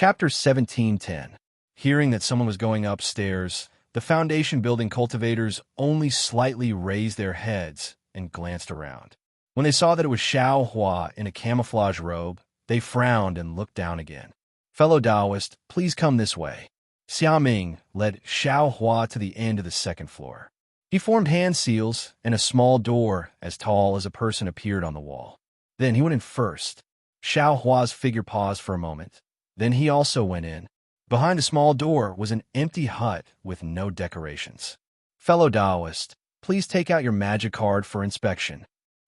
Chapter 17:10. Hearing that someone was going upstairs, the foundation building cultivators only slightly raised their heads and glanced around. When they saw that it was Xiao Hua in a camouflage robe, they frowned and looked down again. "Fellow Taoist, please come this way." Xiao Ming led Xiao Hua to the end of the second floor. He formed hand seals, and a small door as tall as a person appeared on the wall. Then he went in first. Xiao Hua's figure paused for a moment. Then he also went in. Behind a small door was an empty hut with no decorations. "Fellow Taoist, please take out your magic card for inspection."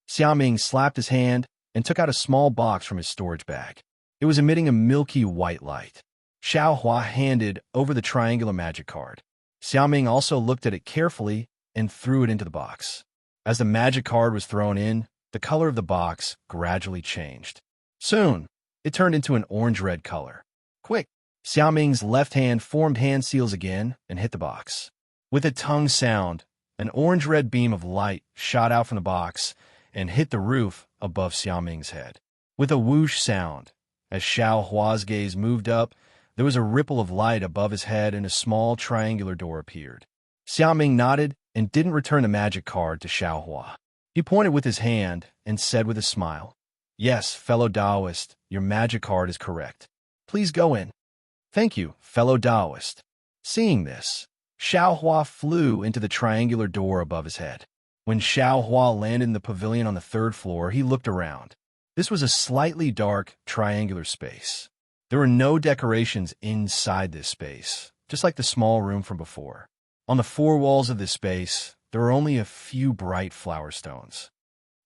Xiao Ming slapped his hand and took out a small box from his storage bag. It was emitting a milky white light. Xiao Hua handed over the triangular magic card. Xiao Ming also looked at it carefully and threw it into the box. As the magic card was thrown in, the color of the box gradually changed. Soon, it turned into an orange-red color. Quick! Xiao Ming's left hand formed hand seals again and hit the box. With a tongue sound, an orange-red beam of light shot out from the box and hit the roof above Xiao Ming's head. With a whoosh sound, as Xiao Hua's gaze moved up, there was a ripple of light above his head and a small triangular door appeared. Xiao Ming nodded and didn't return the magic card to Xiao Hua. He pointed with his hand and said with a smile, "Yes, fellow Taoist, your magic card is correct. Please go in." "Thank you, fellow Taoist." Seeing this, Xiao Hua flew into the triangular door above his head. When Xiao Hua landed in the pavilion on the third floor, he looked around. This was a slightly dark, triangular space. There were no decorations inside this space, just like the small room from before. On the four walls of this space, there were only a few bright flower stones.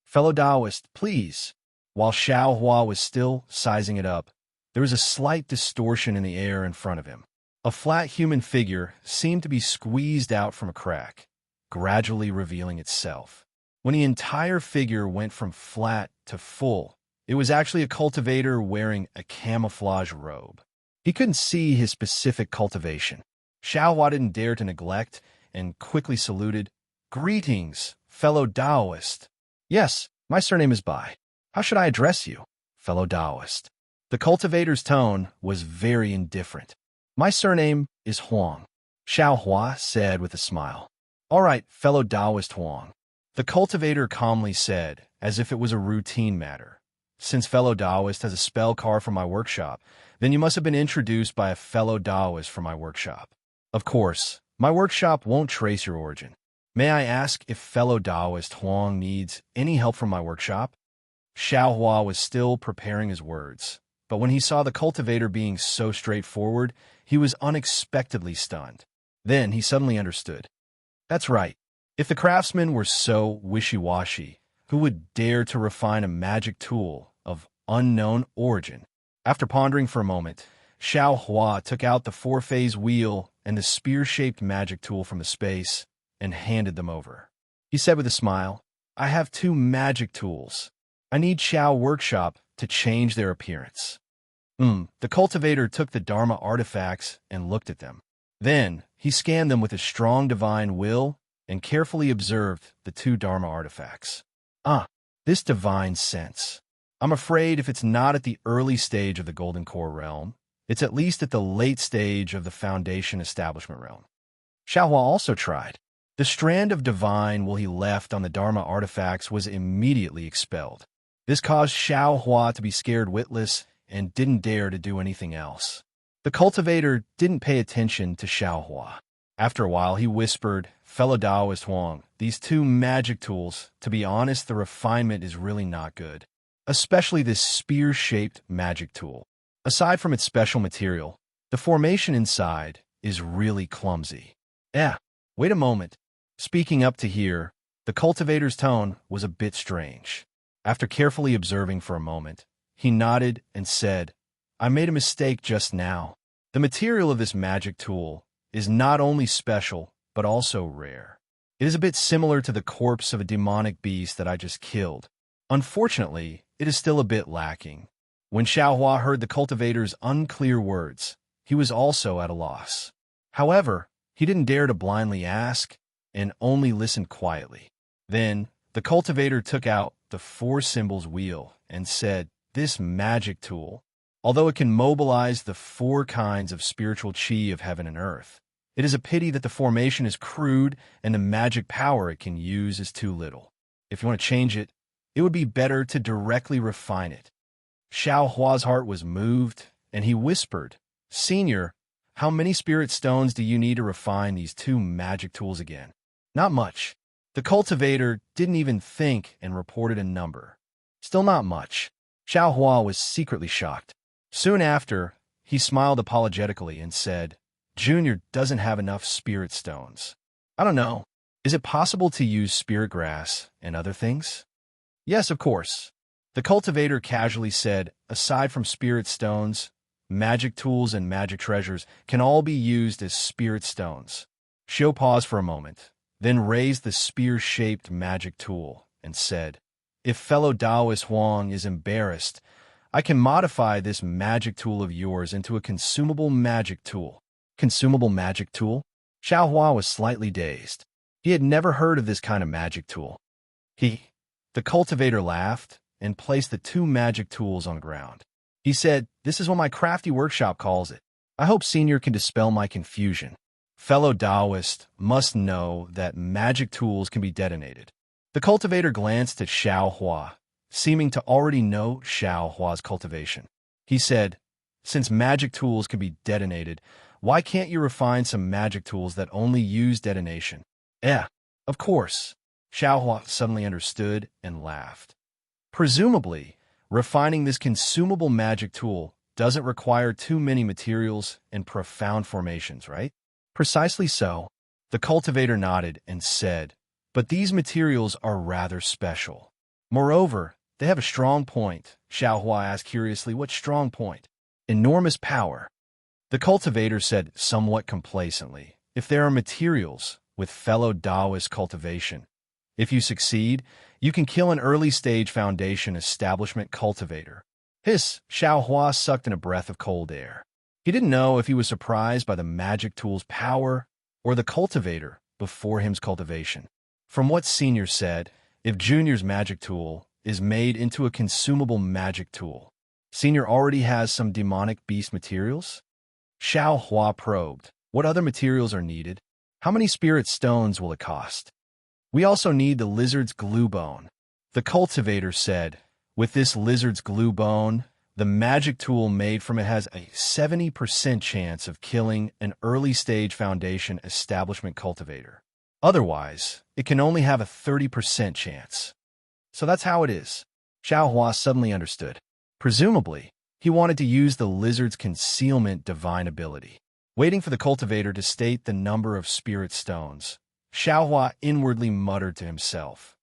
"Fellow Taoist, please." While Xiao Hua was still sizing it up, there was a slight distortion in the air in front of him. A flat human figure seemed to be squeezed out from a crack, gradually revealing itself. When the entire figure went from flat to full, it was actually a cultivator wearing a camouflage robe. He couldn't see his specific cultivation. Xiao Hua didn't dare to neglect and quickly saluted. "Greetings, fellow Taoist." "Yes, my surname is Bai. How should I address you, fellow Taoist?" The cultivator's tone was very indifferent. "My surname is Huang," Xiao Hua said with a smile. "All right, fellow Taoist Huang," the cultivator calmly said, as if it was a routine matter. "Since fellow Taoist has a spell card from my workshop, then you must have been introduced by a fellow Taoist from my workshop. Of course, my workshop won't trace your origin. May I ask if fellow Taoist Huang needs any help from my workshop?" Xiao Hua was still preparing his words, but when he saw the cultivator being so straightforward, he was unexpectedly stunned. Then he suddenly understood. That's right. If the craftsman were so wishy-washy, who would dare to refine a magic tool of unknown origin? After pondering for a moment, Xiao Hua took out the four-phase wheel and the spear-shaped magic tool from the space and handed them over. He said with a smile, "I have two magic tools. I need Xiao Workshop to change their appearance." The cultivator took the Dharma artifacts and looked at them. Then he scanned them with a strong divine will and carefully observed the two Dharma artifacts. This divine sense. I'm afraid if it's not at the early stage of the Golden Core realm, it's at least at the late stage of the Foundation Establishment realm. Xiao Hua also tried. The strand of divine will he left on the Dharma artifacts was immediately expelled. This caused Xiao Hua to be scared witless and didn't dare to do anything else. The cultivator didn't pay attention to Xiao Hua. After a while, he whispered, "Fellow Taoist Huang, these two magic tools, to be honest, the refinement is really not good. Especially this spear-shaped magic tool. Aside from its special material, the formation inside is really clumsy." Wait a moment. Speaking up to hear, the cultivator's tone was a bit strange. After carefully observing for a moment, he nodded and said, "I made a mistake just now. The material of this magic tool is not only special, but also rare. It is a bit similar to the corpse of a demonic beast that I just killed. Unfortunately, it is still a bit lacking." When Xiao Hua heard the cultivator's unclear words, he was also at a loss. However, he didn't dare to blindly ask and only listened quietly. Then, the cultivator took out the four symbols wheel and said, "This magic tool, Although it can mobilize the 4 kinds of spiritual chi of heaven and earth, it is a pity that the formation is crude and the magic power it can use is too little. If you want to change it, it would be better to directly refine it. Xiao Hua's heart was moved, and he whispered, "Senior, how many spirit stones do you need to refine these 2 magic tools again?" "Not much." The cultivator didn't even think and reported a number. "Still not much." Xiao Hua was secretly shocked. Soon after, he smiled apologetically and said, "Junior doesn't have enough spirit stones. I don't know. Is it possible to use spirit grass and other things?" "Yes, of course." The cultivator casually said, "Aside from spirit stones, magic tools and magic treasures can all be used as spirit stones." Xiu paused for a moment, then raised the spear-shaped magic tool and said, "If fellow Taoist Huang is embarrassed, I can modify this magic tool of yours into a consumable magic tool." "Consumable magic tool?" Xiao Hua was slightly dazed. He had never heard of this kind of magic tool. The cultivator laughed and placed the 2 magic tools on the ground. He said, "This is what my crafty workshop calls it. I hope Senior can dispel my confusion. Fellow Taoist must know that magic tools can be detonated." The cultivator glanced at Xiao Hua, seeming to already know Xiao Hua's cultivation. He said, "Since magic tools can be detonated, why can't you refine some magic tools that only use detonation?" "Yeah, of course." Xiao Hua suddenly understood and laughed. "Presumably, refining this consumable magic tool doesn't require too many materials and profound formations, right?" "Precisely so." The cultivator nodded and said, "But these materials are rather special. Moreover, they have a strong point." Xiao Hua asked curiously, "What strong point?" "Enormous power." The cultivator said somewhat complacently, "If there are materials with fellow Taoist cultivation, if you succeed, you can kill an early-stage foundation establishment cultivator." Hiss! Xiao Hua sucked in a breath of cold air. He didn't know if he was surprised by the magic tool's power or the cultivator before him's cultivation. From what Senior said, if Junior's magic tool is made into a consumable magic tool, Senior already has some demonic beast materials? Xiao Hua probed. "What other materials are needed? How many spirit stones will it cost?" "We also need the lizard's glue bone." The cultivator said, "With this lizard's glue bone, the magic tool made from it has a 70% chance of killing an early-stage foundation establishment cultivator. Otherwise, it can only have a 30% chance." "So that's how it is." Xiao Hua suddenly understood. Presumably, he wanted to use the lizard's concealment divine ability. Waiting for the cultivator to state the number of spirit stones, Xiao Hua inwardly muttered to himself,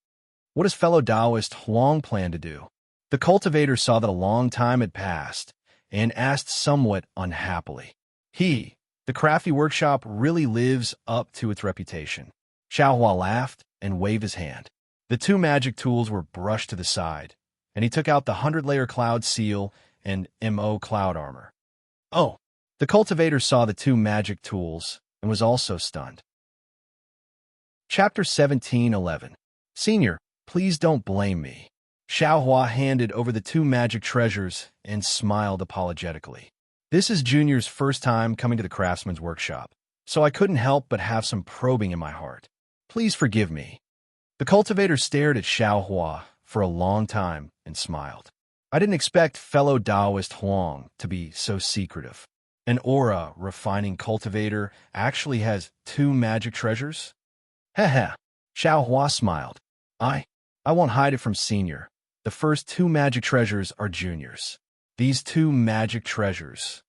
"What does fellow Taoist Huang plan to do?" The cultivator saw that a long time had passed and asked somewhat unhappily, "The crafty workshop really lives up to its reputation." Xiao Hua laughed and waved his hand. The 2 magic tools were brushed to the side, and he took out the 100-layer cloud seal and MO cloud armor. "Oh!" The cultivator saw the 2 magic tools and was also stunned. Chapter 17:11. "Senior, please don't blame me." Xiao Hua handed over the 2 magic treasures and smiled apologetically. "This is Junior's first time coming to the craftsman's workshop, so I couldn't help but have some probing in my heart. Please forgive me." The cultivator stared at Xiao Hua for a long time and smiled. "I didn't expect fellow Taoist Huang to be so secretive. An aura refining cultivator actually has 2 magic treasures?" "Heh." Xiao Hua smiled. I won't hide it from Senior. The first 2 magic treasures are Junior's. These 2 magic treasures."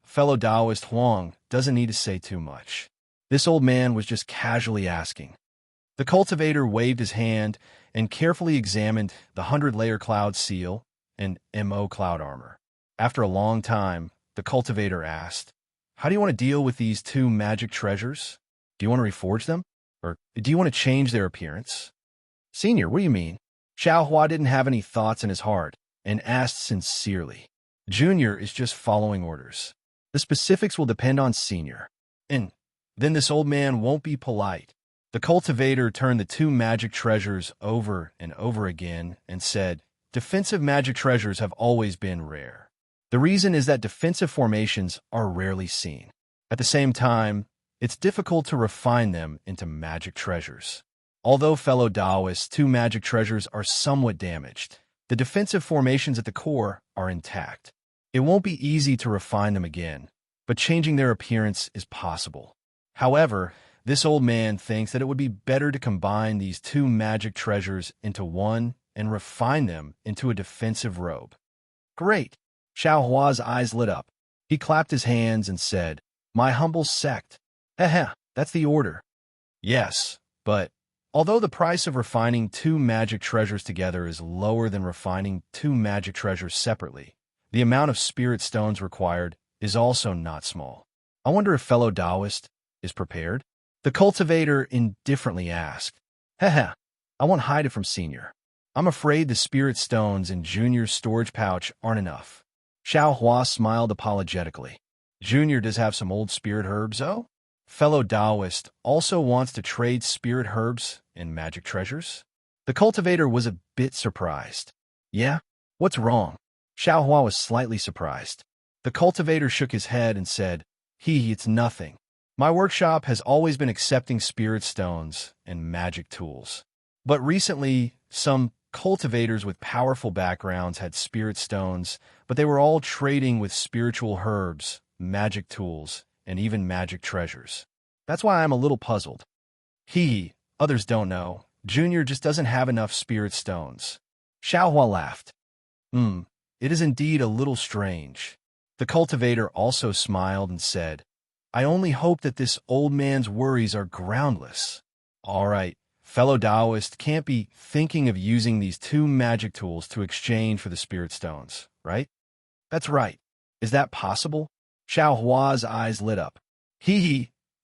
Fellow Taoist Huang doesn't need to say too much. This old man was just casually asking. The cultivator waved his hand and carefully examined the 100-layer cloud seal and MO cloud armor. After a long time, the cultivator asked, "How do you want to deal with these 2 magic treasures? Do you want to reforge them? Or do you want to change their appearance?" "Senior, what do you mean?" Xiao Hua didn't have any thoughts in his heart and asked sincerely. "Junior is just following orders. The specifics will depend on Senior. And then this old man won't be polite." The cultivator turned the 2 magic treasures over and over again and said, "Defensive magic treasures have always been rare. The reason is that defensive formations are rarely seen. At the same time, it's difficult to refine them into magic treasures. Although fellow Taoists, two magic treasures are somewhat damaged, the defensive formations at the core are intact. It won't be easy to refine them again, but changing their appearance is possible. However, this old man thinks that it would be better to combine these two magic treasures into one and refine them into a defensive robe. Great! Xiao Hua's eyes lit up. He clapped his hands and said, "My humble sect. That's the order." Yes, but although the price of refining two magic treasures together is lower than refining two magic treasures separately, the amount of spirit stones required is also not small. I wonder if fellow Taoist is prepared? The cultivator indifferently asked. I won't hide it from Senior. I'm afraid the spirit stones in Junior's storage pouch aren't enough. Xiao Hua smiled apologetically. Junior does have some old spirit herbs, oh? Fellow Taoist also wants to trade spirit herbs and magic treasures? The cultivator was a bit surprised. Yeah? What's wrong? Xiao Hua was slightly surprised. The cultivator shook his head and said, It's nothing. My workshop has always been accepting spirit stones and magic tools. But recently, some cultivators with powerful backgrounds had spirit stones, but they were all trading with spiritual herbs, magic tools, and even magic treasures. That's why I'm a little puzzled. Others don't know. Junior just doesn't have enough spirit stones. Xiao Hua laughed. It is indeed a little strange. The cultivator also smiled and said, I only hope that this old man's worries are groundless. All right, fellow Taoist can't be thinking of using these two magic tools to exchange for the spirit stones, right? That's right. Is that possible? Xiao Hua's eyes lit up.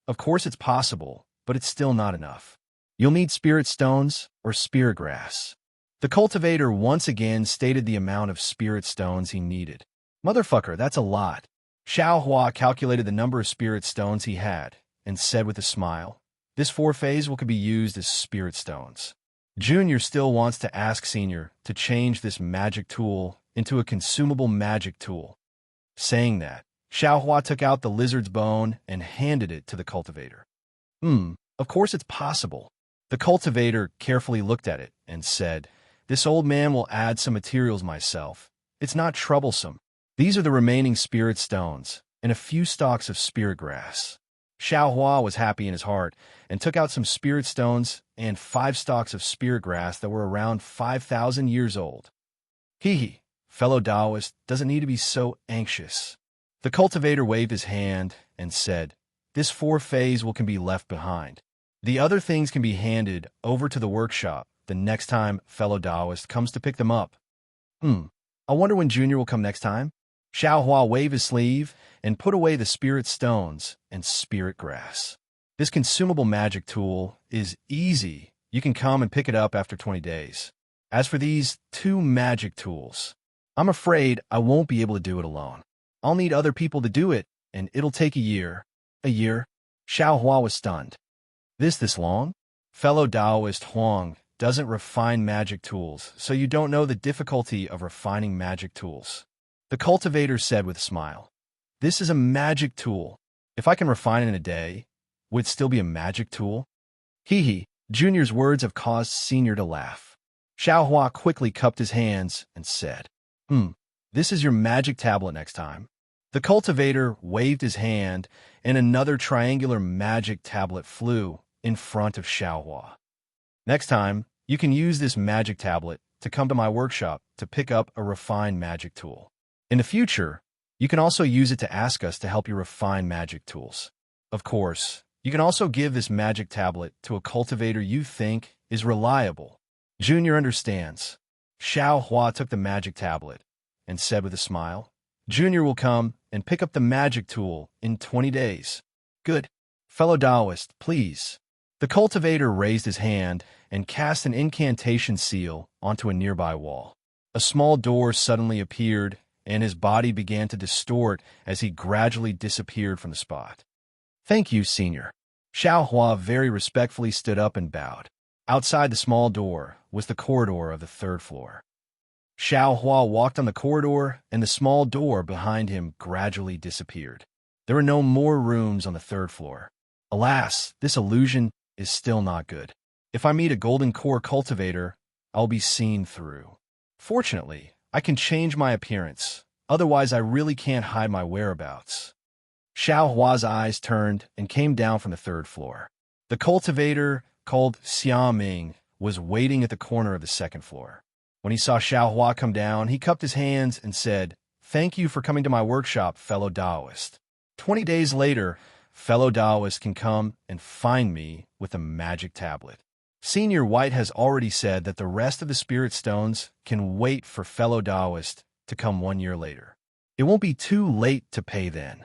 Of course it's possible, but it's still not enough. You'll need spirit stones or spirit grass. The cultivator once again stated the amount of spirit stones he needed. Motherfucker, that's a lot. Xiao Hua calculated the number of spirit stones he had and said with a smile, This 4-phase could be used as spirit stones. Junior still wants to ask Senior to change this magic tool into a consumable magic tool. Saying that, Xiao Hua took out the lizard's bone and handed it to the cultivator. Of course it's possible. The cultivator carefully looked at it and said, This old man will add some materials myself. It's not troublesome. These are the remaining spirit stones and a few stalks of spirit grass. Xiao Hua was happy in his heart and took out some spirit stones and 5 stalks of spirit grass that were around 5,000 years old. Fellow Taoist doesn't need to be so anxious. The cultivator waved his hand and said, This 4-phase can be left behind. The other things can be handed over to the workshop the next time fellow Taoist comes to pick them up. I wonder when Junior will come next time? Xiao Hua waved his sleeve and put away the spirit stones and spirit grass. This consumable magic tool is easy. You can come and pick it up after 20 days. As for these 2 magic tools, I'm afraid I won't be able to do it alone. I'll need other people to do it, and it'll take a year. A year? Xiao Hua was stunned. This long? Fellow Taoist Huang doesn't refine magic tools, so you don't know the difficulty of refining magic tools. The cultivator said with a smile, This is a magic tool. If I can refine it in a day, would it still be a magic tool? Junior's words have caused Senior to laugh. Xiao Hua quickly cupped his hands and said, This is your magic tablet next time. The cultivator waved his hand, and another triangular magic tablet flew in front of Xiao Hua. Next time, you can use this magic tablet to come to my workshop to pick up a refined magic tool. In the future, you can also use it to ask us to help you refine magic tools. Of course, you can also give this magic tablet to a cultivator you think is reliable. Junior understands. Xiao Hua took the magic tablet and said with a smile, Junior will come and pick up the magic tool in 20 days. Good. Fellow Taoist, please. The cultivator raised his hand and cast an incantation seal onto a nearby wall. A small door suddenly appeared, and his body began to distort as he gradually disappeared from the spot. Thank you, Senior. Xiao Hua very respectfully stood up and bowed. Outside the small door was the corridor of the 3rd floor. Xiao Hua walked on the corridor, and the small door behind him gradually disappeared. There were no more rooms on the third floor. Alas, this illusion is still not good. If I meet a golden core cultivator, I'll be seen through. Fortunately, I can change my appearance. Otherwise, I really can't hide my whereabouts. Xiao Hua's eyes turned and came down from the third floor. The cultivator, called Xiaoming, was waiting at the corner of the second floor. When he saw Xiao Hua come down, he cupped his hands and said, "Thank you for coming to my workshop, fellow Taoist. 20 days later, fellow Taoist can come and find me with a magic tablet." Senior White has already said that the rest of the spirit stones can wait for fellow Taoist to come 1 year later. It won't be too late to pay then.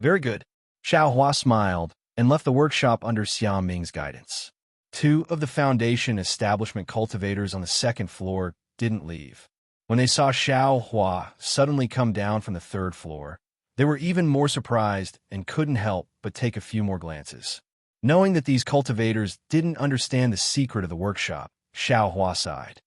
Very good. Xiao Hua smiled and left the workshop under Xiaoming's guidance. 2 of the Foundation establishment cultivators on the second floor didn't leave. When they saw Xiao Hua suddenly come down from the third floor, they were even more surprised and couldn't help but take a few more glances. Knowing that these cultivators didn't understand the secret of the workshop, Xiao Hua sighed.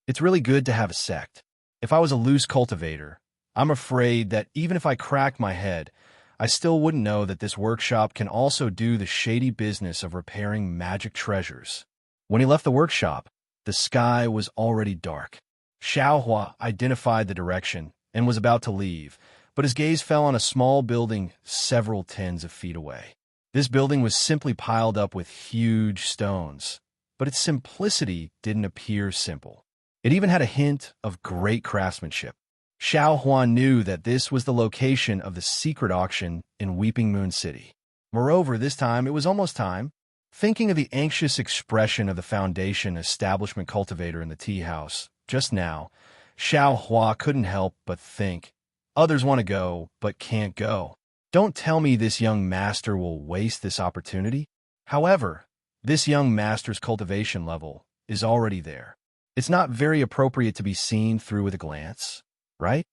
It's really good to have a sect. If I was a loose cultivator, I'm afraid that even if I cracked my head, I still wouldn't know that this workshop can also do the shady business of repairing magic treasures. When he left the workshop, the sky was already dark. Xiao Hua identified the direction and was about to leave, but his gaze fell on a small building several tens of feet away. This building was simply piled up with huge stones, but its simplicity didn't appear simple. It even had a hint of great craftsmanship. Xiao Hua knew that this was the location of the secret auction in Weeping Moon City. Moreover, this time it was almost time. Thinking of the anxious expression of the Foundation establishment cultivator in the tea house just now, Xiao Hua couldn't help but think, others want to go, but can't go. Don't tell me this young master will waste this opportunity. However, this young master's cultivation level is already there. It's not very appropriate to be seen through with a glance, right?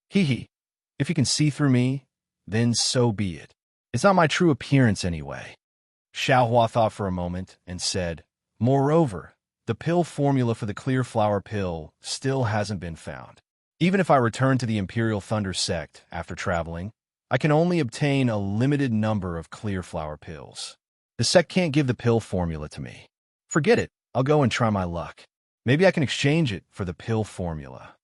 Hee. If you can see through me, then so be it. It's not my true appearance anyway. Xiao Hua thought for a moment and said, "Moreover, the pill formula for the clear flower pill still hasn't been found. Even if I return to the Imperial Thunder sect after traveling, I can only obtain a limited number of clear flower pills. The sect can't give the pill formula to me. Forget it, I'll go and try my luck. Maybe I can exchange it for the pill formula."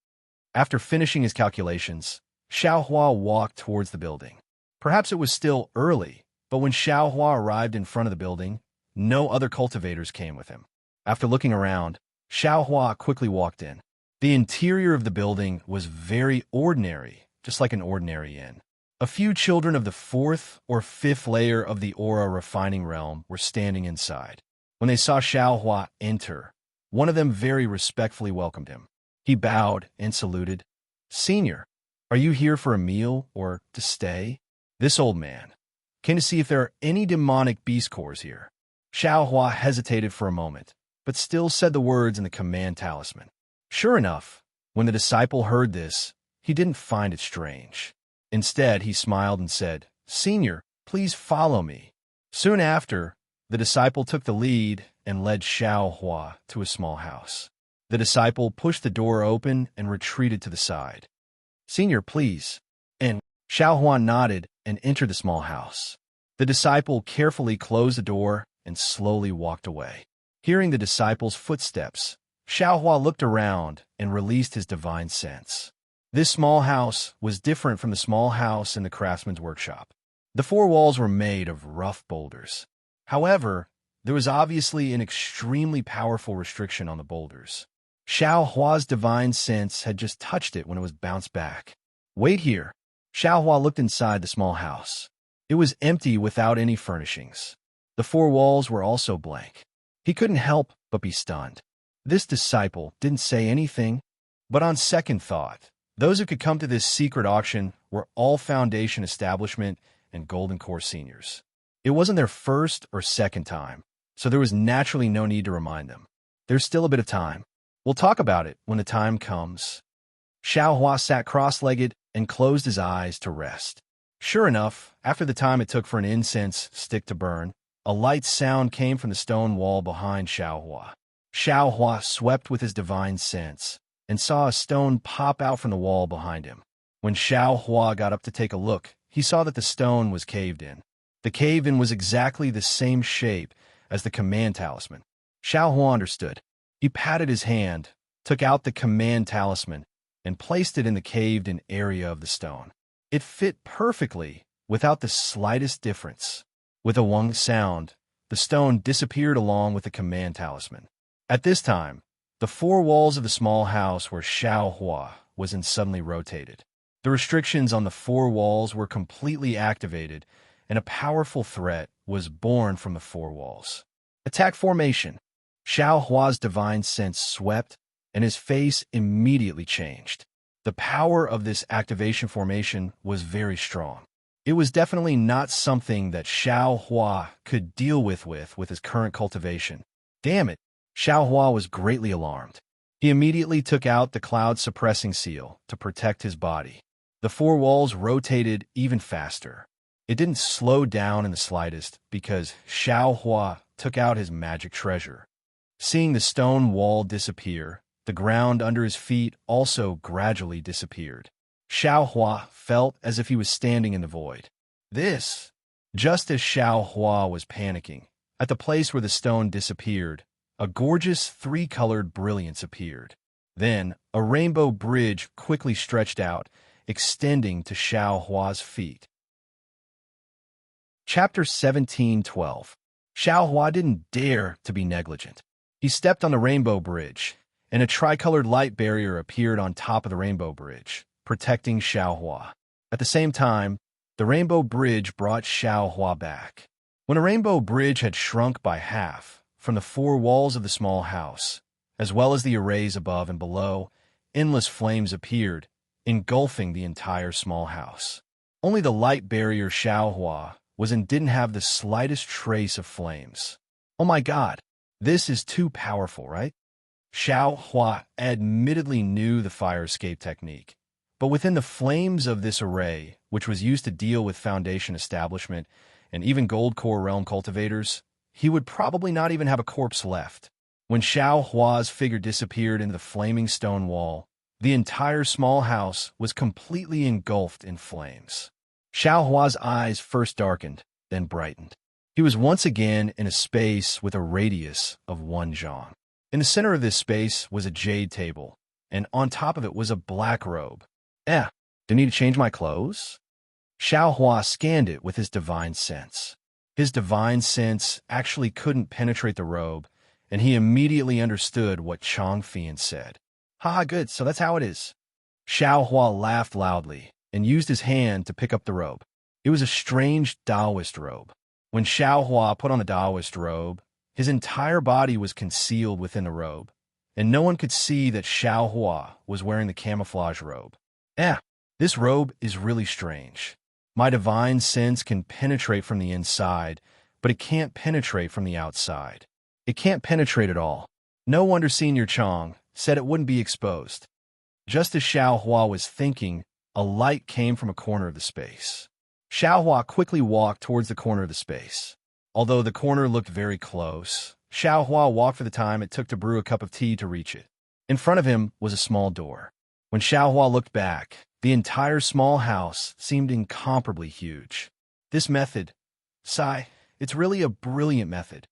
After finishing his calculations, Xiao Hua walked towards the building. Perhaps it was still early, but when Xiao Hua arrived in front of the building, no other cultivators came with him. After looking around, Xiao Hua quickly walked in. The interior of the building was very ordinary, just like an ordinary inn. A few children of the 4th or 5th layer of the aura refining realm were standing inside. When they saw Xiao Hua enter, one of them very respectfully welcomed him. He bowed and saluted. "Senior, are you here for a meal or to stay?" This old man came to see if there are any demonic beast cores here. Xiao Hua hesitated for a moment, but still said the words in the command talisman. Sure enough, when the disciple heard this, he didn't find it strange. Instead, he smiled and said, "Senior, please follow me." Soon after, the disciple took the lead and led Xiao Hua to a small house. The disciple pushed the door open and retreated to the side. "Senior, please." And Xiao Hua nodded and entered the small house. The disciple carefully closed the door and slowly walked away. Hearing the disciple's footsteps, Xiao Hua looked around and released his divine sense. This small house was different from the small house in the craftsman's workshop. The 4 walls were made of rough boulders. However, there was obviously an extremely powerful restriction on the boulders. Xiao Hua's divine sense had just touched it when it was bounced back. "Wait here." Xiao Hua looked inside the small house. It was empty without any furnishings. The 4 walls were also blank. He couldn't help but be stunned. This disciple didn't say anything, but on second thought, those who could come to this secret auction were all Foundation establishment and Golden Core seniors. It wasn't their first or second time, so there was naturally no need to remind them. There's still a bit of time. We'll talk about it when the time comes. Xiao Hua sat cross-legged and closed his eyes to rest. Sure enough, after the time it took for an incense stick to burn, a light sound came from the stone wall behind Xiao Hua. Xiao Hua swept with his divine sense, and saw a stone pop out from the wall behind him. When Xiao Hua got up to take a look, he saw that the stone was caved in. The cave-in was exactly the same shape as the command talisman. Xiao Hua understood. He patted his hand, took out the command talisman, and placed it in the caved-in area of the stone. It fit perfectly, without the slightest difference. With a wong sound, the stone disappeared along with the command talisman. At this time, the four walls of the small house where Xiao Hua was in suddenly rotated. The restrictions on the four walls were completely activated, and a powerful threat was born from the four walls. Attack formation. Xiao Hua's divine sense swept, and his face immediately changed. The power of this activation formation was very strong. It was definitely not something that Xiao Hua could deal with his current cultivation. Damn it! Xiao Hua was greatly alarmed. He immediately took out the cloud-suppressing seal to protect his body. The four walls rotated even faster. It didn't slow down in the slightest because Xiao Hua took out his magic treasure. Seeing the stone wall disappear, the ground under his feet also gradually disappeared. Xiao Hua felt as if he was standing in the void. Just as Xiao Hua was panicking, at the place where the stone disappeared, a gorgeous three-colored brilliance appeared. Then, a rainbow bridge quickly stretched out, extending to Xiao Hua's feet. Chapter 17:12. Xiao Hua didn't dare to be negligent. He stepped on the rainbow bridge, and a tricolored light barrier appeared on top of the rainbow bridge, protecting Xiao Hua. At the same time, the rainbow bridge brought Xiao Hua back. When a rainbow bridge had shrunk by half from the four walls of the small house, as well as the arrays above and below, endless flames appeared, engulfing the entire small house. Only the light barrier Xiao Hua was and didn't have the slightest trace of flames. Oh my god, this is too powerful, right? Xiao Hua admittedly knew the fire escape technique, but within the flames of this array, which was used to deal with Foundation establishment and even Gold Core Realm cultivators, he would probably not even have a corpse left. When Xiao Hua's figure disappeared into the flaming stone wall, the entire small house was completely engulfed in flames. Xiao Hua's eyes first darkened, then brightened. He was once again in a space with a radius of 1 zhang. In the center of this space was a jade table, and on top of it was a black robe. Do I need to change my clothes? Xiao Hua scanned it with his divine sense. His divine sense actually couldn't penetrate the robe, and he immediately understood what Chang Fian said. Haha, good, so that's how it is. Xiao Hua laughed loudly and used his hand to pick up the robe. It was a strange Taoist robe. When Xiao Hua put on the Taoist robe, his entire body was concealed within the robe, and no one could see that Xiao Hua was wearing the camouflage robe. This robe is really strange. My divine sense can penetrate from the inside, but it can't penetrate from the outside. It can't penetrate at all. No wonder Senior Chang said it wouldn't be exposed. Just as Xiao Hua was thinking, a light came from a corner of the space. Xiao Hua quickly walked towards the corner of the space. Although the corner looked very close, Xiao Hua walked for the time it took to brew a cup of tea to reach it. In front of him was a small door. When Xiao Hua looked back, the entire small house seemed incomparably huge. This method, it's really a brilliant method.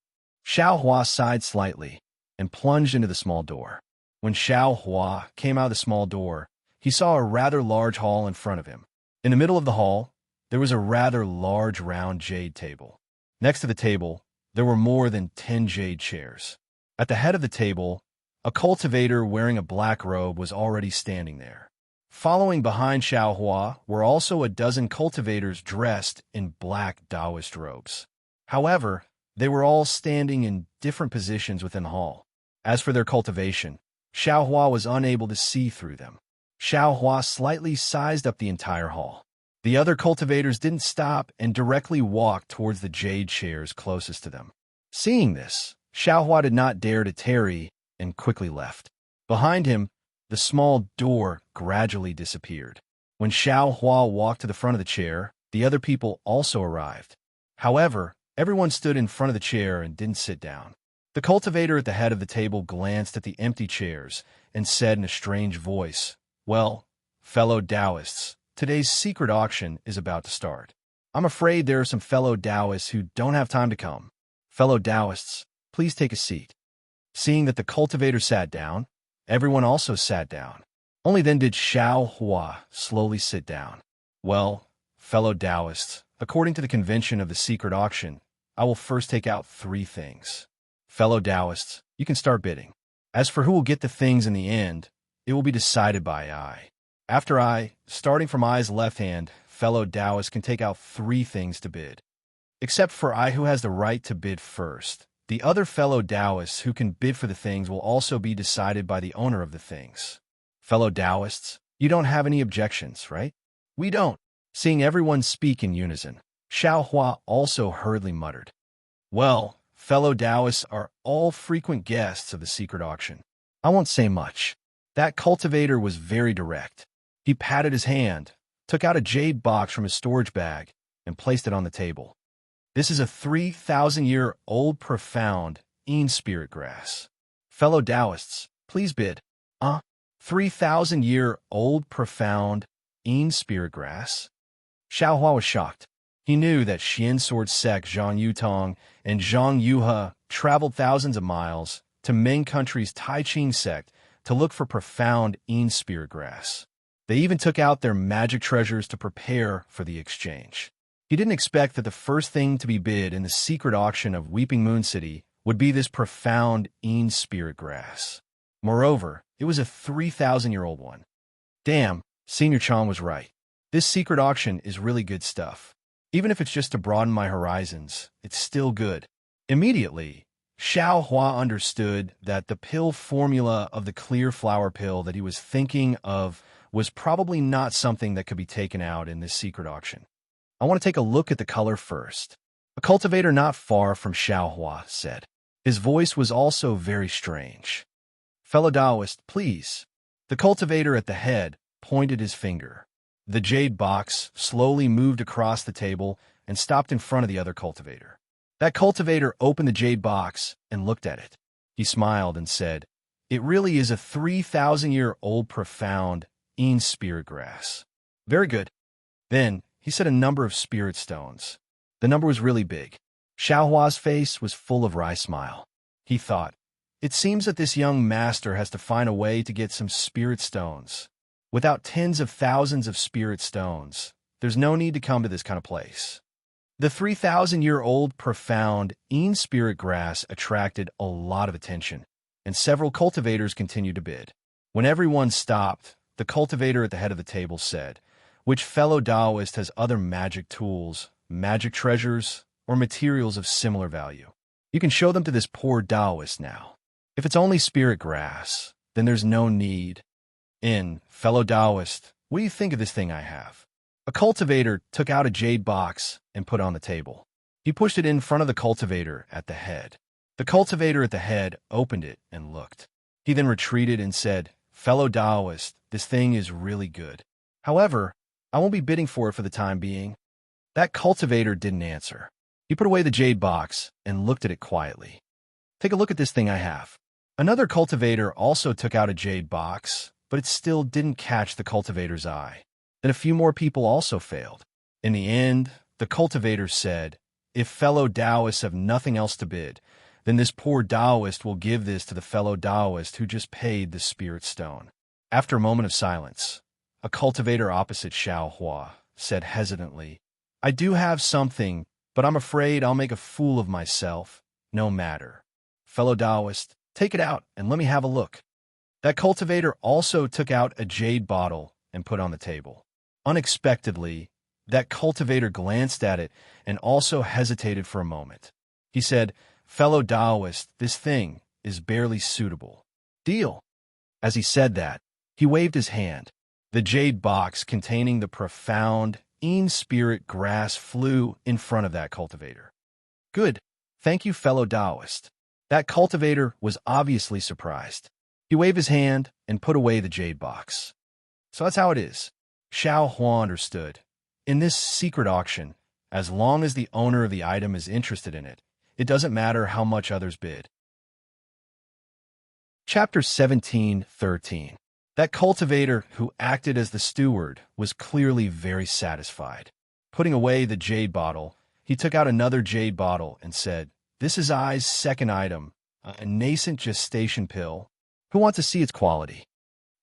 Xiao Hua sighed slightly and plunged into the small door. When Xiao Hua came out of the small door, he saw a rather large hall in front of him. In the middle of the hall, there was a rather large round jade table. Next to the table, there were more than 10 jade chairs. At the head of the table, a cultivator wearing a black robe was already standing there. Following behind Xiao Hua were also a dozen cultivators dressed in black Taoist robes. However, they were all standing in different positions within the hall. As for their cultivation, Xiao Hua was unable to see through them. Xiao Hua slightly sized up the entire hall. The other cultivators didn't stop and directly walked towards the jade chairs closest to them. Seeing this, Xiao Hua did not dare to tarry and quickly left. Behind him, the small door gradually disappeared. When Xiao Hua walked to the front of the chair, the other people also arrived. However, everyone stood in front of the chair and didn't sit down. The cultivator at the head of the table glanced at the empty chairs and said in a strange voice, "Well, fellow Taoists, today's secret auction is about to start. I'm afraid there are some fellow Taoists who don't have time to come. Fellow Taoists, please take a seat." Seeing that the cultivator sat down, everyone also sat down. Only then did Xiao Hua slowly sit down. "Well, fellow Taoists, according to the convention of the secret auction, I will first take out 3 things. Fellow Taoists, you can start bidding. As for who will get the things in the end, it will be decided by I. After I, starting from I's left hand, fellow Taoists can take out 3 things to bid. Except for I who has the right to bid first. The other fellow Taoists who can bid for the things will also be decided by the owner of the things. Fellow Taoists, you don't have any objections, right?" "We don't." Seeing everyone speak in unison, Xiao Hua also hurriedly muttered, "Well, fellow Taoists are all frequent guests of the secret auction. I won't say much." That cultivator was very direct. He patted his hand, took out a jade box from his storage bag, and placed it on the table. "This is a 3,000-year-old profound spirit grass. Fellow Taoists, please bid." 3,000-year-old profound spirit grass? Xiao Hua was shocked. He knew that Xian sword sect Zhang Yutong and Zhang Yuhe traveled thousands of miles to Ming country's Tai Ching sect to look for profound spirit grass. They even took out their magic treasures to prepare for the exchange. He didn't expect that the first thing to be bid in the secret auction of Weeping Moon City would be this profound spirit grass. Moreover, it was a 3,000-year-old one. Damn, Senior Chan was right. This secret auction is really good stuff. Even if it's just to broaden my horizons, it's still good. Immediately, Xiao Hua understood that the pill formula of the clear flower pill that he was thinking of was probably not something that could be taken out in this secret auction. "I want to take a look at the color first." A cultivator not far from Xiao Hua said. His voice was also very strange. "Fellow Taoist, please." The cultivator at the head pointed his finger. The jade box slowly moved across the table and stopped in front of the other cultivator. That cultivator opened the jade box and looked at it. He smiled and said, "It really is a 3,000-year-old profound spirit grass. Very good." Then he said a number of spirit stones. The number was really big. Xiao Hua's face was full of wry smile. He thought, it seems that this young master has to find a way to get some spirit stones. Without tens of thousands of spirit stones, there's no need to come to this kind of place. The 3,000-year-old profound spirit grass attracted a lot of attention, and several cultivators continued to bid. When everyone stopped, the cultivator at the head of the table said, "Which fellow Taoist has other magic tools, magic treasures, or materials of similar value? You can show them to this poor Taoist now. If it's only spirit grass, then there's no need. Fellow Taoist, what do you think of this thing I have?" A cultivator took out a jade box and put it on the table. He pushed it in front of the cultivator at the head. The cultivator at the head opened it and looked. He then retreated and said, "Fellow Taoist, this thing is really good. However, I won't be bidding for it for the time being." That cultivator didn't answer. He put away the jade box and looked at it quietly. "Take a look at this thing I have." Another cultivator also took out a jade box, but it still didn't catch the cultivator's eye. Then a few more people also failed. In the end, the cultivator said, "If fellow Taoists have nothing else to bid, then this poor Taoist will give this to the fellow Taoist who just paid the spirit stone." After a moment of silence, a cultivator opposite Xiao Hua said hesitantly, "I do have something, but I'm afraid I'll make a fool of myself. No matter. Fellow Taoist, take it out and let me have a look." That cultivator also took out a jade bottle and put it on the table. Unexpectedly, that cultivator glanced at it and also hesitated for a moment. He said, "Fellow Taoist, this thing is barely suitable. Deal." As he said that, he waved his hand. The jade box containing the profound spirit grass flew in front of that cultivator. "Good. Thank you, fellow Taoist." That cultivator was obviously surprised. He waved his hand and put away the jade box. So that's how it is. Xiao Hua understood. In this secret auction, as long as the owner of the item is interested in it, it doesn't matter how much others bid. Chapter 17:13. That cultivator who acted as the steward was clearly very satisfied. Putting away the jade bottle, he took out another jade bottle and said, "This is I's second item, a nascent gestation pill. Who wants to see its quality?"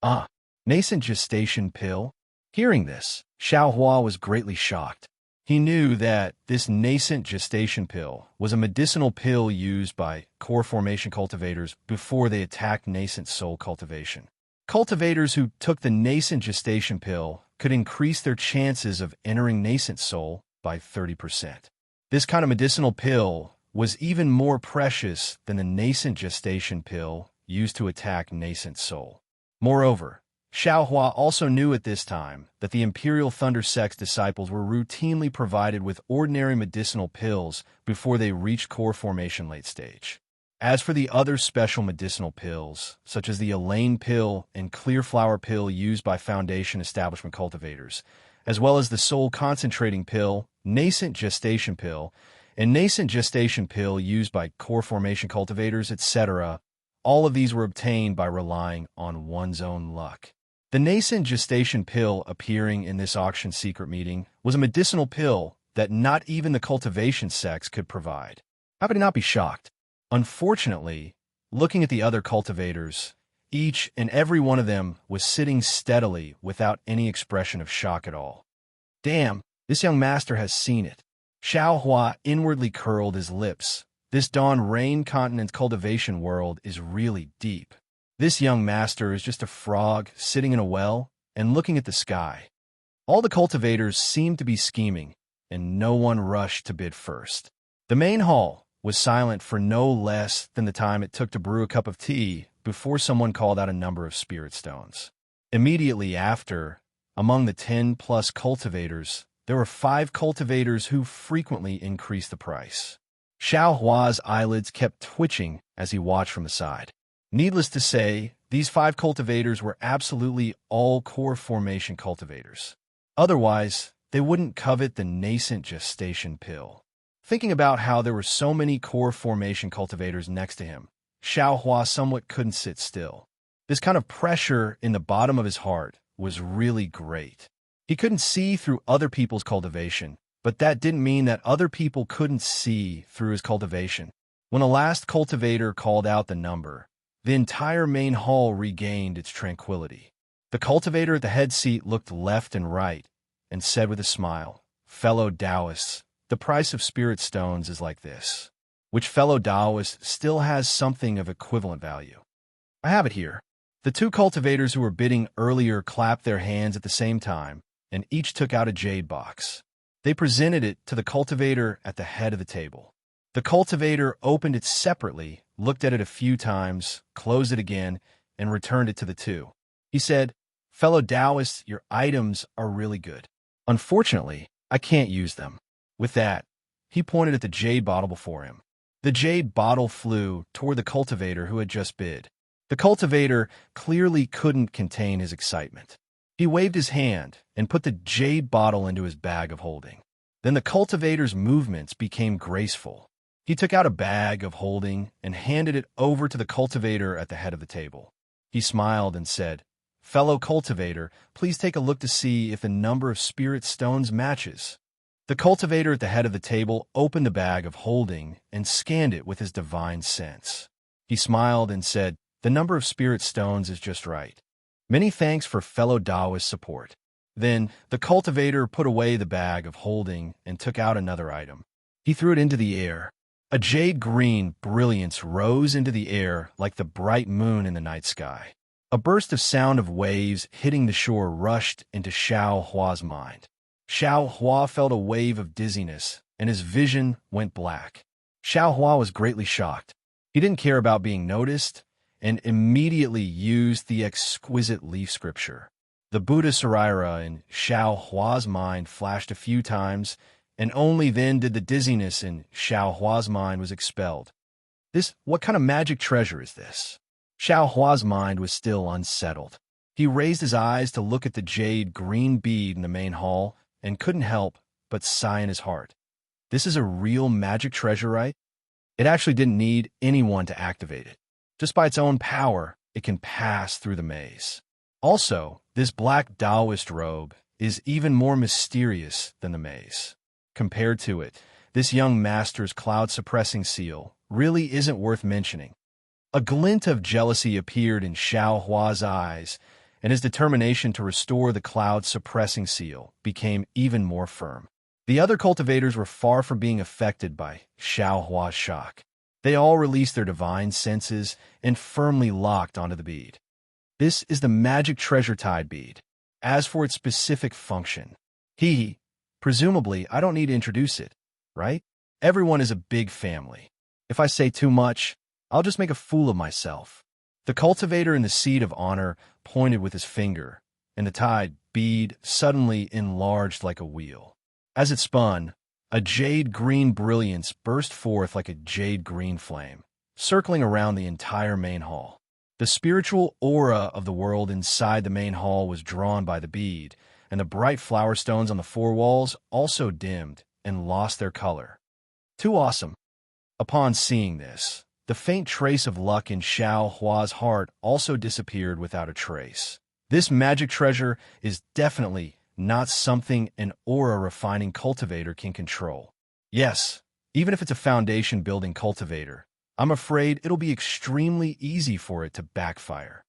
Ah, nascent gestation pill? Hearing this, Xiaohua was greatly shocked. He knew that this nascent gestation pill was a medicinal pill used by core formation cultivators before they attacked nascent soul cultivation. Cultivators who took the nascent gestation pill could increase their chances of entering nascent soul by 30%. This kind of medicinal pill was even more precious than the nascent gestation pill used to attack nascent soul. Moreover, Xiaohua also knew at this time that the Imperial Thunder Sect's disciples were routinely provided with ordinary medicinal pills before they reached core formation late stage. As for the other special medicinal pills, such as the Elaine pill and clear flower pill used by Foundation establishment cultivators, as well as the soul concentrating pill, nascent gestation pill, and nascent gestation pill used by core formation cultivators, etc., all of these were obtained by relying on one's own luck. The nascent gestation pill appearing in this auction secret meeting was a medicinal pill that not even the cultivation sects could provide. How could he not be shocked? Unfortunately, looking at the other cultivators, each and every one of them was sitting steadily without any expression of shock at all. Damn, this young master has seen it. Xiaohua inwardly curled his lips. This Dawn Rain Continent's cultivation world is really deep. This young master is just a frog sitting in a well and looking at the sky. All the cultivators seemed to be scheming, and no one rushed to bid first. The main hall was silent for no less than the time it took to brew a cup of tea before someone called out a number of spirit stones. Immediately after, among the 10+ cultivators, there were 5 cultivators who frequently increased the price. Xiaohua's eyelids kept twitching as he watched from the side. Needless to say, these 5 cultivators were absolutely all core formation cultivators. Otherwise, they wouldn't covet the nascent gestation pill. Thinking about how there were so many core formation cultivators next to him, Xiaohua somewhat couldn't sit still. This kind of pressure in the bottom of his heart was really great. He couldn't see through other people's cultivation, but that didn't mean that other people couldn't see through his cultivation. When the last cultivator called out the number, the entire main hall regained its tranquility. The cultivator at the head seat looked left and right and said with a smile, "Fellow Taoists, the price of spirit stones is like this." Which fellow Taoist still has something of equivalent value? I have it here. The 2 cultivators who were bidding earlier clapped their hands at the same time, and each took out a jade box. They presented it to the cultivator at the head of the table. The cultivator opened it separately, looked at it a few times, closed it again, and returned it to the 2. He said, "Fellow Taoists, your items are really good. Unfortunately, I can't use them." With that, he pointed at the jade bottle before him. The jade bottle flew toward the cultivator who had just bid. The cultivator clearly couldn't contain his excitement. He waved his hand and put the jade bottle into his bag of holding. Then the cultivator's movements became graceful. He took out a bag of holding and handed it over to the cultivator at the head of the table. He smiled and said, "Fellow cultivator, please take a look to see if the number of spirit stones matches." The cultivator at the head of the table opened the bag of holding and scanned it with his divine sense. He smiled and said, "The number of spirit stones is just right. Many thanks for fellow Taoist support." Then the cultivator put away the bag of holding and took out another item. He threw it into the air. A jade-green brilliance rose into the air like the bright moon in the night sky. A burst of sound of waves hitting the shore rushed into Xiao Hua's mind. Xiao Hua felt a wave of dizziness, and his vision went black. Xiao Hua was greatly shocked. He didn't care about being noticed, and immediately used the exquisite leaf scripture. The Buddha Sarira in Xiao Hua's mind flashed a few times, and only then did the dizziness in Xiao Hua's mind was expelled. What kind of magic treasure is this? Xiao Hua's mind was still unsettled. He raised his eyes to look at the jade green bead in the main hall and couldn't help but sigh in his heart. This is a real magic treasure, right? It actually didn't need anyone to activate it. Just by its own power, it can pass through the maze. Also, this black Taoist robe is even more mysterious than the maze. Compared to it, this young master's cloud-suppressing seal really isn't worth mentioning. A glint of jealousy appeared in Xiao Hua's eyes, and his determination to restore the cloud-suppressing seal became even more firm. The other cultivators were far from being affected by Xiao Hua's shock. They all released their divine senses and firmly locked onto the bead. This is the magic treasure tide bead. As for its specific function, presumably I don't need to introduce it, right? Everyone is a big family. If I say too much, I'll just make a fool of myself. The cultivator in the seat of honor pointed with his finger, and the tide bead suddenly enlarged like a wheel. As it spun, a jade-green brilliance burst forth like a jade-green flame, circling around the entire main hall. The spiritual aura of the world inside the main hall was drawn by the bead, and the bright flower stones on the four walls also dimmed and lost their color. Too awesome. Upon seeing this, the faint trace of luck in Xiao Hua's heart also disappeared without a trace. This magic treasure is definitely not something an aura-refining cultivator can control. Yes, even if it's a foundation-building cultivator, I'm afraid it'll be extremely easy for it to backfire.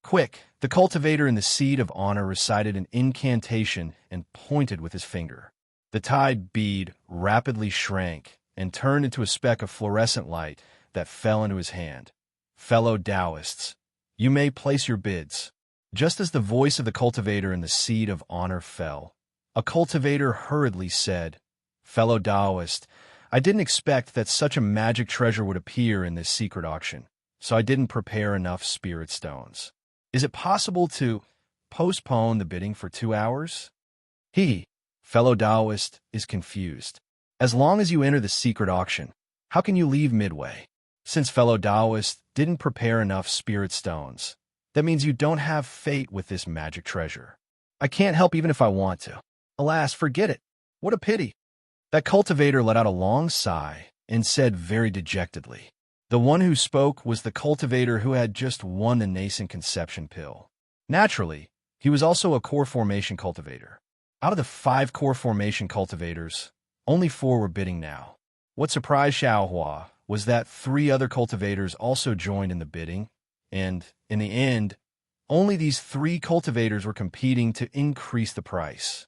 Quick, the cultivator in the seat of honor recited an incantation and pointed with his finger. The tide bead rapidly shrank and turned into a speck of fluorescent light that fell into his hand. Fellow Taoists, you may place your bids. Just as the voice of the cultivator in the seat of honor fell, a cultivator hurriedly said, Fellow Taoist, I didn't expect that such a magic treasure would appear in this secret auction, so I didn't prepare enough spirit stones. Is it possible to postpone the bidding for 2 hours? Fellow Taoist, is confused. As long as you enter the secret auction, how can you leave midway? Since fellow Taoist didn't prepare enough spirit stones, that means you don't have fate with this magic treasure. I can't help even if I want to. Alas, forget it. What a pity. That cultivator let out a long sigh and said very dejectedly. The one who spoke was the cultivator who had just won the nascent conception pill. Naturally, he was also a core formation cultivator. Out of the 5 core formation cultivators, only 4 were bidding now. What surprised Xiao Hua was that 3 other cultivators also joined in the bidding, and, in the end, only these 3 cultivators were competing to increase the price.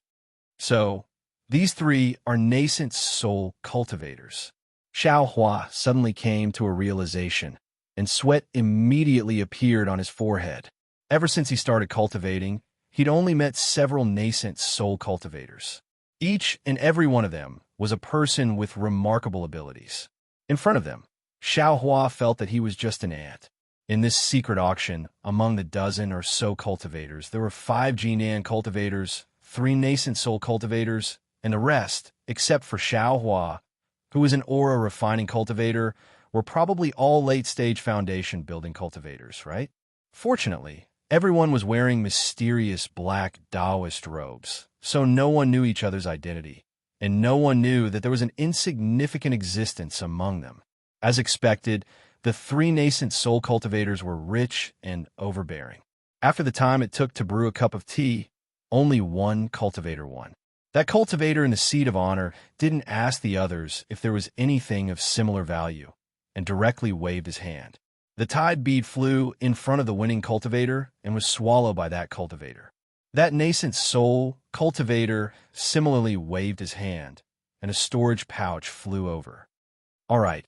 So, these 3 are nascent soul cultivators. Xiao Hua suddenly came to a realization, and sweat immediately appeared on his forehead. Ever since he started cultivating, he'd only met several nascent soul cultivators. Each and every one of them was a person with remarkable abilities. In front of them, Xiao Hua felt that he was just an ant. In this secret auction, among the dozen or so cultivators, there were 5 Jinan cultivators, 3 nascent soul cultivators, and the rest, except for Xiao Hua, who was an aura-refining cultivator, were probably all late-stage foundation-building cultivators, right? Fortunately, everyone was wearing mysterious black Taoist robes, so no one knew each other's identity, and no one knew that there was an insignificant existence among them. As expected, the 3 nascent soul cultivators were rich and overbearing. After the time it took to brew a cup of tea, only one cultivator won. That cultivator in the seat of honor didn't ask the others if there was anything of similar value, and directly waved his hand. The tide bead flew in front of the winning cultivator and was swallowed by that cultivator. That nascent soul cultivator similarly waved his hand, and a storage pouch flew over. All right,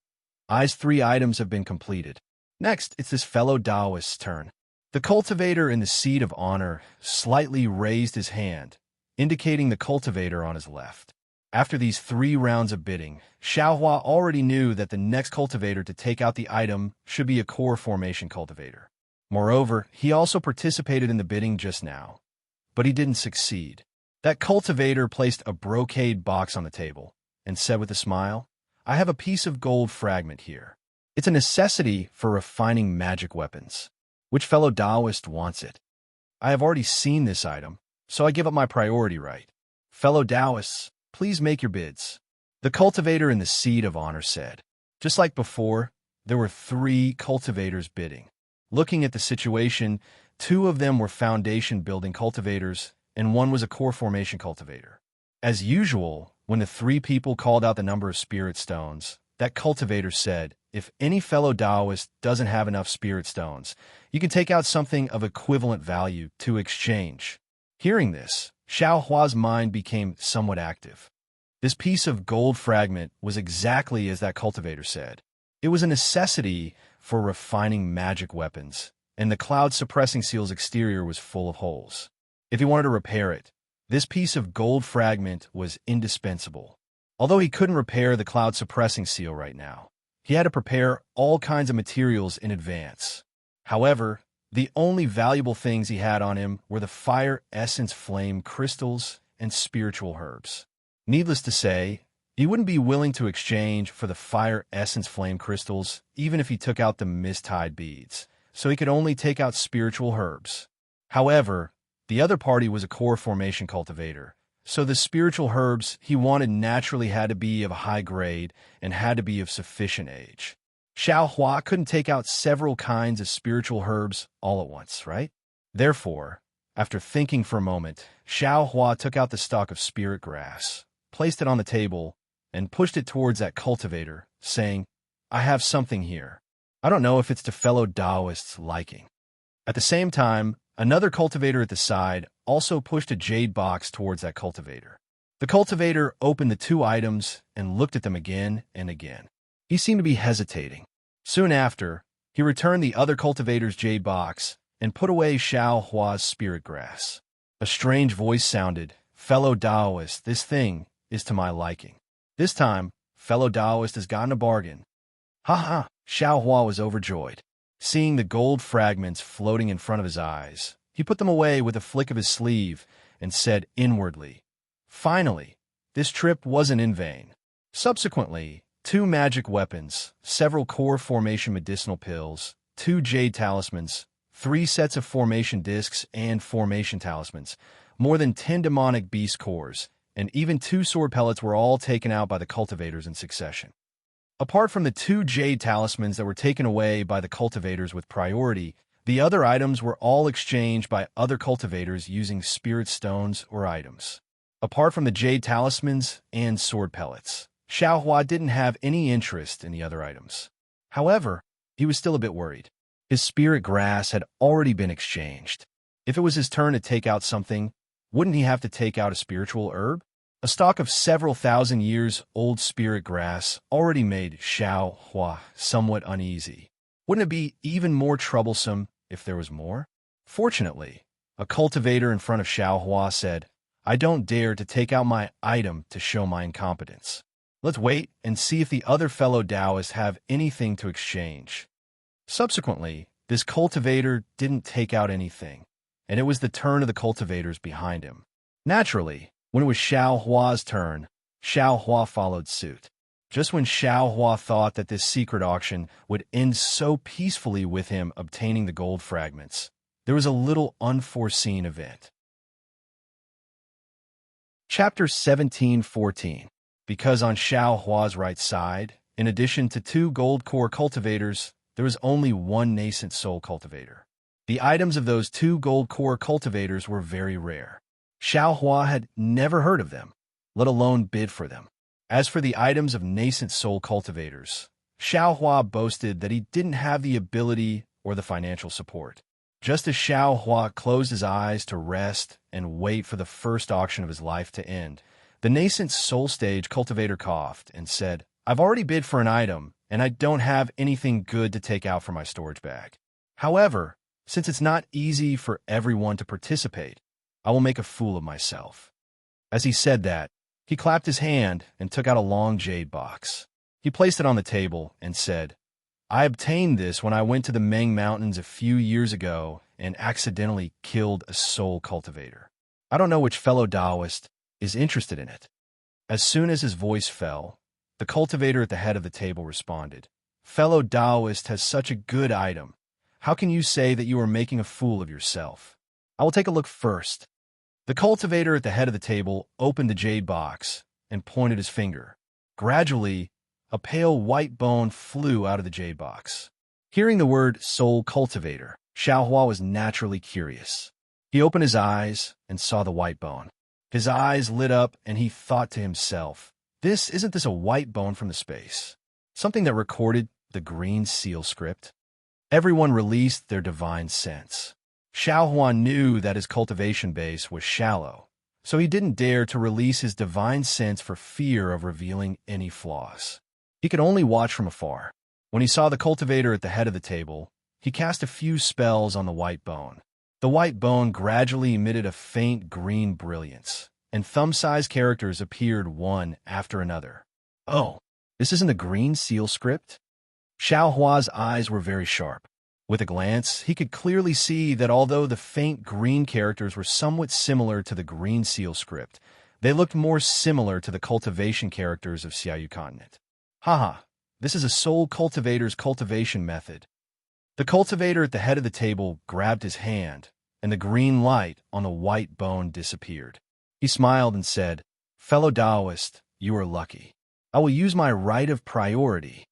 I's 3 items have been completed. Next, it's this fellow Taoist's turn. The cultivator in the seat of honor slightly raised his hand, indicating the cultivator on his left. After these 3 rounds of bidding, Xiao Hua already knew that the next cultivator to take out the item should be a core formation cultivator. Moreover, he also participated in the bidding just now, but he didn't succeed. That cultivator placed a brocade box on the table and said with a smile, I have a piece of gold fragment here. It's a necessity for refining magic weapons. Which fellow Taoist wants it? I have already seen this item, so I give up my priority right. Fellow Taoists, please make your bids. The cultivator in the seat of honor said. Just like before, there were 3 cultivators bidding. Looking at the situation, 2 of them were foundation-building cultivators, and 1 was a core formation cultivator. As usual, when the 3 people called out the number of spirit stones, that cultivator said, if any fellow Taoist doesn't have enough spirit stones, you can take out something of equivalent value to exchange. Hearing this, Xiao Hua's mind became somewhat active. This piece of gold fragment was exactly as that cultivator said. It was a necessity for refining magic weapons, and the cloud-suppressing seal's exterior was full of holes. If he wanted to repair it, this piece of gold fragment was indispensable. Although he couldn't repair the cloud-suppressing seal right now, he had to prepare all kinds of materials in advance. However, the only valuable things he had on him were the fire essence flame crystals and spiritual herbs. Needless to say, he wouldn't be willing to exchange for the fire essence flame crystals even if he took out the mist-tide beads, so he could only take out spiritual herbs. However, the other party was a core formation cultivator, so the spiritual herbs he wanted naturally had to be of a high grade and had to be of sufficient age. Xiao Hua couldn't take out several kinds of spiritual herbs all at once, right? Therefore, after thinking for a moment, Xiao Hua took out the stalk of spirit grass, placed it on the table, and pushed it towards that cultivator, saying, I have something here. I don't know if it's to fellow Taoists' liking. At the same time, another cultivator at the side also pushed a jade box towards that cultivator. The cultivator opened the 2 items and looked at them again and again. He seemed to be hesitating. Soon after, he returned the other cultivator's jade box and put away Xiao Hua's spirit grass. A strange voice sounded, Fellow Taoist, this thing is to my liking. This time, fellow Taoist has gotten a bargain. Ha ha! Xiao Hua was overjoyed. Seeing the gold fragments floating in front of his eyes, he put them away with a flick of his sleeve and said inwardly, Finally, this trip wasn't in vain. Subsequently, 2 magic weapons, several core formation medicinal pills, 2 jade talismans, 3 sets of formation discs and formation talismans, more than 10 demonic beast cores, and even 2 sword pellets were all taken out by the cultivators in succession. Apart from the 2 jade talismans that were taken away by the cultivators with priority, the other items were all exchanged by other cultivators using spirit stones or items. Apart from the jade talismans and sword pellets, Xiao Hua didn't have any interest in the other items. However, he was still a bit worried. His spirit grass had already been exchanged. If it was his turn to take out something, wouldn't he have to take out a spiritual herb? A stalk of several thousand years old spirit grass already made Xiao Hua somewhat uneasy. Wouldn't it be even more troublesome if there was more? Fortunately, a cultivator in front of Xiao Hua said, I don't dare to take out my item to show my incompetence. Let's wait and see if the other fellow Taoists have anything to exchange. Subsequently, this cultivator didn't take out anything, and it was the turn of the cultivators behind him. Naturally, when it was Xiao Hua's turn, Xiao Hua followed suit. Just when Xiao Hua thought that this secret auction would end so peacefully with him obtaining the gold fragments, there was a little unforeseen event. Chapter 17:14. Because on Xiao Hua's right side, in addition to 2 gold core cultivators, there was only 1 nascent soul cultivator. The items of those 2 gold core cultivators were very rare. Xiao Hua had never heard of them, let alone bid for them. As for the items of nascent soul cultivators, Xiao Hua boasted that he didn't have the ability or the financial support. Just as Xiao Hua closed his eyes to rest and wait for the first auction of his life to end, the nascent soul stage cultivator coughed and said, I've already bid for an item, and I don't have anything good to take out from my storage bag. However, since it's not easy for everyone to participate, I will make a fool of myself. As he said that, he clapped his hand and took out a long jade box. He placed it on the table and said, I obtained this when I went to the Meng Mountains a few years ago and accidentally killed a soul cultivator. I don't know which fellow Taoist is interested in it. As soon as his voice fell, the cultivator at the head of the table responded, Fellow Taoist has such a good item. How can you say that you are making a fool of yourself? I will take a look first. The cultivator at the head of the table opened the jade box and pointed his finger. Gradually, a pale white bone flew out of the jade box. Hearing the word soul cultivator, Xiaohua was naturally curious. He opened his eyes and saw the white bone. His eyes lit up and he thought to himself, isn't this a white bone from the space? Something that recorded the green seal script? Everyone released their divine sense. Xiaohua knew that his cultivation base was shallow, so he didn't dare to release his divine sense for fear of revealing any flaws. He could only watch from afar. When he saw the cultivator at the head of the table, he cast a few spells on the white bone. The white bone gradually emitted a faint green brilliance, and thumb-sized characters appeared one after another. Oh, this isn't the green seal script? Xiaohua's eyes were very sharp. With a glance, he could clearly see that although the faint green characters were somewhat similar to the green seal script, they looked more similar to the cultivation characters of Xiaoyu continent. Haha, this is a soul cultivator's cultivation method. The cultivator at the head of the table grabbed his hand, and the green light on the white bone disappeared. He smiled and said, "Fellow Taoist, you are lucky. I will use my right of priority."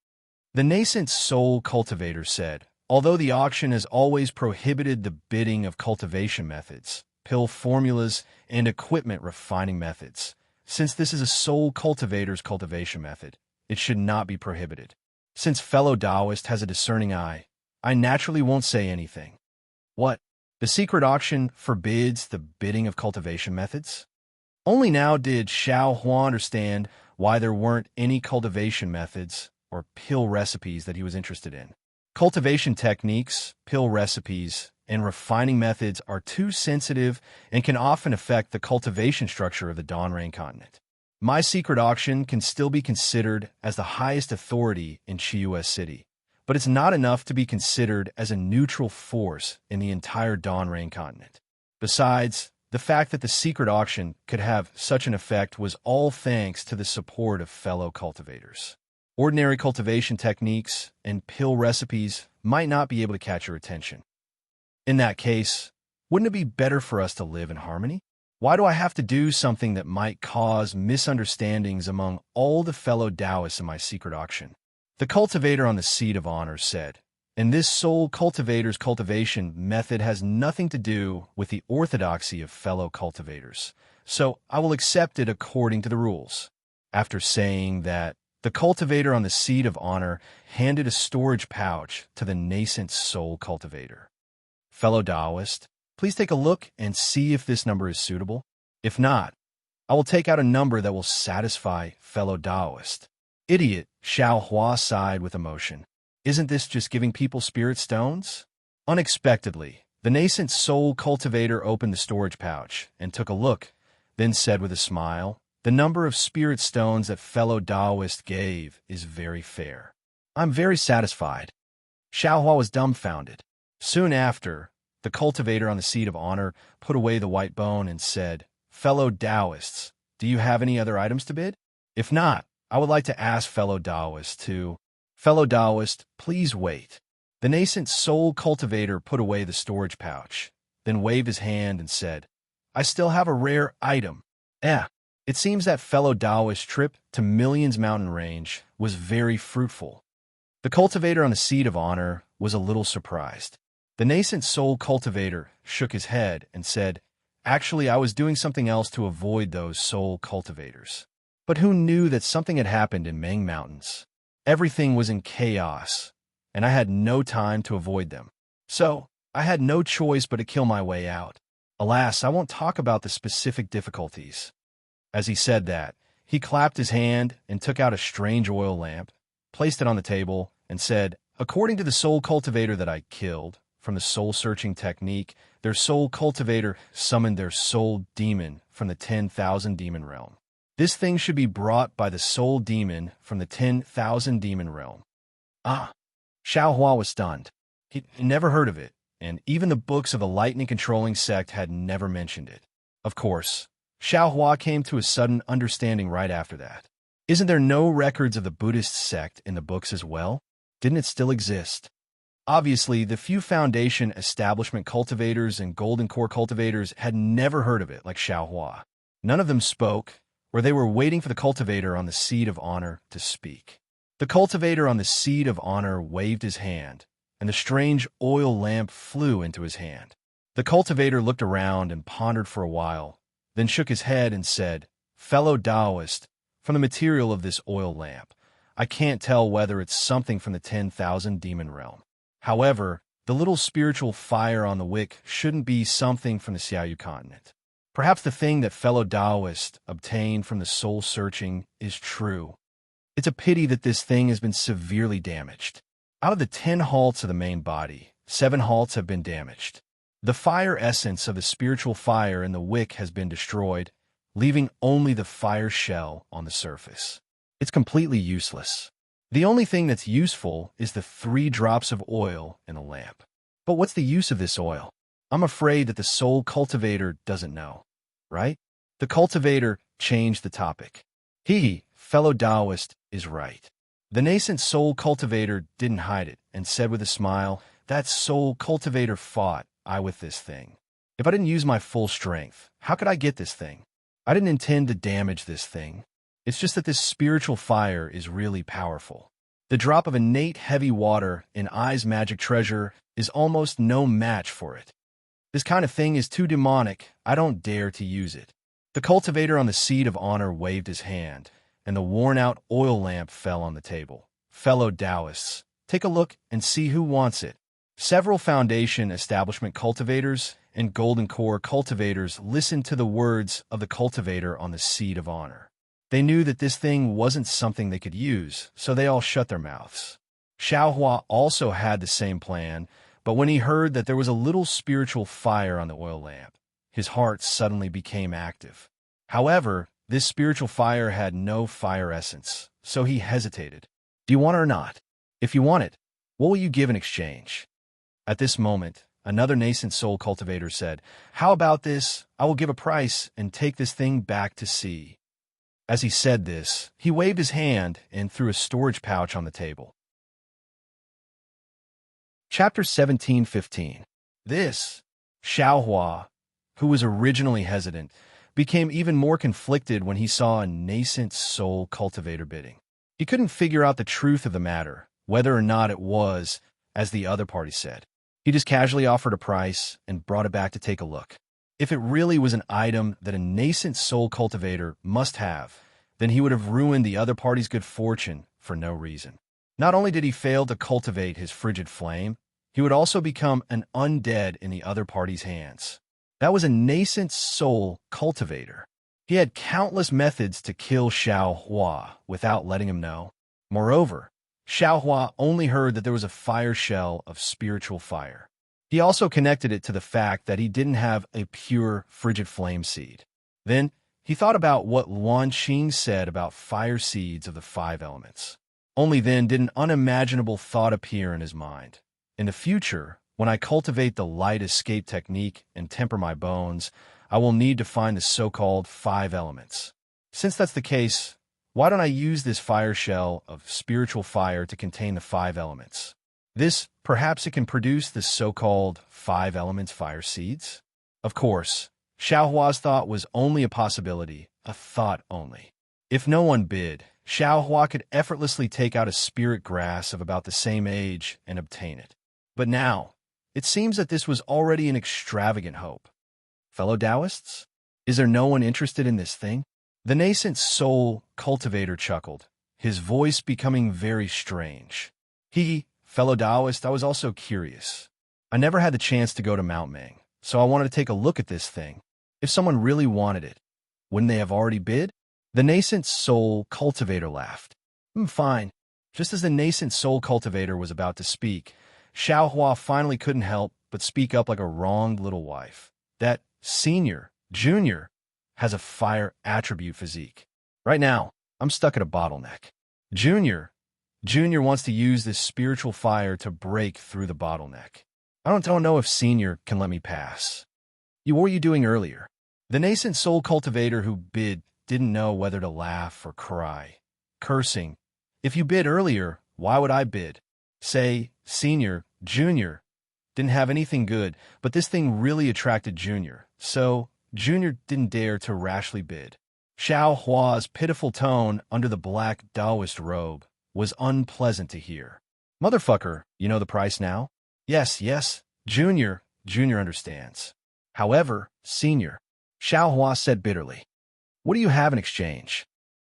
The nascent soul cultivator said, "Although the auction has always prohibited the bidding of cultivation methods, pill formulas, and equipment refining methods, since this is a soul cultivator's cultivation method, it should not be prohibited. Since fellow Taoist has a discerning eye, I naturally won't say anything." What? The secret auction forbids the bidding of cultivation methods? Only now did Xiaohua understand why there weren't any cultivation methods or pill recipes that he was interested in. Cultivation techniques, pill recipes, and refining methods are too sensitive and can often affect the cultivation structure of the Donrain continent. My secret auction can still be considered as the highest authority in Chiu's city, but it's not enough to be considered as a neutral force in the entire Donrain continent. Besides, the fact that the secret auction could have such an effect was all thanks to the support of fellow cultivators. Ordinary cultivation techniques and pill recipes might not be able to catch your attention. In that case, wouldn't it be better for us to live in harmony? Why do I have to do something that might cause misunderstandings among all the fellow Taoists in my secret auction? The cultivator on the seat of honor said, "And this soul cultivator's cultivation method has nothing to do with the orthodoxy of fellow cultivators, so I will accept it according to the rules." After saying that, the cultivator on the seat of honor handed a storage pouch to the nascent soul cultivator. "Fellow Taoist, please take a look and see if this number is suitable. If not, I will take out a number that will satisfy fellow Taoist." "Idiot," Xiaohua sighed with emotion. "Isn't this just giving people spirit stones?" Unexpectedly, the nascent soul cultivator opened the storage pouch and took a look, then said with a smile, "The number of spirit stones that fellow Taoist gave is very fair. I'm very satisfied." Xiaohua was dumbfounded. Soon after, the cultivator on the seat of honor put away the white bone and said, "Fellow Taoists, do you have any other items to bid? If not, I would like to ask fellow Taoists to..." "Fellow Taoist, please wait." The nascent soul cultivator put away the storage pouch, then waved his hand and said, "I still have a rare item. It seems that fellow Taoist's trip to Millions Mountain Range was very fruitful." The cultivator on the seat of honor was a little surprised. The nascent soul cultivator shook his head and said, "Actually, I was doing something else to avoid those soul cultivators." But who knew that something had happened in Meng Mountains? Everything was in chaos, and I had no time to avoid them. So, I had no choice but to kill my way out. Alas, I won't talk about the specific difficulties. As he said that, he clapped his hand and took out a strange oil lamp, placed it on the table, and said, "According to the soul cultivator that I killed, from the soul-searching technique, their soul cultivator summoned their soul demon from the 10,000 demon realm. This thing should be brought by the soul demon from the 10,000 demon realm." Ah! Xiaohua was stunned. He'd never heard of it, and even the books of the lightning-controlling sect had never mentioned it. Of course, Xiaohua came to a sudden understanding right after that. Isn't there no records of the Buddhist sect in the books as well? Didn't it still exist? Obviously, the few Foundation establishment cultivators and Golden Core cultivators had never heard of it like Xiaohua. None of them spoke, or they were waiting for the cultivator on the seat of honor to speak. The cultivator on the seat of honor waved his hand, and the strange oil lamp flew into his hand. The cultivator looked around and pondered for a while, then shook his head and said, "Fellow Taoist, from the material of this oil lamp, I can't tell whether it's something from the 10,000 demon realm. However, the little spiritual fire on the wick shouldn't be something from the Xiaoyu continent. Perhaps the thing that fellow Taoist obtained from the soul searching is true. It's a pity that this thing has been severely damaged. Out of the 10 halts of the main body, 7 halts have been damaged. The fire essence of the spiritual fire in the wick has been destroyed, leaving only the fire shell on the surface. It's completely useless. The only thing that's useful is the 3 drops of oil in the lamp. But what's the use of this oil? I'm afraid that the soul cultivator doesn't know, right?" The cultivator changed the topic. Fellow Taoist is right. The nascent soul cultivator didn't hide it and said with a smile, "That soul cultivator fought I with this thing. If I didn't use my full strength, how could I get this thing? I didn't intend to damage this thing. It's just that this spiritual fire is really powerful. The drop of innate heavy water in I's magic treasure is almost no match for it. This kind of thing is too demonic. I don't dare to use it." The cultivator on the seat of honor waved his hand, and the worn-out oil lamp fell on the table. "Fellow Taoists, take a look and see who wants it." Several Foundation Establishment cultivators and Golden Core cultivators listened to the words of the cultivator on the seat of honor. They knew that this thing wasn't something they could use, so they all shut their mouths. Xiaohua also had the same plan, but when he heard that there was a little spiritual fire on the oil lamp, his heart suddenly became active. However, this spiritual fire had no fire essence, so he hesitated. "Do you want it or not? If you want it, what will you give in exchange?" At this moment, another nascent soul cultivator said, "How about this? I will give a price and take this thing back to sea." As he said this, he waved his hand and threw a storage pouch on the table. Chapter 17:15. This, Xiaohua, who was originally hesitant, became even more conflicted when he saw a nascent soul cultivator bidding. He couldn't figure out the truth of the matter, whether or not it was, as the other party said. He just casually offered a price and brought it back to take a look. If it really was an item that a nascent soul cultivator must have, then he would have ruined the other party's good fortune for no reason. Not only did he fail to cultivate his frigid flame, he would also become an undead in the other party's hands. That was a nascent soul cultivator. He had countless methods to kill Xiaohua without letting him know. Moreover, Xiaohua only heard that there was a fire shell of spiritual fire. He also connected it to the fact that he didn't have a pure frigid flame seed. Then, he thought about what Luan Qing said about fire seeds of the 5 elements. Only then did an unimaginable thought appear in his mind. In the future, when I cultivate the light escape technique and temper my bones, I will need to find the so-called 5 elements. Since that's the case, why don't I use this fire shell of spiritual fire to contain the 5 elements? Perhaps it can produce the so-called 5 elements fire seeds? Of course, Xiaohua's thought was only a possibility, a thought only. If no one bid, Xiaohua could effortlessly take out a spirit grass of about the same age and obtain it. But now, it seems that this was already an extravagant hope. Fellow Taoists, is there no one interested in this thing? The nascent soul cultivator chuckled, his voice becoming very strange. Fellow Taoist, I was also curious. I never had the chance to go to Mount Ming, so I wanted to take a look at this thing. If someone really wanted it, wouldn't they have already bid? The nascent soul cultivator laughed. Fine. Just as the nascent soul cultivator was about to speak, Xiaohua finally couldn't help but speak up like a wronged little wife. That senior, junior, has a fire attribute physique. Right now, I'm stuck at a bottleneck. Junior wants to use this spiritual fire to break through the bottleneck. I don't know if Senior can let me pass. What were you doing earlier? The nascent soul cultivator who bid didn't know whether to laugh or cry, cursing. If you bid earlier, why would I bid? Say, Senior, Junior didn't have anything good, but this thing really attracted Junior, so Junior didn't dare to rashly bid. Xiaohua's pitiful tone under the black Taoist robe was unpleasant to hear. Motherfucker, you know the price now? Yes, yes, Junior understands. However, Senior, Xiaohua said bitterly, what do you have in exchange?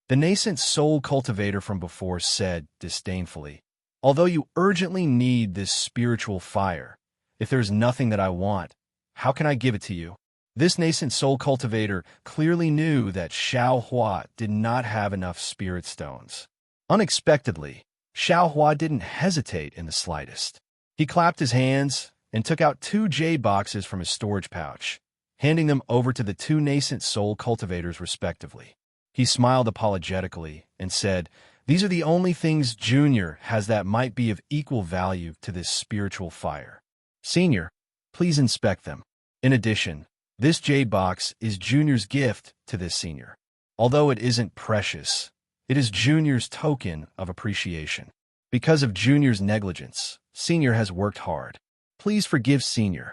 The nascent soul cultivator from before said disdainfully, although you urgently need this spiritual fire, if there's nothing that I want, how can I give it to you? This nascent soul cultivator clearly knew that Xiaohua did not have enough spirit stones. Unexpectedly, Xiaohua didn't hesitate in the slightest. He clapped his hands and took out 2 jade boxes from his storage pouch, handing them over to the 2 nascent soul cultivators respectively. He smiled apologetically and said, these are the only things Junior has that might be of equal value to this spiritual fire. Senior, please inspect them. In addition, this jade box is Junior's gift to this Senior. Although it isn't precious, it is Junior's token of appreciation. Because of Junior's negligence, Senior has worked hard. Please forgive Senior.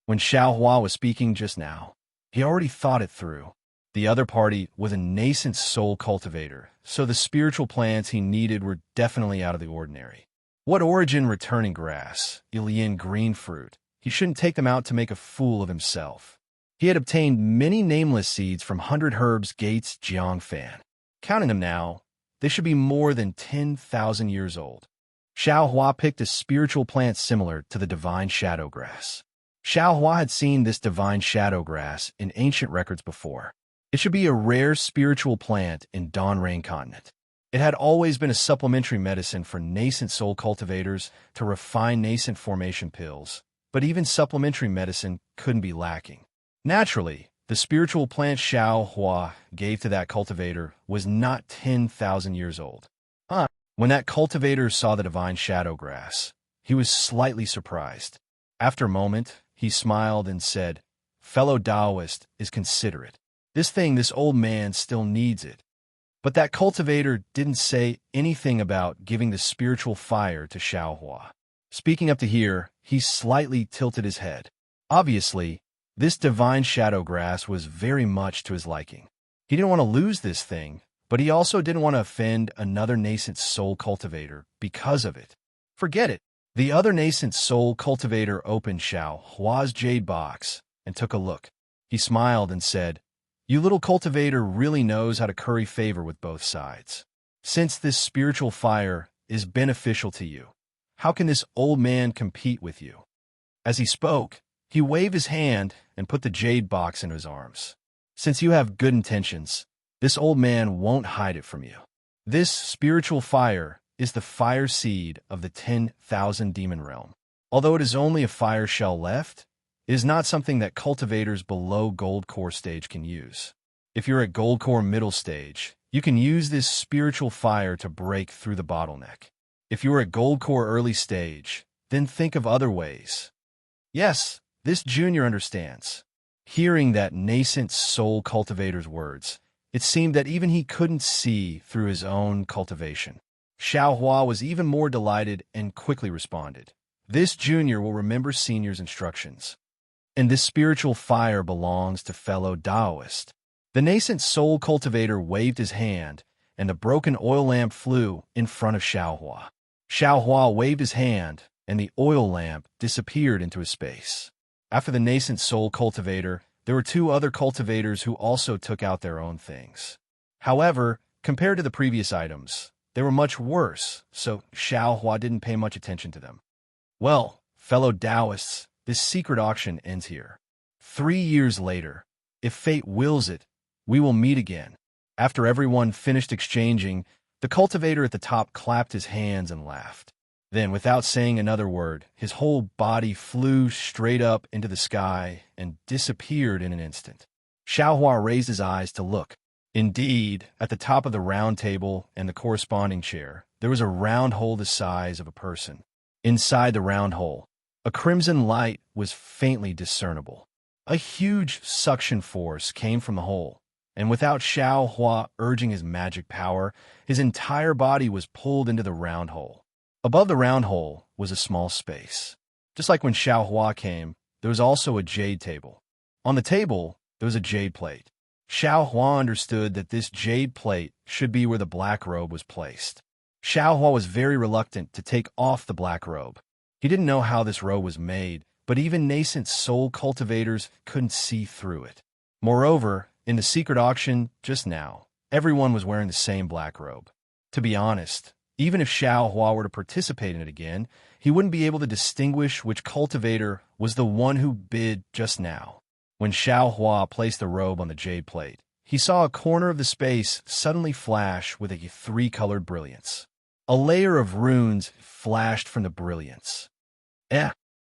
When Xiaohua was speaking just now, he already thought it through. The other party was a nascent soul cultivator, so the spiritual plants he needed were definitely out of the ordinary. What origin returning grass, Ilian green fruit? He shouldn't take them out to make a fool of himself. He had obtained many nameless seeds from 100 Herbs Gates Jiangfan. Counting them now, they should be more than 10,000 years old. Xiaohua picked a spiritual plant similar to the divine shadow grass. Xiaohua had seen this divine shadow grass in ancient records before. It should be a rare spiritual plant in Dawn Rain Continent. It had always been a supplementary medicine for nascent soul cultivators to refine nascent formation pills, but even supplementary medicine couldn't be lacking. Naturally, the spiritual plant Xiaohua gave to that cultivator was not 10,000 years old. When that cultivator saw the divine shadow grass, he was slightly surprised. After a moment, he smiled and said, fellow Taoist is considerate. This old man still needs it. But that cultivator didn't say anything about giving the spiritual fire to Xiaohua. Speaking up to here, he slightly tilted his head. Obviously, this divine shadow grass was very much to his liking. He didn't want to lose this thing, but he also didn't want to offend another nascent soul cultivator because of it. Forget it. The other nascent soul cultivator opened Xiaohua's jade box and took a look. He smiled and said, you little cultivator really knows how to curry favor with both sides. Since this spiritual fire is beneficial to you, how can this old man compete with you? As he spoke, he waved his hand and put the jade box into his arms. Since you have good intentions, this old man won't hide it from you. This spiritual fire is the fire seed of the 10,000 demon realm. Although it is only a fire shell left, it is not something that cultivators below Gold Core stage can use. If you're at Gold Core middle stage, you can use this spiritual fire to break through the bottleneck. If you're at Gold Core early stage, then think of other ways. Yes, this Junior understands. Hearing that nascent soul cultivator's words, it seemed that even he couldn't see through his own cultivation. Xiaohua was even more delighted and quickly responded. This Junior will remember Senior's instructions. And this spiritual fire belongs to fellow Taoist. The nascent soul cultivator waved his hand, and the broken oil lamp flew in front of Xiaohua. Xiaohua waved his hand, and the oil lamp disappeared into his space. After the nascent soul cultivator, there were 2 other cultivators who also took out their own things. However, compared to the previous items, they were much worse, so Xiaohua didn't pay much attention to them. Well, fellow Taoists, this secret auction ends here. 3 years later, if fate wills it, we will meet again. After everyone finished exchanging, the cultivator at the top clapped his hands and laughed. Then, without saying another word, his whole body flew straight up into the sky and disappeared in an instant. Xiaohua raised his eyes to look. Indeed, at the top of the round table and the corresponding chair, there was a round hole the size of a person. Inside the round hole, a crimson light was faintly discernible. A huge suction force came from the hole, and without Xiaohua urging his magic power, his entire body was pulled into the round hole. Above the round hole was a small space. Just like when Xiaohua came, there was also a jade table. On the table, there was a jade plate. Xiaohua understood that this jade plate should be where the black robe was placed. Xiaohua was very reluctant to take off the black robe. He didn't know how this robe was made, but even nascent soul cultivators couldn't see through it. Moreover, in the secret auction just now, everyone was wearing the same black robe. To be honest, even if Xiao Hua were to participate in it again, he wouldn't be able to distinguish which cultivator was the one who bid just now. When Xiao Hua placed the robe on the jade plate, he saw a corner of the space suddenly flash with a three-colored brilliance. A layer of runes flashed from the brilliance.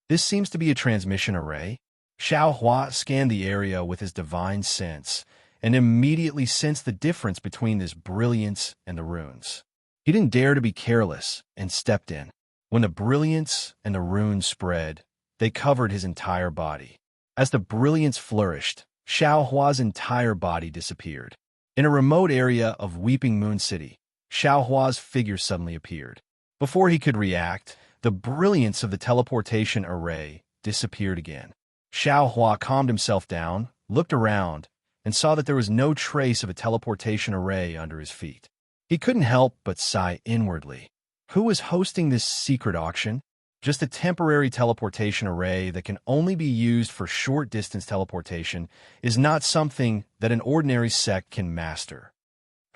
This seems to be a transmission array. Xiao Hua scanned the area with his divine sense and immediately sensed the difference between this brilliance and the runes. He didn't dare to be careless and stepped in. When the brilliance and the runes spread, they covered his entire body. As the brilliance flourished, Xiao Hua's entire body disappeared. In a remote area of Weeping Moon City, Xiao Hua's figure suddenly appeared. Before he could react, the brilliance of the teleportation array disappeared again. Xiao Hua calmed himself down, looked around, and saw that there was no trace of a teleportation array under his feet. He couldn't help but sigh inwardly. Who was hosting this secret auction? Just a temporary teleportation array that can only be used for short-distance teleportation is not something that an ordinary sect can master.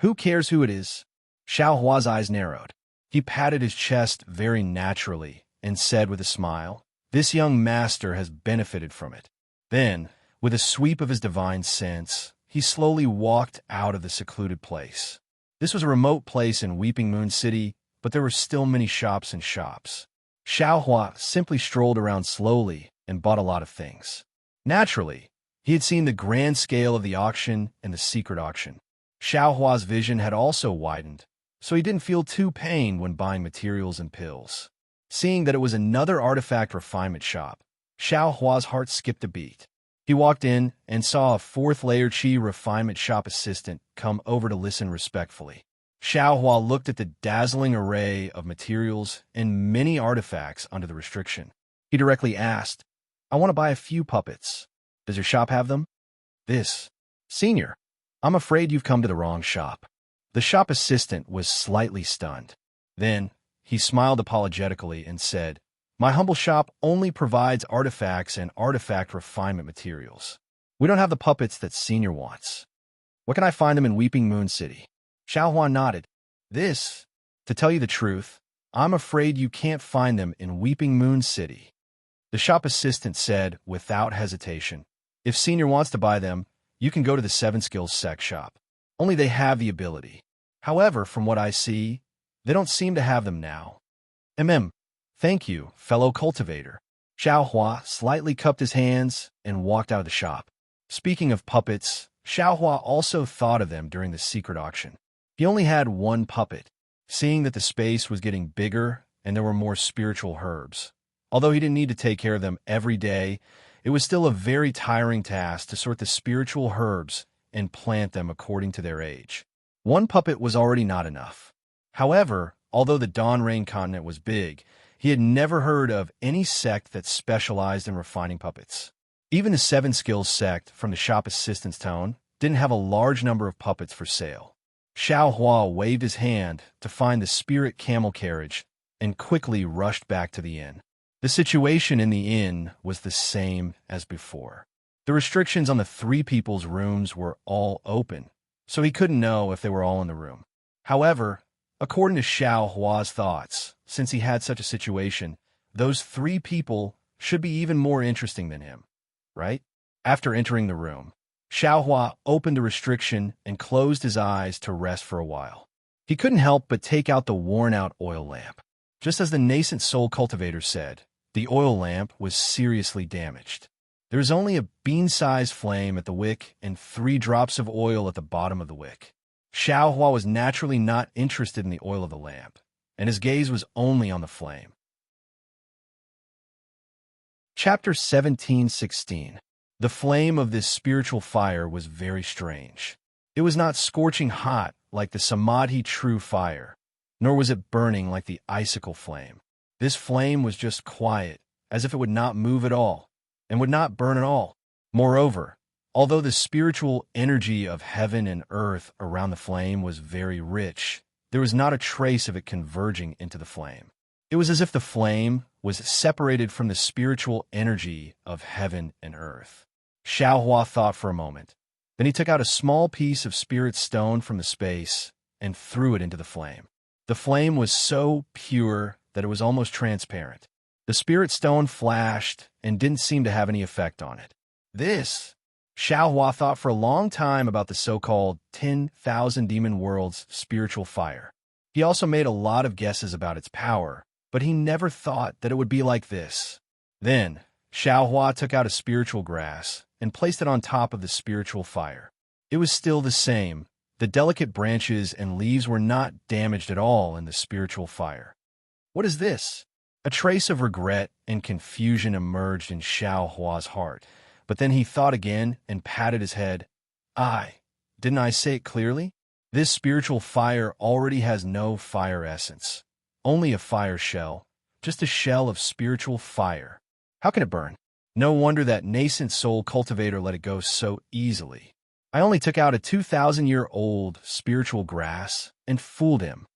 Who cares who it is? Xiao Hua's eyes narrowed. He patted his chest very naturally and said with a smile, "This young master has benefited from it." Then, with a sweep of his divine sense, he slowly walked out of the secluded place. This was a remote place in Weeping Moon City, but there were still many shops and shops. Xiao Hua simply strolled around slowly and bought a lot of things. Naturally, he had seen the grand scale of the auction and the secret auction. Xiao Hua's vision had also widened, so he didn't feel too pained when buying materials and pills. Seeing that it was another artifact refinement shop, Xiao Hua's heart skipped a beat. He walked in and saw a fourth-layer Qi refinement shop assistant come over to listen respectfully. Xiao Hua looked at the dazzling array of materials and many artifacts under the restriction. He directly asked, "I want to buy a few puppets. Does your shop have them?" Senior, I'm afraid you've come to the wrong shop." The shop assistant was slightly stunned. Then, he smiled apologetically and said, "My humble shop only provides artifacts and artifact refinement materials. We don't have the puppets that Senior wants. What can I find them in Weeping Moon City?" Xiao Hua nodded. To tell you the truth, I'm afraid you can't find them in Weeping Moon City." The shop assistant said without hesitation, "If Senior wants to buy them, you can go to the Seven Skills Sec shop. Only they have the ability. However, from what I see, they don't seem to have them now." Thank you, fellow cultivator." Xiao Hua slightly cupped his hands and walked out of the shop. Speaking of puppets, Xiao Hua also thought of them during the secret auction. He only had one puppet, seeing that the space was getting bigger and there were more spiritual herbs. Although he didn't need to take care of them every day, it was still a very tiring task to sort the spiritual herbs and plant them according to their age. One puppet was already not enough. However, although the Dawn Rain continent was big, he had never heard of any sect that specialized in refining puppets. Even the Seven Skills sect, from the shop assistant's tone, didn't have a large number of puppets for sale. Xiao Hua waved his hand to find the spirit camel carriage and quickly rushed back to the inn. The situation in the inn was the same as before. The restrictions on the three people's rooms were all open, so he couldn't know if they were all in the room. However, according to Xiao Hua's thoughts, since he had such a situation, those three people should be even more interesting than him, right? After entering the room, Xiao Hua opened the restriction and closed his eyes to rest for a while. He couldn't help but take out the worn-out oil lamp. Just as the nascent soul cultivator said, the oil lamp was seriously damaged. There was only a bean-sized flame at the wick and 3 drops of oil at the bottom of the wick. Xiao Hua was naturally not interested in the oil of the lamp, and his gaze was only on the flame. Chapter 17:16. The flame of this spiritual fire was very strange. It was not scorching hot like the Samadhi true fire, nor was it burning like the icicle flame. This flame was just quiet, as if it would not move at all, and would not burn at all. Moreover, although the spiritual energy of heaven and earth around the flame was very rich, there was not a trace of it converging into the flame. It was as if the flame was separated from the spiritual energy of heaven and earth. Xiaohua thought for a moment. Then he took out a small piece of spirit stone from the space and threw it into the flame. The flame was so pure that it was almost transparent. The spirit stone flashed and didn't seem to have any effect on it. Xiaohua thought for a long time about the so-called 10,000 demon world's spiritual fire. He also made a lot of guesses about its power, but he never thought that it would be like this. Then, Xiaohua took out a spiritual grass and placed it on top of the spiritual fire. It was still the same. The delicate branches and leaves were not damaged at all in the spiritual fire. What is this? A trace of regret and confusion emerged in Xiaohua's heart, but then he thought again and patted his head. Didn't I say it clearly? This spiritual fire already has no fire essence, only a fire shell, just a shell of spiritual fire. How can it burn? No wonder that nascent soul cultivator let it go so easily. I only took out a 2,000-year-old spiritual grass and fooled him.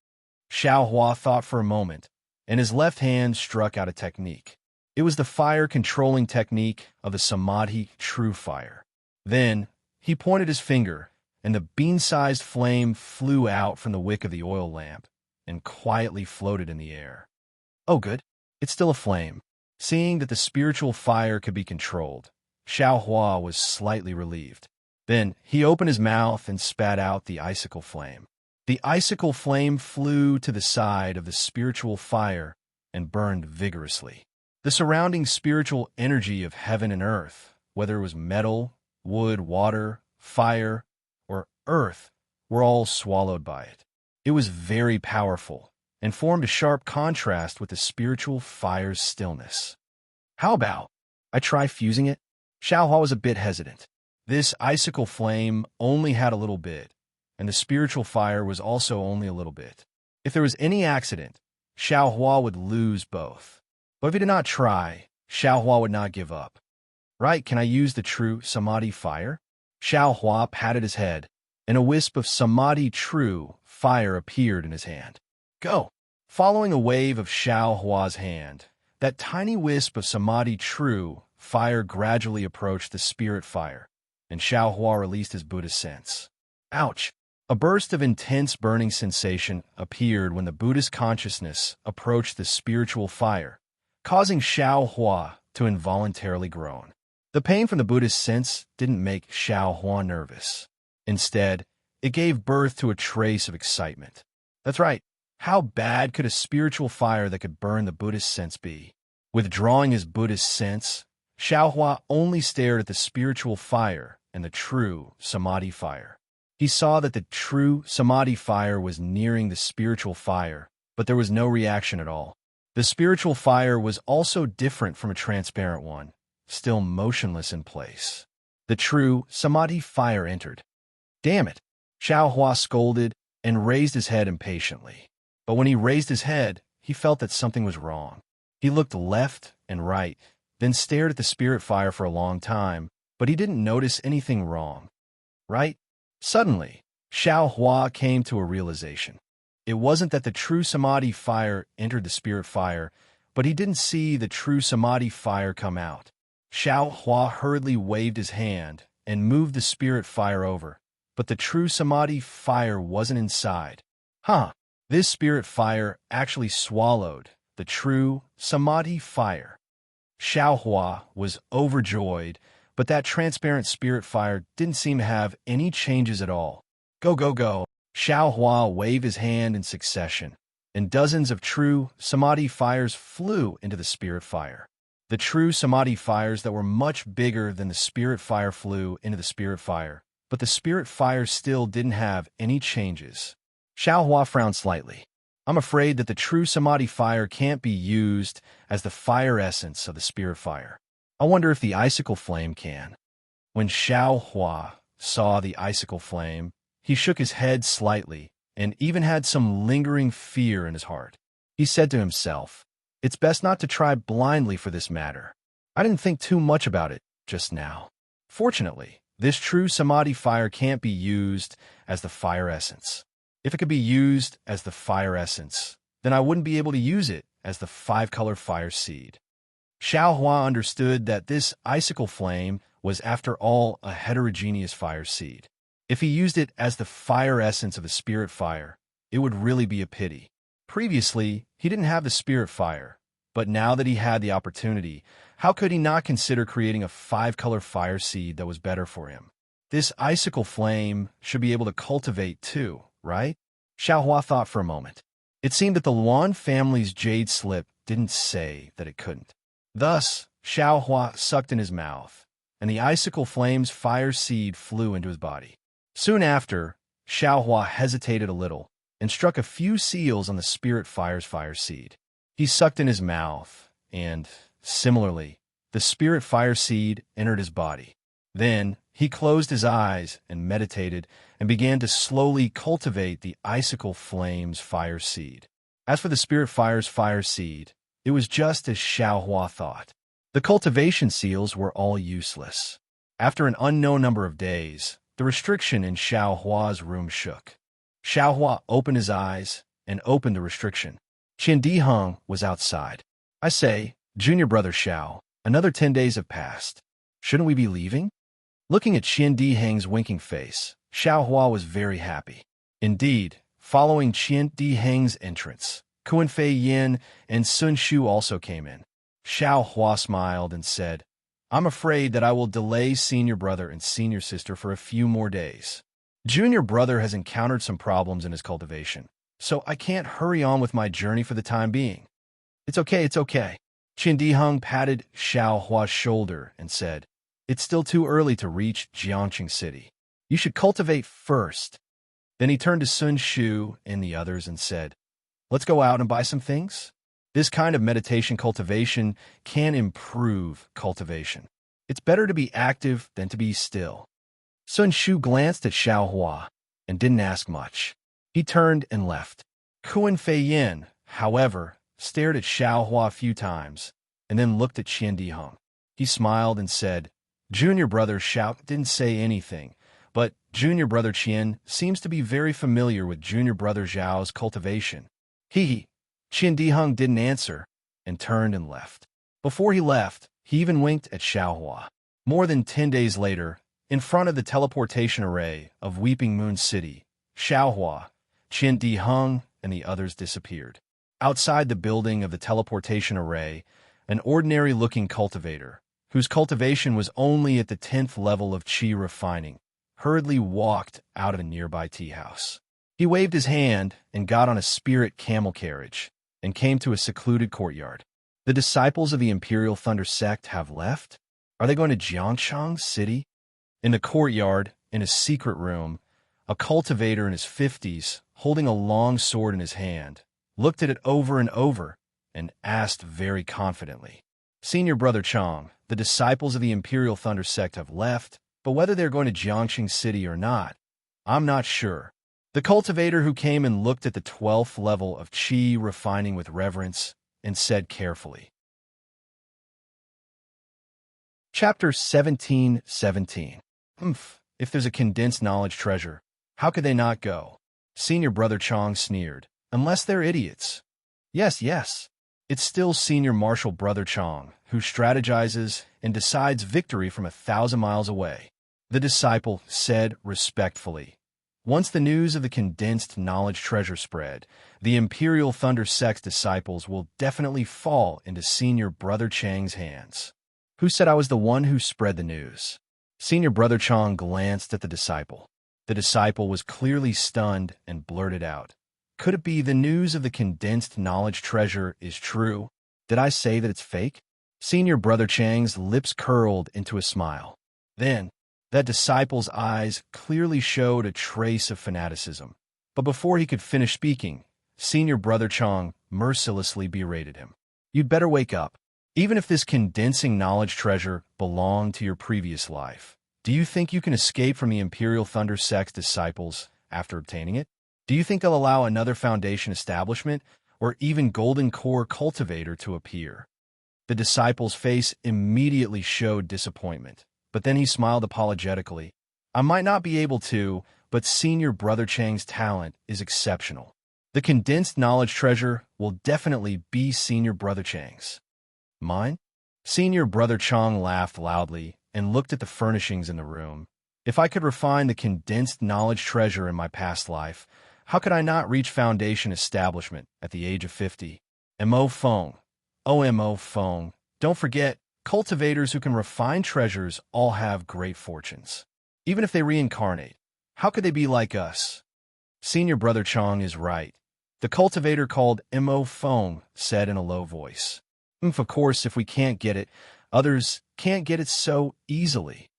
Xiaohua thought for a moment, and his left hand struck out a technique. It was the fire-controlling technique of the Samadhi true fire. Then, he pointed his finger, and the bean-sized flame flew out from the wick of the oil lamp and quietly floated in the air. Oh good, it's still a flame. Seeing that the spiritual fire could be controlled, Xiaohua was slightly relieved. Then he opened his mouth and spat out the icicle flame. The icicle flame flew to the side of the spiritual fire and burned vigorously. The surrounding spiritual energy of heaven and earth, whether it was metal, wood, water, fire, or earth, were all swallowed by it. It was very powerful and formed a sharp contrast with the spiritual fire's stillness. How about I try fusing it? Xiaohua was a bit hesitant. This icicle flame only had a little bit, and the spiritual fire was also only a little bit. If there was any accident, Xiaohua would lose both. But if he did not try, Xiaohua would not give up. Right, can I use the true Samadhi fire? Xiaohua patted his head, and a wisp of Samadhi true fire appeared in his hand. Go! Following a wave of Xiaohua's hand, that tiny wisp of Samadhi true fire gradually approached the spirit fire, and Xiaohua released his Buddhist sense. Ouch! A burst of intense burning sensation appeared when the Buddhist consciousness approached the spiritual fire, causing Xiaohua to involuntarily groan. The pain from the Buddhist sense didn't make Xiaohua nervous. Instead, it gave birth to a trace of excitement. That's right. How bad could a spiritual fire that could burn the Buddhist sense be? Withdrawing his Buddhist sense, Xiaohua only stared at the spiritual fire and the true Samadhi fire. He saw that the true Samadhi fire was nearing the spiritual fire, but there was no reaction at all. The spiritual fire was also different from a transparent one, still motionless in place. The true Samadhi fire entered. Damn it! Xiaohua scolded and raised his head impatiently. But when he raised his head, he felt that something was wrong. He looked left and right, then stared at the spirit fire for a long time, but he didn't notice anything wrong. Right? Suddenly, Xiaohua came to a realization. It wasn't that the true Samadhi fire entered the spirit fire, but he didn't see the true Samadhi fire come out. Xiaohua hurriedly waved his hand and moved the spirit fire over, but the true Samadhi fire wasn't inside. This spirit fire actually swallowed the true Samadhi fire. Xiaohua was overjoyed, but that transparent spirit fire didn't seem to have any changes at all. Go, go, go! Xiaohua waved his hand in succession, and dozens of true Samadhi fires flew into the spirit fire. The true Samadhi fires that were much bigger than the spirit fire flew into the spirit fire, but the spirit fire still didn't have any changes. Xiaohua frowned slightly. I'm afraid that the true Samadhi fire can't be used as the fire essence of the spirit fire. I wonder if the icicle flame can. When Xiaohua saw the icicle flame, he shook his head slightly and even had some lingering fear in his heart. He said to himself, it's best not to try blindly for this matter. I didn't think too much about it just now. Fortunately, this true Samadhi fire can't be used as the fire essence. If it could be used as the fire essence, then I wouldn't be able to use it as the five-color fire seed. Xiao Hua understood that this icicle flame was, after all, a heterogeneous fire seed. If he used it as the fire essence of a spirit fire, it would really be a pity. Previously, he didn't have the spirit fire, but now that he had the opportunity, how could he not consider creating a five-color fire seed that was better for him? This icicle flame should be able to cultivate too, right? Xiao Hua thought for a moment. It seemed that the Luan family's jade slip didn't say that it couldn't. Thus, Xiao Hua sucked in his mouth, and the icicle flame's fire seed flew into his body. Soon after, Xiao Hua hesitated a little and struck a few seals on the spirit fire's fire seed. He sucked in his mouth, and, similarly, the spirit fire seed entered his body. Then, he closed his eyes and meditated and began to slowly cultivate the icicle flame's fire seed. As for the spirit fire's fire seed, it was just as Xiao Hua thought. The cultivation seals were all useless. After an unknown number of days, the restriction in Xiao Hua's room shook. Xiao Hua opened his eyes and opened the restriction. Qian Diheng was outside. "I say, junior brother Xiao, another 10 days have passed. Shouldn't we be leaving?" Looking at Qian Diheng's winking face, Xiao Hua was very happy. Indeed, following Qian Diheng's entrance, Kuan Fei Yin and Sun Shu also came in. Xiao Hua smiled and said, "I'm afraid that I will delay senior brother and senior sister for a few more days. Junior brother has encountered some problems in his cultivation, so I can't hurry on with my journey for the time being." It's okay. Qian Diheng patted Xiao Hua's shoulder and said, "It's still too early to reach Jiangqing City. You should cultivate first." Then he turned to Sun Shu and the others and said, "Let's go out and buy some things." This kind of meditation cultivation can improve cultivation. It's better to be active than to be still. Sun Shu glanced at Xiao Hua and didn't ask much. He turned and left. Kuan Fei Yin, however, stared at Xiao Hua a few times and then looked at Qian Diheng. He smiled and said, "Junior brother Xiao didn't say anything, but junior brother Qian seems to be very familiar with junior brother Zhao's cultivation." Qian Diheng didn't answer and turned and left. Before he left, he even winked at Xiao Hua. More than 10 days later, in front of the teleportation array of Weeping Moon City, Xiao Hua, Qian Diheng, and the others disappeared. Outside the building of the teleportation array, an ordinary-looking cultivator, whose cultivation was only at the 10th level of qi refining, hurriedly walked out of a nearby tea house. He waved his hand and got on a spirit camel carriage and came to a secluded courtyard. The disciples of the Imperial Thunder Sect have left? Are they going to Jiangqing City? In the courtyard, in a secret room, a cultivator in his 50s, holding a long sword in his hand, looked at it over and over and asked very confidently, "Senior brother Chang, the disciples of the Imperial Thunder Sect have left, but whether they're going to Jiangqing City or not, I'm not sure." The cultivator who came and looked at the 12th level of qi refining with reverence and said carefully. Chapter 17:17. If there's a condensed knowledge treasure, how could they not go? Senior brother Chang sneered. Unless they're idiots. Yes. It's still senior martial brother Chang, who strategizes and decides victory from 1,000 miles away. The disciple said respectfully. Once the news of the condensed knowledge treasure spread, the Imperial Thunder Sect's disciples will definitely fall into senior brother Chang's hands. Who said I was the one who spread the news? Senior brother Chang glanced at the disciple. The disciple was clearly stunned and blurted out, "Could it be the news of the condensed knowledge treasure is true? Did I say that it's fake?" Senior brother Chang's lips curled into a smile. Then, that disciple's eyes clearly showed a trace of fanaticism. But before he could finish speaking, senior brother Chang mercilessly berated him. "You'd better wake up. Even if this condensing knowledge treasure belonged to your previous life, do you think you can escape from the Imperial Thunder Sect's disciples after obtaining it? Do you think they'll allow another Foundation establishment or even Golden Core cultivator to appear?" The disciple's face immediately showed disappointment, but then he smiled apologetically. "I might not be able to, but senior brother Chang's talent is exceptional." The condensed knowledge treasure will definitely be Senior Brother Chang's. Mine? Senior Brother Chang laughed loudly and looked at the furnishings in the room. If I could refine the condensed knowledge treasure in my past life, how could I not reach foundation establishment at the age of 50? Mo Feng. Oh, Mo Feng. Don't forget, cultivators who can refine treasures all have great fortunes. Even if they reincarnate, how could they be like us? Senior Brother Chang is right. The cultivator called Mo Feng said in a low voice. Of course, if we can't get it, others can't get it so easily.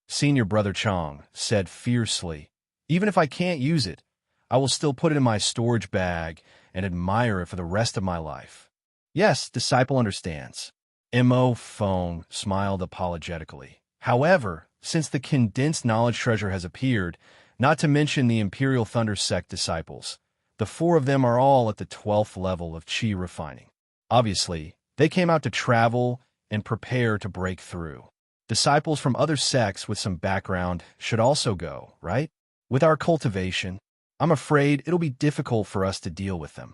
Senior Brother Chang said fiercely, even if I can't use it, I will still put it in my storage bag and admire it for the rest of my life. Yes, disciple understands. Mo Feng smiled apologetically. However, since the condensed knowledge treasure has appeared, not to mention the Imperial Thunder Sect disciples, the 4 of them are all at the 12th level of Qi refining. Obviously, they came out to travel and prepare to break through. Disciples from other sects with some background should also go, right? With our cultivation, I'm afraid it'll be difficult for us to deal with them.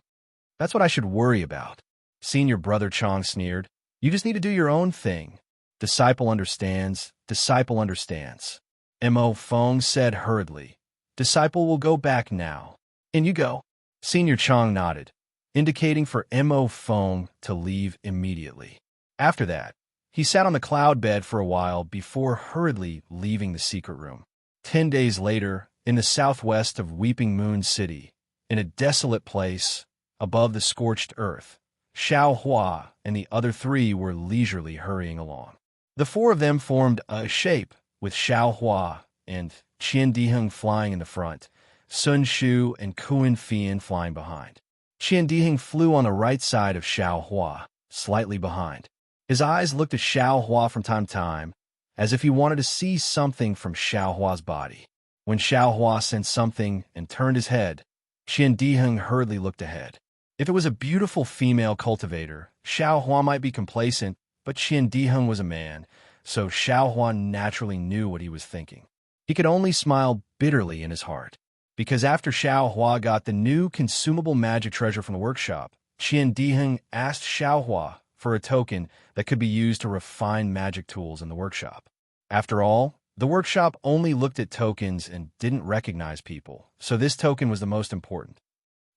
That's what I should worry about. Senior Brother Chang sneered. You just need to do your own thing. Disciple understands. Disciple understands. Mo Feng said hurriedly. Disciple will go back now. In you go. Senior Chang nodded, indicating for Mo Feng to leave immediately. After that, he sat on the cloud bed for a while before hurriedly leaving the secret room. 10 days later, in the southwest of Weeping Moon City, in a desolate place above the scorched earth, Xiao Hua and the other 3 were leisurely hurrying along. The 4 of them formed a shape, with Xiao Hua and Qian Diheng flying in the front, Sun Shu and Kuan Fian flying behind. Qian Diheng flew on the right side of Xiao Hua, slightly behind. His eyes looked at Xiao Hua from time to time, as if he wanted to see something from Xiao Hua's body. When Xiao Hua sensed something and turned his head, Qian Diheng hurriedly looked ahead. If it was a beautiful female cultivator, Xiao Hua might be complacent, but Qian Diheng was a man, so Xiao Hua naturally knew what he was thinking. He could only smile bitterly in his heart, because after Xiao Hua got the new consumable magic treasure from the workshop, Qian Diheng asked Xiao Hua for a token that could be used to refine magic tools in the workshop. After all, the workshop only looked at tokens and didn't recognize people, so this token was the most important.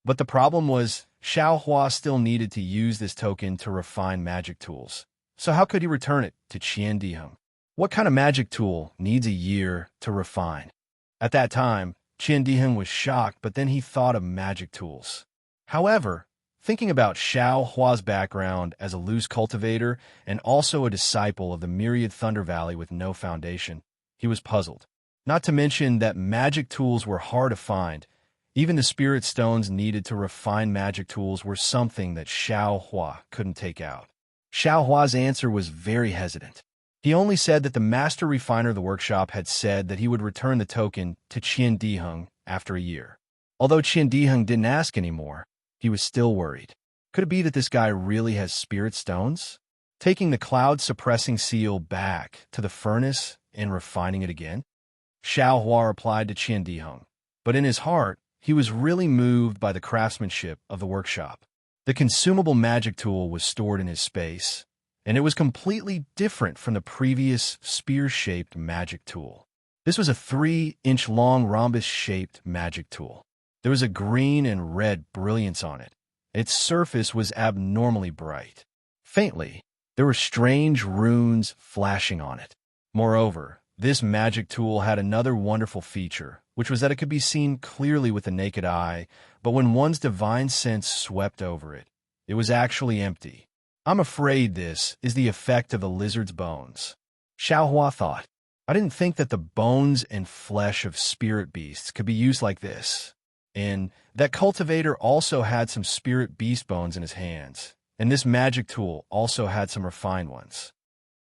But the problem was, Xiao Hua still needed to use this token to refine magic tools. So how could he return it to Qian Diheng? What kind of magic tool needs a year to refine? At that time, Qian Diheng was shocked, but then he thought of magic tools. However, thinking about Xiao Hua's background as a loose cultivator and also a disciple of the Myriad Thunder Valley with no foundation, he was puzzled. Not to mention that magic tools were hard to find. Even the spirit stones needed to refine magic tools were something that Xiao Hua couldn't take out. Xiao Hua's answer was very hesitant. He only said that the master refiner of the workshop had said that he would return the token to Qian Diheng after a year. Although Qian Diheng didn't ask anymore, he was still worried. Could it be that this guy really has spirit stones? Taking the cloud-suppressing seal back to the furnace and refining it again? Xiao Hua replied to Qian Diheng, but in his heart, he was really moved by the craftsmanship of the workshop. The consumable magic tool was stored in his space, and it was completely different from the previous spear-shaped magic tool. This was a 3-inch-long rhombus-shaped magic tool. There was a green and red brilliance on it. Its surface was abnormally bright. Faintly, there were strange runes flashing on it. Moreover, this magic tool had another wonderful feature, which was that it could be seen clearly with the naked eye, but when one's divine sense swept over it, it was actually empty. I'm afraid this is the effect of the lizard's bones. Xiao Hua thought. I didn't think that the bones and flesh of spirit beasts could be used like this. And that cultivator also had some spirit beast bones in his hands, and this magic tool also had some refined ones.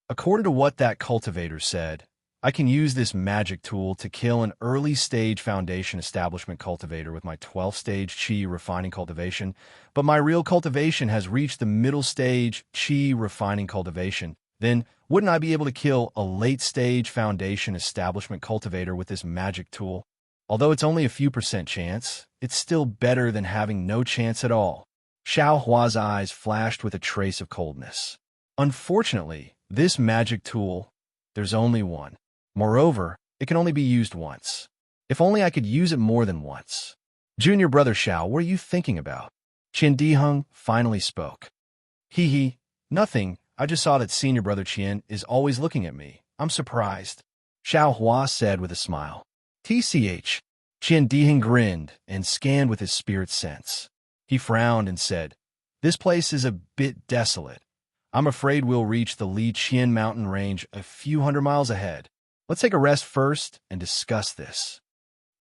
According to what that cultivator said, I can use this magic tool to kill an early-stage foundation establishment cultivator with my 12th-stage Qi refining cultivation, but my real cultivation has reached the middle-stage Qi refining cultivation. Then, wouldn't I be able to kill a late-stage foundation establishment cultivator with this magic tool? Although it's only a few % chance, it's still better than having no chance at all. Xiao Hua's eyes flashed with a trace of coldness. Unfortunately, this magic tool, there's only one. Moreover, it can only be used once. If only I could use it more than once. Junior brother Xiao, what are you thinking about? Qian Diheng finally spoke. Hee, nothing. I just saw that senior brother Qian is always looking at me. I'm surprised. Xiao Hua said with a smile. TCH. Qian Diheng grinned and scanned with his spirit sense. He frowned and said, "This place is a bit desolate. I'm afraid we'll reach the Li Qian mountain range a few hundred miles ahead. Let's take a rest first and discuss this."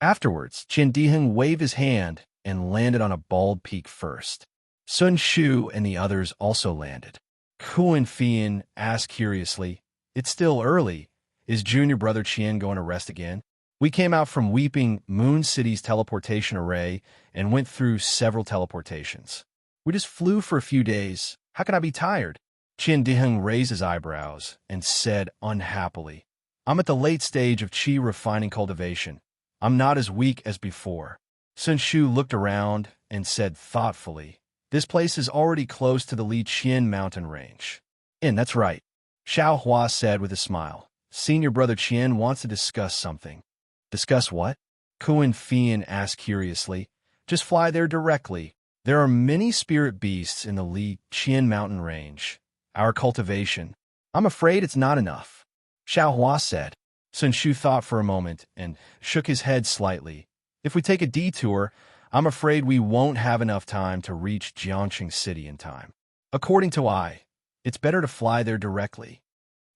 Afterwards, Qian Diheng waved his hand and landed on a bald peak first. Sun Shu and the others also landed. Kuan Fian asked curiously, "It's still early. Is junior brother Qian going to rest again? We came out from Weeping Moon City's teleportation array and went through several teleportations. We just flew for a few days. How can I be tired?" Qian Diheng raised his eyebrows and said unhappily, "I'm at the late stage of qi refining cultivation. I'm not as weak as before." Sun Shu looked around and said thoughtfully, "This place is already close to the Li Qian mountain range." "And that's right," Xiao Hua said with a smile. "Senior brother Qian wants to discuss something." "Discuss what?" Kuan Fian asked curiously. "Just fly there directly. There are many spirit beasts in the Li Qian mountain range. Our cultivation, I'm afraid it's not enough," Xiao Hua said. Sun Shu thought for a moment and shook his head slightly. "If we take a detour, I'm afraid we won't have enough time to reach Jiangxing City in time. According to I, it's better to fly there directly."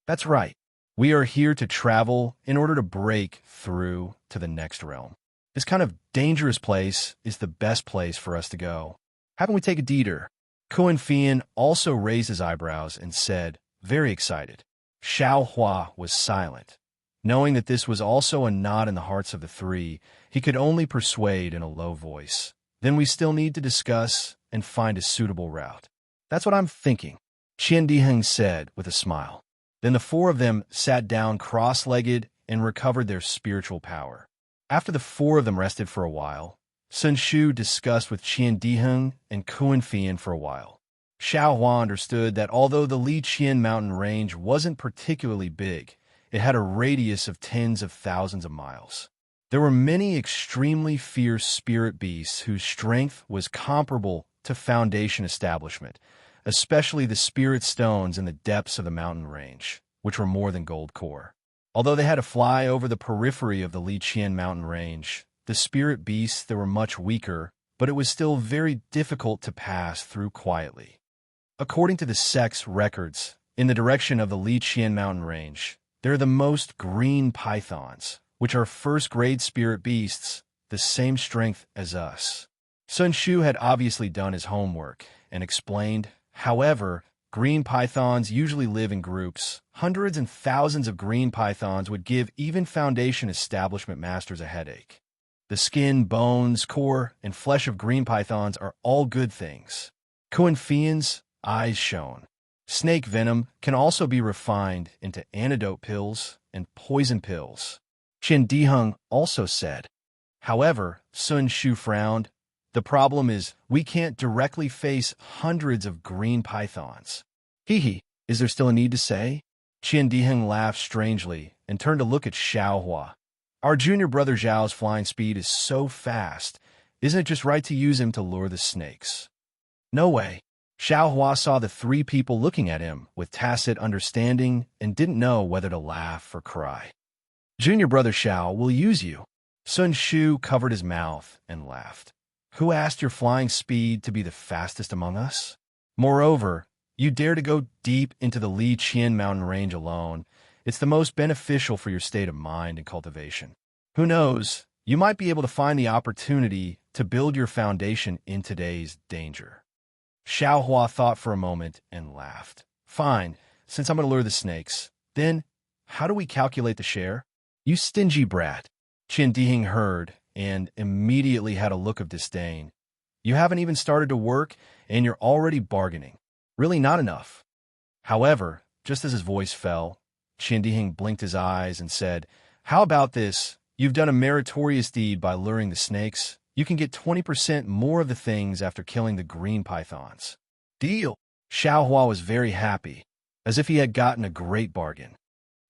"That's right. We are here to travel in order to break through to the next realm. This kind of dangerous place is the best place for us to go. Haven't we take a detour?" Kuan Fian also raised his eyebrows and said, very excited. Xiao Hua was silent. Knowing that this was also a nod in the hearts of the three, he could only persuade in a low voice. "Then we still need to discuss and find a suitable route." "That's what I'm thinking," Qian Diheng said with a smile. Then the four of them sat down cross-legged and recovered their spiritual power. After the four of them rested for a while, Sun Shu discussed with Qian Diheng and Kuan Fian for a while. Xiao Hua understood that although the Li Qian mountain range wasn't particularly big, it had a radius of tens of thousands of miles. There were many extremely fierce spirit beasts whose strength was comparable to Foundation establishment, especially the spirit stones in the depths of the mountain range, which were more than gold core. Although they had to fly over the periphery of the Li Qian mountain range, the spirit beasts that were much weaker, but it was still very difficult to pass through quietly. According to the sect's records, in the direction of the Li Qian mountain range, there are the most green pythons, which are first-grade spirit beasts, the same strength as us. Sun Shu had obviously done his homework and explained, however, green pythons usually live in groups. Hundreds and thousands of green pythons would give even Foundation establishment masters a headache. The skin, bones, core, and flesh of green pythons are all good things. Kuan Fian's eyes shone. Snake venom can also be refined into antidote pills and poison pills, Qian Diheng also said. However, Sun Shu frowned. "The problem is we can't directly face hundreds of green pythons." "Hee, is there still a need to say?" Qian Diheng laughed strangely and turned to look at Xiao Hua. "Our junior brother Zhao's flying speed is so fast. Isn't it just right to use him to lure the snakes?" "No way." Xiao Hua saw the three people looking at him with tacit understanding and didn't know whether to laugh or cry. "Junior brother Xiao will use you." Sun Shu covered his mouth and laughed. "Who asked your flying speed to be the fastest among us? Moreover, you dare to go deep into the Li Qian mountain range alone. It's the most beneficial for your state of mind and cultivation. Who knows, you might be able to find the opportunity to build your foundation in today's danger." Xiao Hua thought for a moment and laughed. "Fine, since I'm going to lure the snakes. Then, how do we calculate the share?" "You stingy brat." Qian Diheng heard and immediately had a look of disdain. "You haven't even started to work, and you're already bargaining. Really not enough." However, just as his voice fell, Qian Diheng blinked his eyes and said, "How about this? You've done a meritorious deed by luring the snakes. You can get 20% more of the things after killing the green pythons. Deal! Xiaohua was very happy, as if he had gotten a great bargain.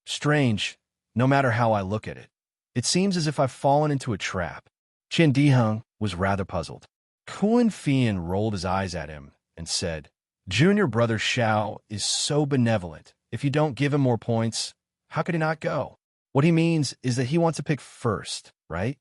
Strange, no matter how I look at it. It seems as if I've fallen into a trap. Qin Diheng was rather puzzled. Kuan Fian rolled his eyes at him and said, Junior brother Xiao is so benevolent. If you don't give him more points, how could he not go? What he means is that he wants to pick first, right?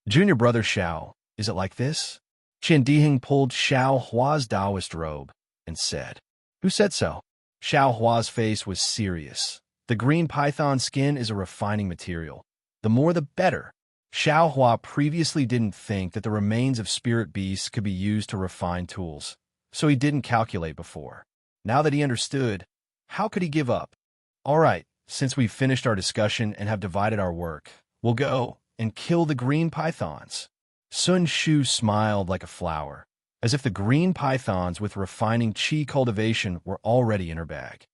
Junior brother Xiao, is it like this? Qin Diheng pulled Xiao Hua's Taoist robe and said, Who said so? Xiao Hua's face was serious. The green python skin is a refining material. The more the better. Xiao Hua previously didn't think that the remains of spirit beasts could be used to refine tools, so he didn't calculate before. Now that he understood, how could he give up? All right, since we've finished our discussion and have divided our work, we'll go and kill the green pythons. Sun Shu smiled like a flower, as if the green pythons with refining qi cultivation were already in her bag.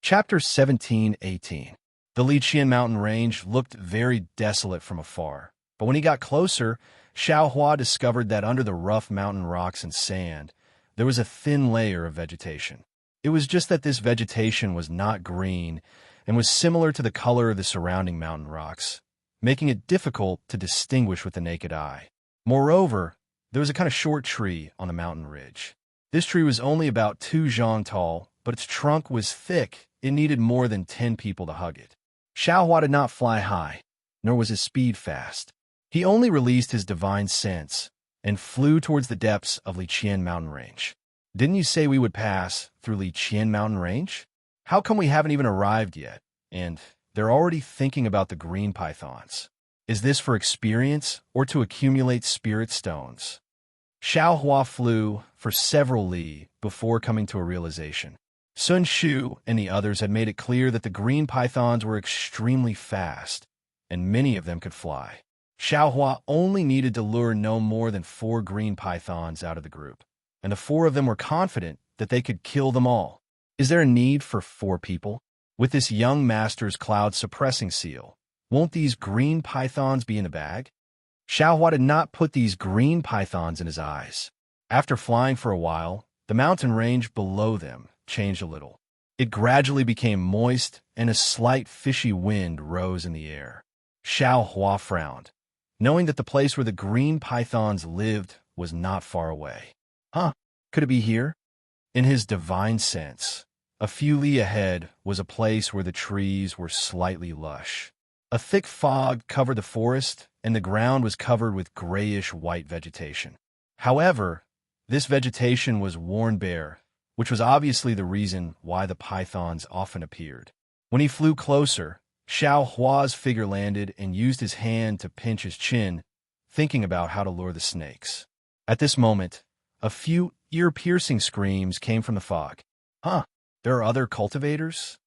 Chapter 17-18. The Liqian mountain range looked very desolate from afar, but when he got closer, Xiao Hua discovered that under the rough mountain rocks and sand, there was a thin layer of vegetation. It was just that this vegetation was not green and was similar to the color of the surrounding mountain rocks, making it difficult to distinguish with the naked eye. Moreover, there was a kind of short tree on the mountain ridge. This tree was only about 2 zhang tall, but its trunk was thick. It needed more than 10 people to hug it. Xiao Hua did not fly high, nor was his speed fast. He only released his divine sense and flew towards the depths of Liqian mountain range. Didn't you say we would pass through Liqian mountain range? How come we haven't even arrived yet? And they're already thinking about the green pythons. Is this for experience or to accumulate spirit stones? Xiao Hua flew for several li before coming to a realization. Sun Shu and the others had made it clear that the green pythons were extremely fast, and many of them could fly. Xiao Hua only needed to lure no more than 4 green pythons out of the group, and the 4 of them were confident that they could kill them all. Is there a need for 4 people? With this young master's cloud suppressing seal, won't these green pythons be in the bag? Xiao Hua did not put these green pythons in his eyes. After flying for a while, the mountain range below them changed a little. It gradually became moist, and a slight fishy wind rose in the air. Xiao Hua frowned, knowing that the place where the green pythons lived was not far away. Could it be here? In his divine sense, a few li ahead was a place where the trees were slightly lush. A thick fog covered the forest, and the ground was covered with grayish-white vegetation. However, this vegetation was worn bare, which was obviously the reason why the pythons often appeared. When he flew closer, Xiao Hua's figure landed and used his hand to pinch his chin, thinking about how to lure the snakes. At this moment, a few ear-piercing screams came from the fog. There are other cultivators?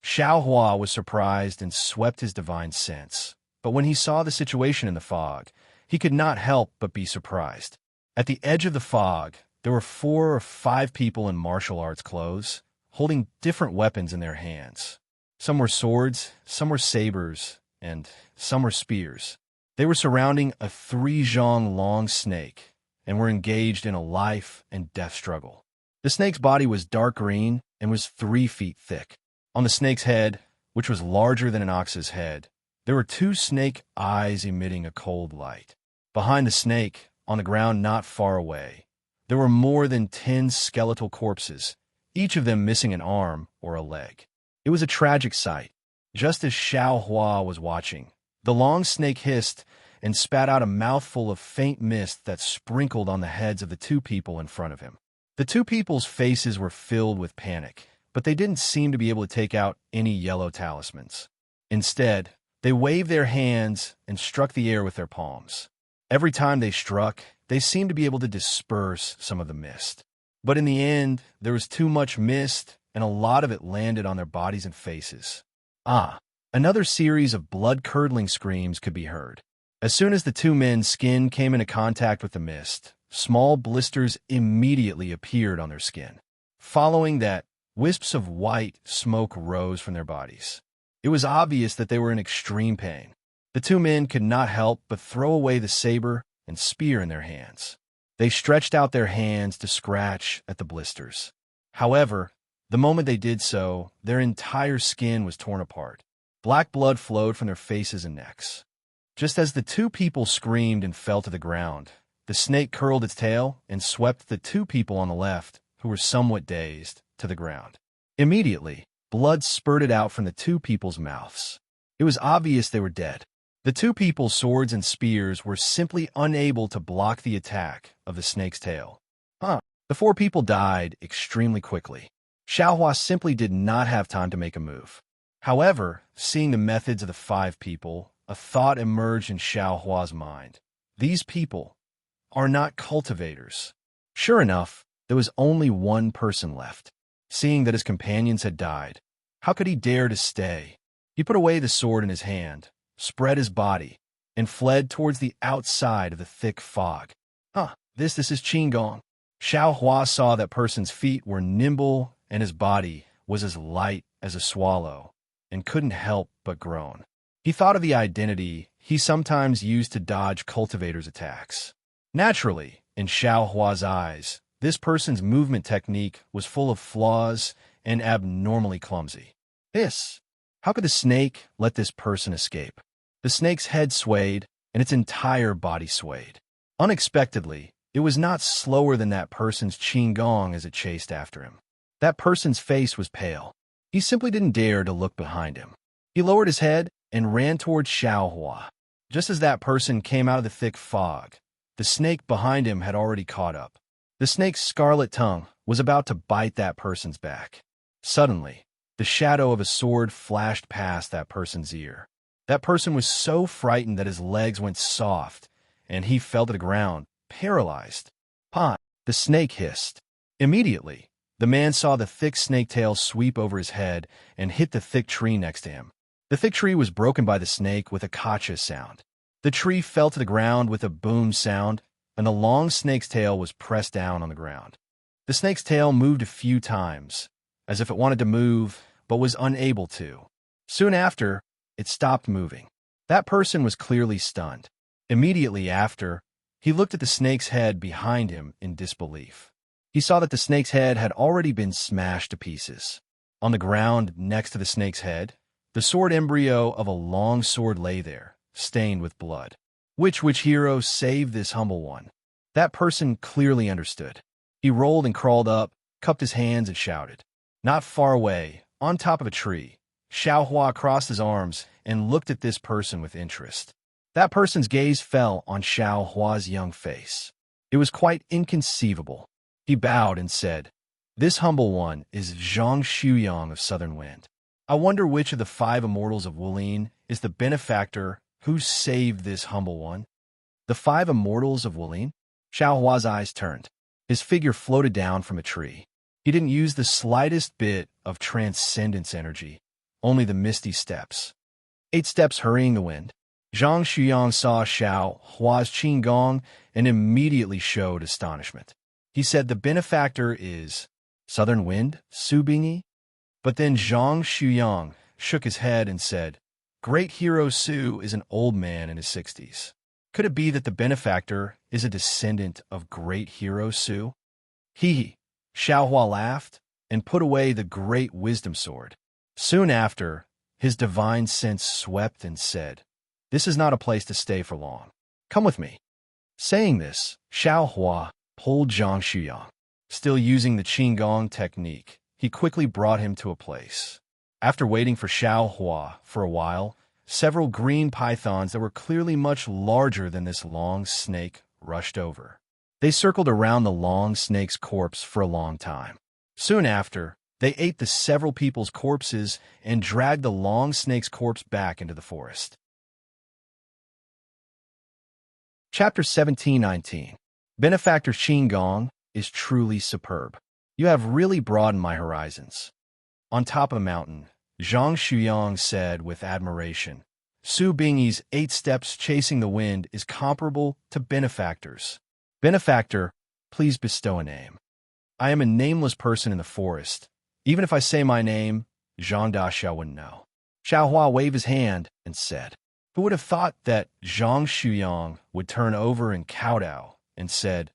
Xiao Hua was surprised and swept his divine sense, but when he saw the situation in the fog, he could not help but be surprised. At the edge of the fog, there were 4 or 5 people in martial arts clothes, holding different weapons in their hands. Some were swords, some were sabers, and some were spears. They were surrounding a 3 zhang long snake and were engaged in a life and death struggle. The snake's body was dark green and was 3 feet thick. On the snake's head, which was larger than an ox's head, there were 2 snake eyes emitting a cold light. Behind the snake, on the ground not far away, there were more than 10 skeletal corpses, each of them missing an arm or a leg. It was a tragic sight. Just as Xiao Hua was watching, the long snake hissed and spat out a mouthful of faint mist that sprinkled on the heads of the 2 people in front of him. The 2 people's faces were filled with panic, but they didn't seem to be able to take out any yellow talismans. Instead, they waved their hands and struck the air with their palms. Every time they struck, they seemed to be able to disperse some of the mist. But in the end, there was too much mist, and a lot of it landed on their bodies and faces. Another series of blood-curdling screams could be heard. As soon as the 2 men's skin came into contact with the mist, small blisters immediately appeared on their skin. Following that, wisps of white smoke rose from their bodies. It was obvious that they were in extreme pain. The two men could not help but throw away the saber and spear in their hands. They stretched out their hands to scratch at the blisters. However, the moment they did so, their entire skin was torn apart. Black blood flowed from their faces and necks. Just as the two people screamed and fell to the ground, the snake curled its tail and swept the two people on the left, who were somewhat dazed, to the ground. Immediately, blood spurted out from the two people's mouths. It was obvious they were dead. The two people's swords and spears were simply unable to block the attack of the snake's tail. The four people died extremely quickly. Xiaohua simply did not have time to make a move. However, seeing the methods of the five people, a thought emerged in Xiaohua's mind. These people are not cultivators. Sure enough, there was only one person left. Seeing that his companions had died, how could he dare to stay? He put away the sword in his hand, spread his body, and fled towards the outside of the thick fog. This is Qinggong. Xiaohua saw that person's feet were nimble and his body was as light as a swallow, and couldn't help but groan. He thought of the identity he sometimes used to dodge cultivators' attacks. Naturally, in Xiaohua's eyes, this person's movement technique was full of flaws and abnormally clumsy. How could the snake let this person escape? The snake's head swayed, and its entire body swayed. Unexpectedly, it was not slower than that person's Qinggong as it chased after him. That person's face was pale. He simply didn't dare to look behind him. He lowered his head and ran towards Xiaohua. Just as that person came out of the thick fog, the snake behind him had already caught up. The snake's scarlet tongue was about to bite that person's back. Suddenly, the shadow of a sword flashed past that person's ear. That person was so frightened that his legs went soft, and he fell to the ground, paralyzed. The snake hissed. Immediately, the man saw the thick snake tail sweep over his head and hit the thick tree next to him. The thick tree was broken by the snake with a kacha sound. The tree fell to the ground with a boom sound, and the long snake's tail was pressed down on the ground. The snake's tail moved a few times, as if it wanted to move, but was unable to. Soon after, it stopped moving. That person was clearly stunned. Immediately after, he looked at the snake's head behind him in disbelief. He saw that the snake's head had already been smashed to pieces. On the ground next to the snake's head, the sword embryo of a long sword lay there, stained with blood. Which hero saved this humble one? That person clearly understood. He rolled and crawled up, cupped his hands and shouted. Not far away, on top of a tree, Xiaohua crossed his arms and looked at this person with interest. That person's gaze fell on Xiaohua's young face. It was quite inconceivable. He bowed and said, "This humble one is Zhang Shuyang of Southern Wind. I wonder which of the five immortals of Wulin is the benefactor who saved this humble one." The five immortals of Wulin? Xiaohua's eyes turned. His figure floated down from a tree. He didn't use the slightest bit of transcendence energy, only the misty steps. 8 steps hurrying the wind. Zhang Shuyang saw Xiaohua's Qinggong and immediately showed astonishment. He said, "The benefactor is Southern Wind, Su Bingyi?" But then Zhang Shuyang shook his head and said, "Great hero Su is an old man in his 60s. Could it be that the benefactor is a descendant of great hero Su?" Xiaohua laughed and put away the great wisdom sword. Soon after, his divine sense swept and said, "This is not a place to stay for long. Come with me." Saying this, Xiaohua pulled Zhang Shuyang. Still using the Qinggong technique, he quickly brought him to a place. After waiting for Xiaohua for a while, several green pythons that were clearly much larger than this long snake rushed over. They circled around the long snake's corpse for a long time. Soon after, they ate the several people's corpses and dragged the long snake's corpse back into the forest. Chapter 17-19. Benefactor Qinggong is truly superb. You have really broadened my horizons. On top of a mountain, Zhang Shuyang said with admiration, "Su Bingyi's 8 steps chasing the wind is comparable to benefactors. Benefactor, please bestow a name." "I am a nameless person in the forest. Even if I say my name, Zhang Daxia wouldn't know." Xiaohua waved his hand and said, "Who would have thought that Zhang Shuyang would turn over and kowtow?" and said,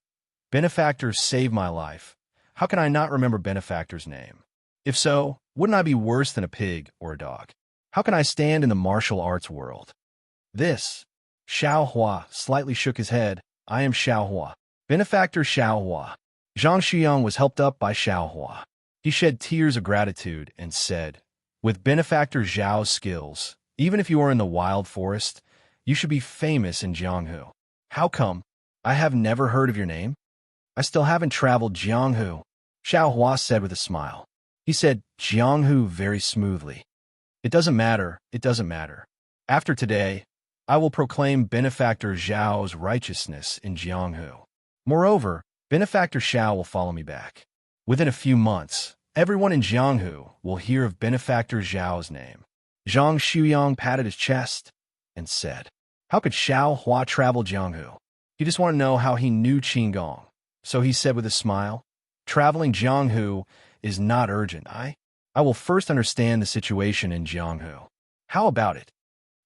"Benefactor saved my life. How can I not remember Benefactor's name? If so, wouldn't I be worse than a pig or a dog? How can I stand in the martial arts world?" This. Xiaohua slightly shook his head. "I am Xiaohua. Benefactor Xiaohua." Zhang Shuyang was helped up by Xiaohua. He shed tears of gratitude and said, "With Benefactor Zhao's skills, even if you are in the wild forest, you should be famous in Jianghu. How come? I have never heard of your name. I still haven't traveled Jianghu," Xiaohua said with a smile. He said Jianghu very smoothly. "It doesn't matter, it doesn't matter. After today, I will proclaim Benefactor Zhao's righteousness in Jianghu. Moreover, Benefactor Xiao will follow me back. Within a few months, everyone in Jianghu will hear of Benefactor Zhao's name." Zhang Shuyang patted his chest and said, "How could Xiaohua travel Jianghu? He just wanted to know how he knew Qinggong." So he said with a smile, "Traveling Jianghu is not urgent. I will first understand the situation in Jianghu. How about it?"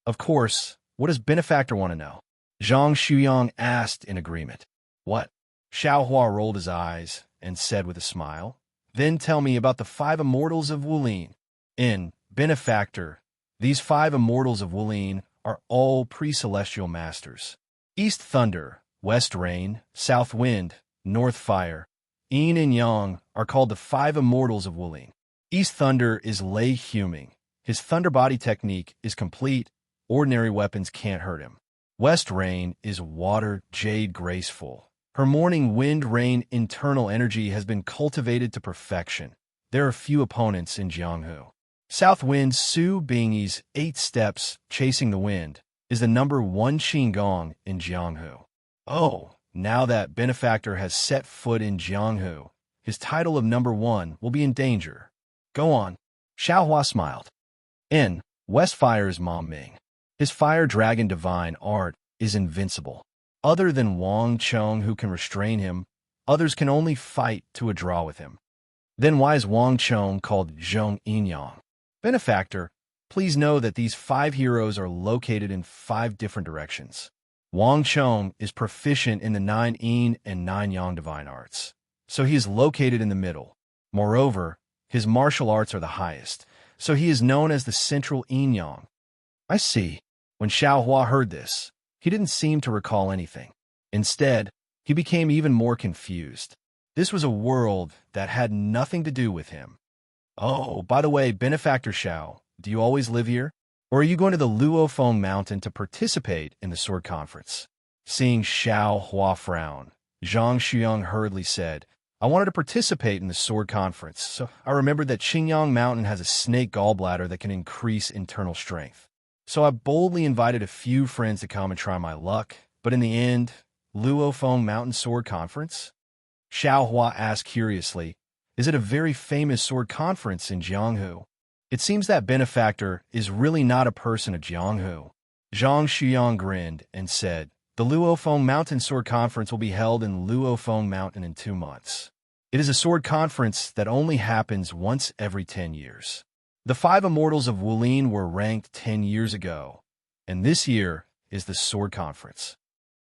"Of course. What does Benefactor want to know?" Zhang Shuyang asked in agreement. "What?" Xiaohua rolled his eyes and said with a smile, "Then tell me about the 5 immortals of Wulin." In Benefactor, these 5 immortals of Wulin are all pre-celestial masters. East Thunder, West Rain, South Wind, North Fire, Yin and Yang are called the 5 immortals of Wulin. East Thunder is Lei Huming. His thunder body technique is complete. Ordinary weapons can't hurt him. West Rain is Water Jade Graceful. Her morning wind rain internal energy has been cultivated to perfection. There are few opponents in Jianghu. South Wind Su Bingyi's 8 steps chasing the wind is the number 1 Qinggong in Jianghu. Oh, now that Benefactor has set foot in Jianghu, his title of number 1 will be in danger. Go on. Xiaohua smiled. In West Fire's Mom Ming. His fire dragon divine art is invincible. Other than Wang Cheng who can restrain him, others can only fight to a draw with him. Then why is Wang Cheng called Zhong Yinyang? Benefactor, please know that these 5 heroes are located in 5 different directions. Wang Cheng is proficient in the 9 Yin and 9 Yang divine arts, so he is located in the middle. Moreover, his martial arts are the highest, so he is known as the central Yin Yang. I see. When Xiaohua heard this, he didn't seem to recall anything. Instead, he became even more confused. This was a world that had nothing to do with him. "Oh, by the way, Benefactor Xiao, do you always live here? Or are you going to the Luofeng Mountain to participate in the sword conference?" Seeing Xiaohua frown, Zhang Shuyang hurriedly said, "I wanted to participate in the sword conference, so I remembered that Qingyang Mountain has a snake gallbladder that can increase internal strength. So I boldly invited a few friends to come and try my luck, but in the end, Luofeng Mountain Sword Conference?" Xiaohua asked curiously, "Is it a very famous sword conference in Jianghu?" It seems that Benefactor is really not a person of Jianghu. Zhang Shuyang grinned and said, "The Luofeng Mountain Sword Conference will be held in Luofeng Mountain in 2 months. It is a sword conference that only happens once every 10 years. The 5 immortals of Wulin were ranked 10 years ago, and this year is the sword conference.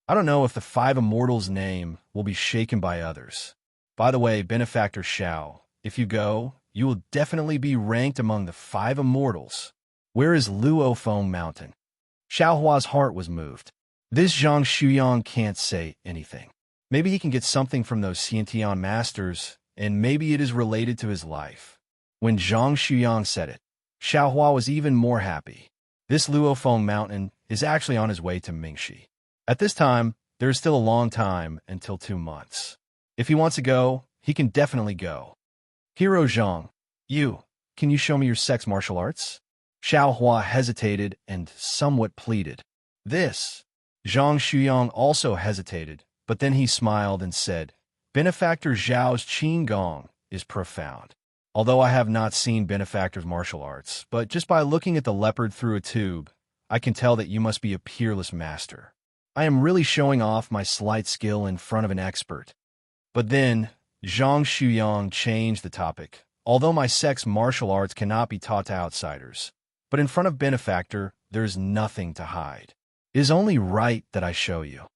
I don't know if the 5 immortals' name will be shaken by others. By the way, Benefactor Xiao, if you go, you will definitely be ranked among the 5 immortals. Where is Luofeng Mountain?" Xiaohua's heart was moved. This Zhang Shuyang can't say anything. Maybe he can get something from those Xiantian masters, and maybe it is related to his life. When Zhang Shuyang said it, Xiaohua was even more happy. This Luofeng Mountain is actually on his way to Mingxi. At this time, there is still a long time until 2 months. If he wants to go, he can definitely go. "Hero Zhang, can you show me your sex martial arts?" Xiaohua hesitated and somewhat pleaded. This. Zhang Shuyang also hesitated, but then he smiled and said, "Benefactor Zhao's Qinggong is profound. Although I have not seen Benefactor's martial arts, but just by looking at the leopard through a tube, I can tell that you must be a peerless master. I am really showing off my slight skill in front of an expert." But then, Zhang Shuyang changed the topic. "Although my sex martial arts cannot be taught to outsiders, But in front of Benefactor, there is nothing to hide. It is only right that I show you.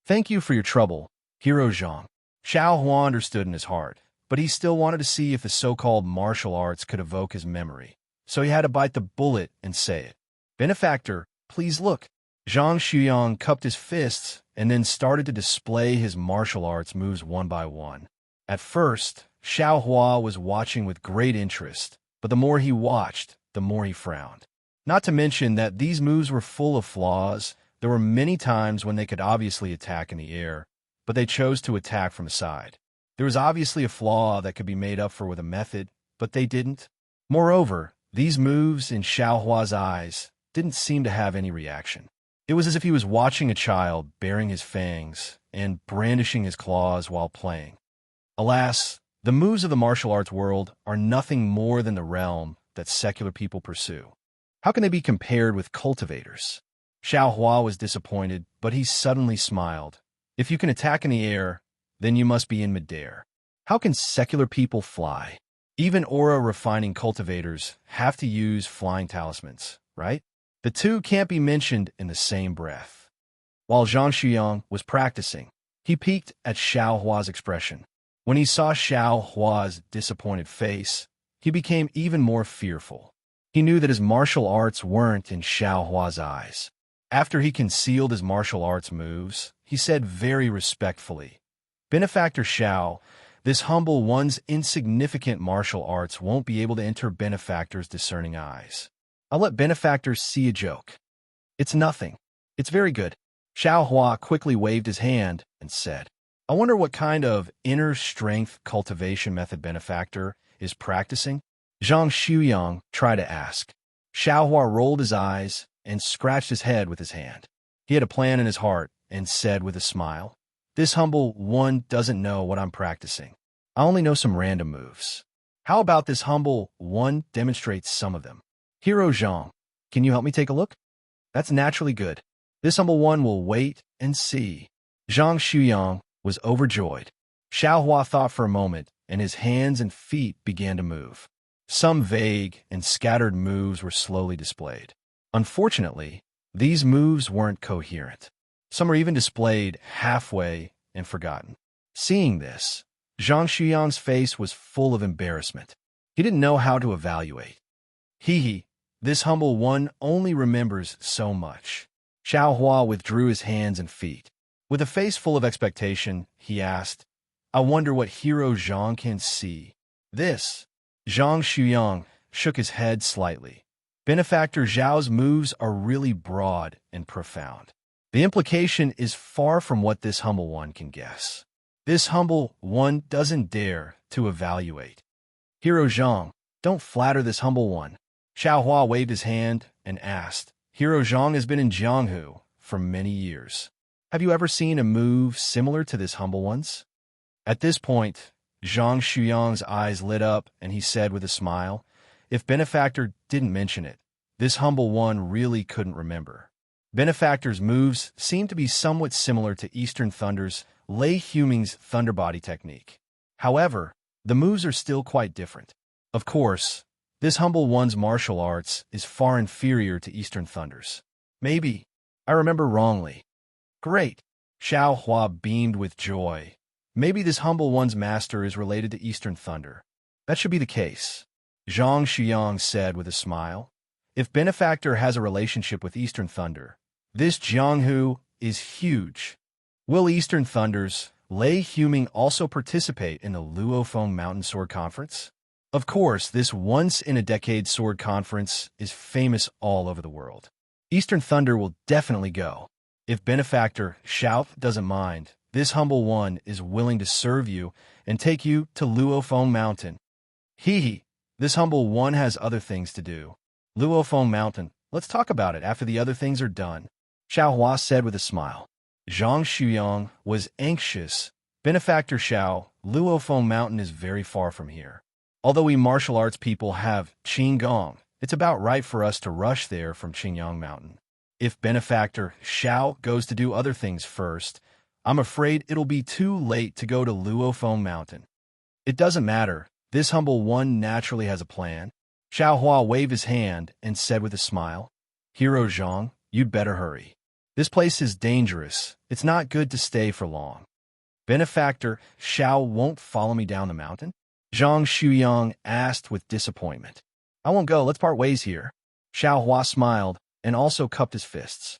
Thank you for your trouble, Hero Zhang. Xiao Hua understood in his heart, but he still wanted to see if the so-called martial arts could evoke his memory. So he had to bite the bullet and say it. Benefactor, please look. Zhang Shuyang cupped his fists and then started to display his martial arts moves one by one. At first, Xiao Hua was watching with great interest, but the more he watched, the more he frowned. Not to mention that these moves were full of flaws. There were many times when they could obviously attack in the air, but they chose to attack from the side. There was obviously a flaw that could be made up for with a method, but they didn't. Moreover, these moves in Xiao Hua's eyes didn't seem to have any reaction. It was as if he was watching a child baring his fangs and brandishing his claws while playing. Alas, the moves of the martial arts world are nothing more than the realm that secular people pursue. How can they be compared with cultivators? Xiao Hua was disappointed, but he suddenly smiled. If you can attack in the air, then you must be in midair. How can secular people fly? Even aura-refining cultivators have to use flying talismans, right? The two can't be mentioned in the same breath. While Zhang Shuyang was practicing, he peeked at Xiao Hua's expression. When he saw Xiao Hua's disappointed face, he became even more fearful. He knew that his martial arts weren't in Xiao Hua's eyes. After he concealed his martial arts moves, he said very respectfully, Benefactor Xiao, this humble one's insignificant martial arts won't be able to enter Benefactor's discerning eyes. I'll let Benefactor see a joke. It's nothing. It's very good. Xiao Hua quickly waved his hand and said, I wonder what kind of inner strength cultivation method Benefactor is practicing? Zhang Shuyang tried to ask. Xiao Hua rolled his eyes and scratched his head with his hand. He had a plan in his heart and said with a smile, This humble one doesn't know what I'm practicing. I only know some random moves. How about this humble one demonstrates some of them? Hero Zhang, can you help me take a look? That's naturally good. This humble one will wait and see. Zhang Shuyang was overjoyed. Xiao Hua thought for a moment, and his hands and feet began to move. Some vague and scattered moves were slowly displayed. Unfortunately, these moves weren't coherent. Some were even displayed halfway and forgotten. Seeing this, Zhang Shuyang's face was full of embarrassment. He didn't know how to evaluate. This humble one only remembers so much. Xiao Hua withdrew his hands and feet. With a face full of expectation, he asked, I wonder what Hero Zhang can see. This. Zhang Shuyang shook his head slightly. Benefactor Zhao's moves are really broad and profound. The implication is far from what this humble one can guess. This humble one doesn't dare to evaluate. Hero Zhang, don't flatter this humble one. Xiao Hua waved his hand and asked, Hero Zhang has been in Jianghu for many years. Have you ever seen a move similar to this humble one's? At this point, Zhang Shuyang's eyes lit up and he said with a smile, If Benefactor didn't mention it, this humble one really couldn't remember. Benefactor's moves seem to be somewhat similar to Eastern Thunder's Lei Huming's Thunderbody technique. However, the moves are still quite different. Of course, this humble one's martial arts is far inferior to Eastern Thunder's. Maybe I remember wrongly. Great! Xiao Hua beamed with joy. Maybe this humble one's master is related to Eastern Thunder. That should be the case. Zhang Shuyang said with a smile. If Benefactor has a relationship with Eastern Thunder, this Jianghu is huge. Will Eastern Thunder's Lei Huming also participate in the Luofeng Mountain Sword Conference? Of course, this once-in-a-decade sword conference is famous all over the world. Eastern Thunder will definitely go. If Benefactor Xiao doesn't mind, this humble one is willing to serve you and take you to Luofeng Mountain. This humble one has other things to do. Luofeng Mountain, let's talk about it after the other things are done. Xiao Hua said with a smile. Zhang Shuyang was anxious. Benefactor Xiao, Luofeng Mountain is very far from here. Although we martial arts people have Qinggong, it's about right for us to rush there from Qingyang Mountain. If Benefactor Xiao goes to do other things first, I'm afraid it'll be too late to go to Luofeng Mountain. It doesn't matter. This humble one naturally has a plan. Xiao Hua waved his hand and said with a smile, "Hero Zhang, you'd better hurry. This place is dangerous. It's not good to stay for long." "Benefactor, Xiao won't follow me down the mountain?" Zhang Shuyang asked with disappointment. "I won't go. Let's part ways here." Xiao Hua smiled and also cupped his fists.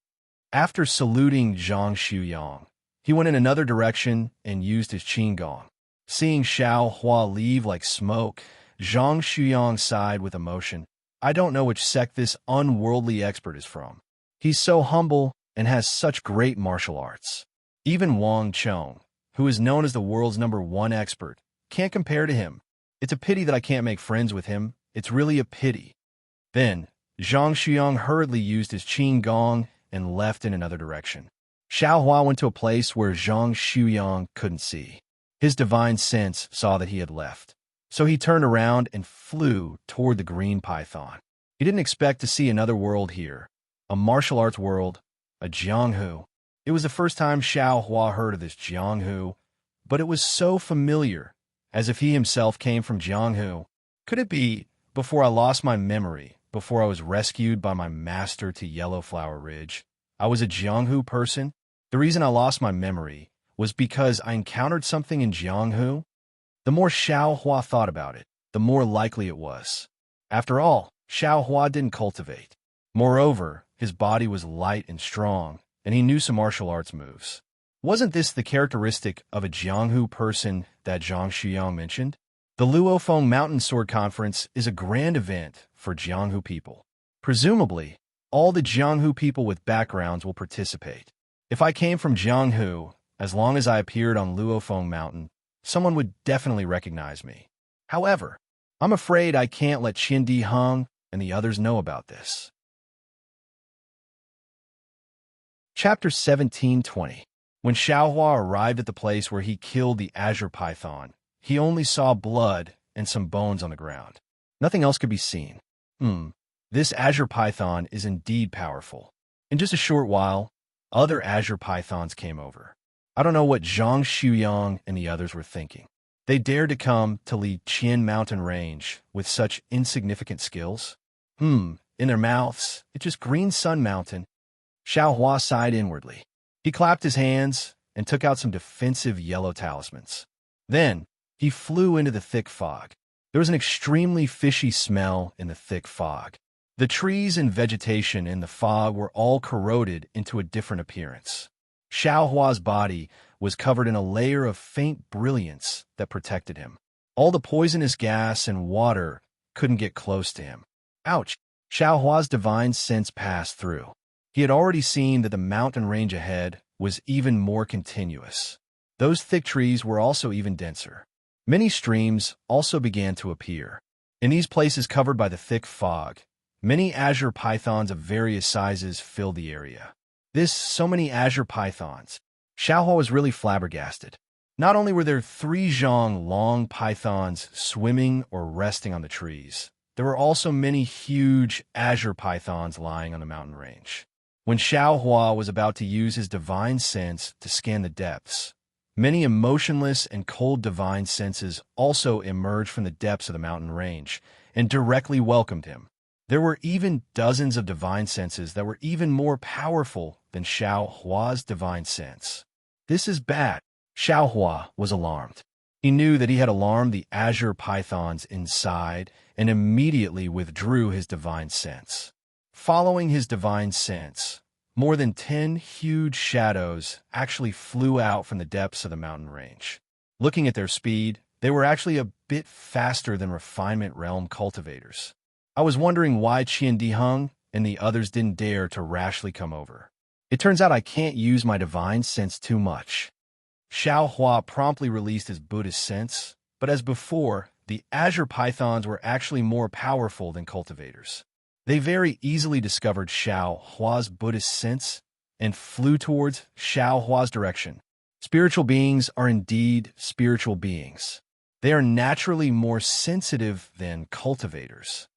After saluting Zhang Shuyang, he went in another direction and used his qin gong. Seeing Xiao Hua leave like smoke, Zhang Shuyang sighed with emotion. "I don't know which sect this unworldly expert is from. He's so humble and has such great martial arts. Even Wang Chong, who is known as the world's #1 expert, can't compare to him. It's a pity that I can't make friends with him. It's really a pity." Then, Zhang Shuyang hurriedly used his qin gong and left in another direction. Xiao Hua went to a place where Zhang Shuyang couldn't see. His divine sense saw that he had left, so he turned around and flew toward the green python. He didn't expect to see another world here, a martial arts world, a Jianghu. It was the first time Xiao Hua heard of this Jianghu, but it was so familiar, as if he himself came from Jianghu. Could it be, before I lost my memory, before I was rescued by my master to Yellowflower Ridge, I was a Jianghu person? The reason I lost my memory was because I encountered something in Jianghu? The more Xiao Hua thought about it, the more likely it was. After all, Xiao Hua didn't cultivate. Moreover, his body was light and strong, and he knew some martial arts moves. Wasn't this the characteristic of a Jianghu person that Zhang Shuyang mentioned? The Luofeng Mountain Sword Conference is a grand event for Jianghu people. Presumably, all the Jianghu people with backgrounds will participate. If I came from Jianghu, as long as I appeared on Luofeng Mountain, someone would definitely recognize me. However, I'm afraid I can't let Qin Di Heng and the others know about this. Chapter 17:20. When Xiao Hua arrived at the place where he killed the azure python, he only saw blood and some bones on the ground. Nothing else could be seen. This azure python is indeed powerful. In just a short while, other azure pythons came over. I don't know what Zhang Shuyang and the others were thinking. They dared to come to lead Qian Mountain Range with such insignificant skills. In their mouths, it's just Green Sun Mountain. Xiao Hua sighed inwardly. He clapped his hands and took out some defensive yellow talismans. Then, he flew into the thick fog. There was an extremely fishy smell in the thick fog. The trees and vegetation in the fog were all corroded into a different appearance. Xiao Hua's body was covered in a layer of faint brilliance that protected him. All the poisonous gas and water couldn't get close to him. Ouch! Xiao Hua's divine sense passed through. He had already seen that the mountain range ahead was even more continuous. Those thick trees were also even denser. Many streams also began to appear. In these places covered by the thick fog, many azure pythons of various sizes filled the area. So many azure pythons. Xiao Hua was really flabbergasted. Not only were there 3 zhang long pythons swimming or resting on the trees, there were also many huge azure pythons lying on the mountain range. When Xiao Hua was about to use his divine sense to scan the depths, many emotionless and cold divine senses also emerged from the depths of the mountain range and directly welcomed him. There were even dozens of divine senses that were even more powerful than Xiao Hua's divine sense. This is bad. Xiao Hua was alarmed. He knew that he had alarmed the azure pythons inside and immediately withdrew his divine sense. Following his divine sense, more than 10 huge shadows actually flew out from the depths of the mountain range. Looking at their speed, they were actually a bit faster than Refinement Realm cultivators. I was wondering why Qian Di Heng and the others didn't dare to rashly come over. It turns out I can't use my divine sense too much. Xiao Hua promptly released his Buddhist sense, but as before, the azure pythons were actually more powerful than cultivators. They very easily discovered Xiao Hua's Buddhist sense and flew towards Xiao Hua's direction. Spiritual beings are indeed spiritual beings. They are naturally more sensitive than cultivators.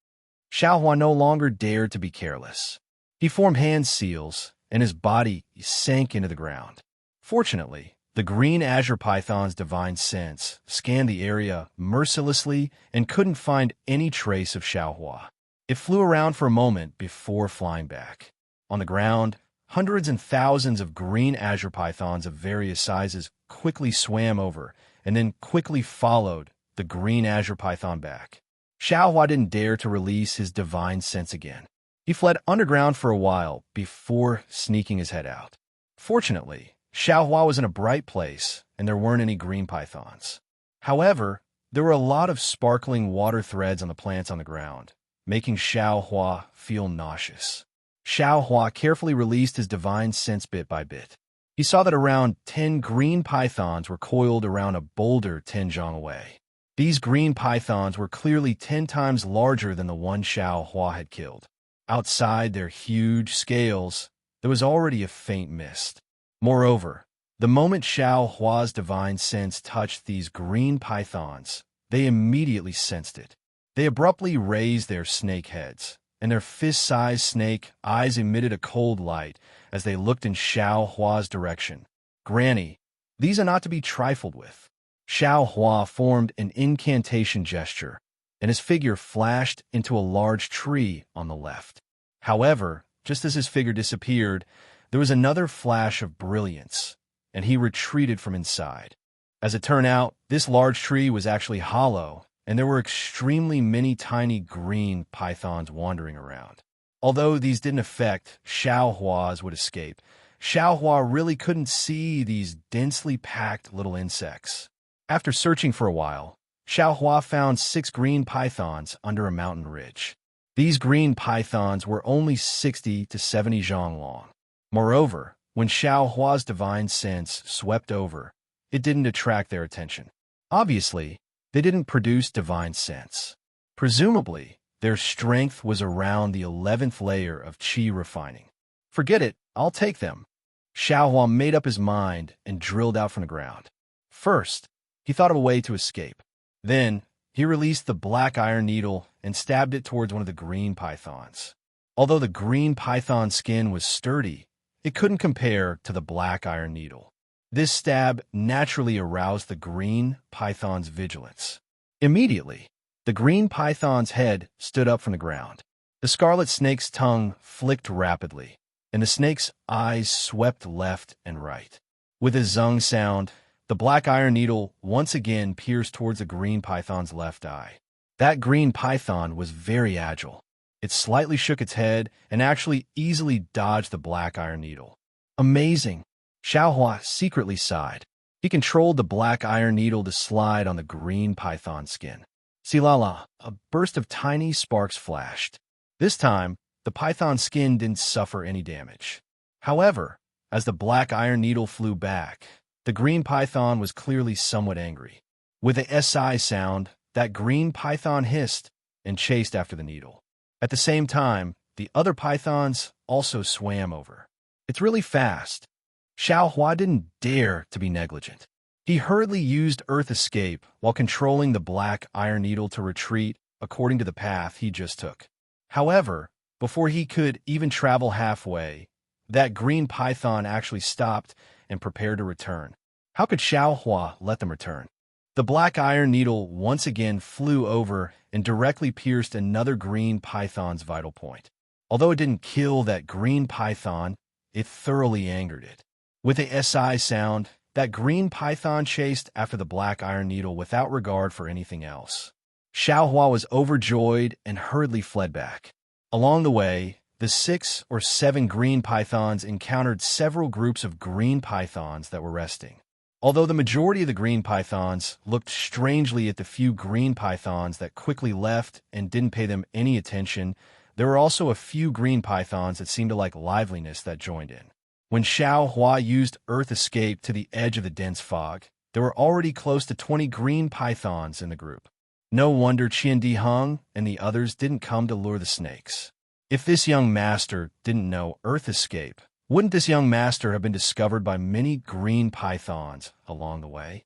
Xiao Hua no longer dared to be careless. He formed hand seals, and his body sank into the ground. Fortunately, The green azure python's divine sense scanned the area mercilessly and couldn't find any trace of Xiaohua. It flew around for a moment before flying back. On the ground, hundreds and thousands of green azure pythons of various sizes quickly swam over and then quickly followed the green azure python back. Xiaohua didn't dare to release his divine sense again. He fled underground for a while before sneaking his head out. Fortunately, Xiaohua was in a bright place, and there weren't any green pythons. However, there were a lot of sparkling water threads on the plants on the ground, making Xiaohua feel nauseous. Xiaohua carefully released his divine sense bit by bit. He saw that around 10 green pythons were coiled around a boulder 10 zhang away. These green pythons were clearly 10 times larger than the one Xiaohua had killed. Outside their huge scales, there was already a faint mist. Moreover, the moment Xiaohua's divine sense touched these green pythons, they immediately sensed it. They abruptly raised their snake heads, and their fist-sized snake eyes emitted a cold light as they looked in Xiaohua's direction. "Granny, these are not to be trifled with." Xiaohua formed an incantation gesture, and his figure flashed into a large tree on the left. However, just as his figure disappeared, there was another flash of brilliance, and he retreated from inside. As it turned out, this large tree was actually hollow, and there were extremely many tiny green pythons wandering around. Although these didn't affect Xiaohua's would escape, Xiaohua really couldn't see these densely packed little insects. After searching for a while, Xiaohua found 6 green pythons under a mountain ridge. These green pythons were only 60 to 70 zhang long. Moreover, when Xiaohua's divine sense swept over, it didn't attract their attention. Obviously, they didn't produce divine sense. Presumably, their strength was around the 11th layer of qi refining. "Forget it, I'll take them." Xiaohua made up his mind and drilled out from the ground. First, he thought of a way to escape. Then, he released the black iron needle and stabbed it towards one of the green pythons. Although the green python's skin was sturdy, it couldn't compare to the black iron needle. This stab naturally aroused the green python's vigilance. Immediately, the green python's head stood up from the ground. The scarlet snake's tongue flicked rapidly, and the snake's eyes swept left and right. With a zung sound, the black iron needle once again pierced towards the green python's left eye. That green python was very agile. It slightly shook its head and actually easily dodged the black iron needle. Amazing! Xiaohua secretly sighed. He controlled the black iron needle to slide on the green python's skin. Silala, a burst of tiny sparks flashed. This time, the python's skin didn't suffer any damage. However, as the black iron needle flew back, the green python was clearly somewhat angry. With a SI sound, that green python hissed and chased after the needle. At the same time, the other pythons also swam over. "It's really fast." Xiaohua didn't dare to be negligent. He hurriedly used Earth Escape while controlling the black iron needle to retreat according to the path he just took. However, before he could even travel halfway, that green python actually stopped and prepared to return. How could Xiaohua let them return? The black iron needle once again flew over and directly pierced another green python's vital point. Although it didn't kill that green python, it thoroughly angered it. With a SI sound, that green python chased after the black iron needle without regard for anything else. Xiaohua was overjoyed and hurriedly fled back. Along the way, the 6 or 7 green pythons encountered several groups of green pythons that were resting. Although the majority of the green pythons looked strangely at the few green pythons that quickly left and didn't pay them any attention, there were also a few green pythons that seemed to like liveliness that joined in. When Xiaohua used Earth Escape to the edge of the dense fog, there were already close to 20 green pythons in the group. No wonder Qian Di Heng and the others didn't come to lure the snakes. If this young master didn't know Earth Escape, wouldn't this young master have been discovered by many green pythons along the way?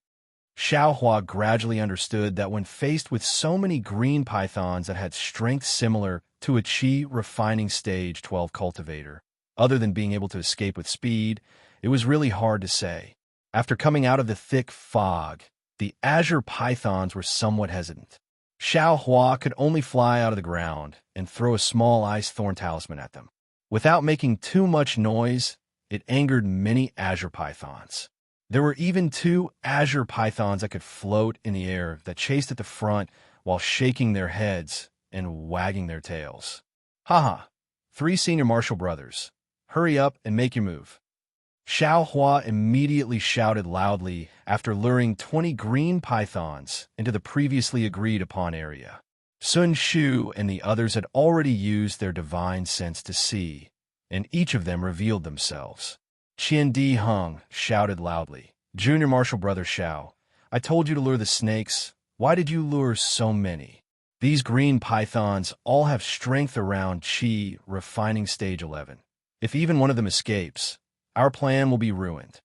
Xiaohua gradually understood that when faced with so many green pythons that had strength similar to a Qi refining stage 12 cultivator, other than being able to escape with speed, it was really hard to say. After coming out of the thick fog, the azure pythons were somewhat hesitant. Xiao Hua could only fly out of the ground and throw a small ice thorn talisman at them. Without making too much noise, it angered many azure pythons. There were even 2 azure pythons that could float in the air that chased at the front while shaking their heads and wagging their tails. Haha, 3 senior martial brothers. Hurry up and make your move. Xiao Hua immediately shouted loudly after luring 20 green pythons into the previously agreed-upon area. Sun Shu and the others had already used their divine sense to see, and each of them revealed themselves. Qian Di Hung shouted loudly, "Junior martial brother Xiao, I told you to lure the snakes. Why did you lure so many? These green pythons all have strength around Qi refining stage 11. If even one of them escapes, our plan will be ruined."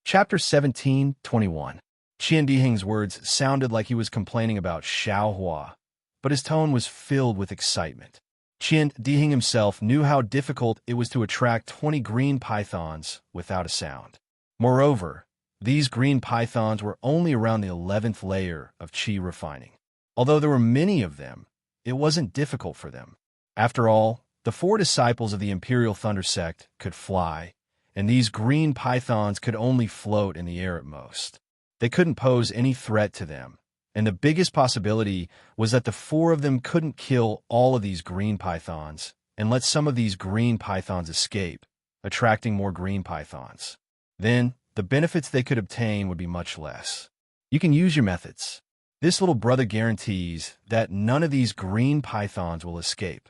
Chapter 17:21. Qian Diheng's words sounded like he was complaining about Xiao Hua, but his tone was filled with excitement. Qian Diheng himself knew how difficult it was to attract 20 green pythons without a sound. Moreover, these green pythons were only around the 11th layer of Qi refining. Although there were many of them, it wasn't difficult for them. After all, the 4 disciples of the Imperial Thunder Sect could fly, and these green pythons could only float in the air at most. They couldn't pose any threat to them, and the biggest possibility was that the 4 of them couldn't kill all of these green pythons and let some of these green pythons escape, attracting more green pythons. Then, the benefits they could obtain would be much less. You can use your methods. This little brother guarantees that none of these green pythons will escape.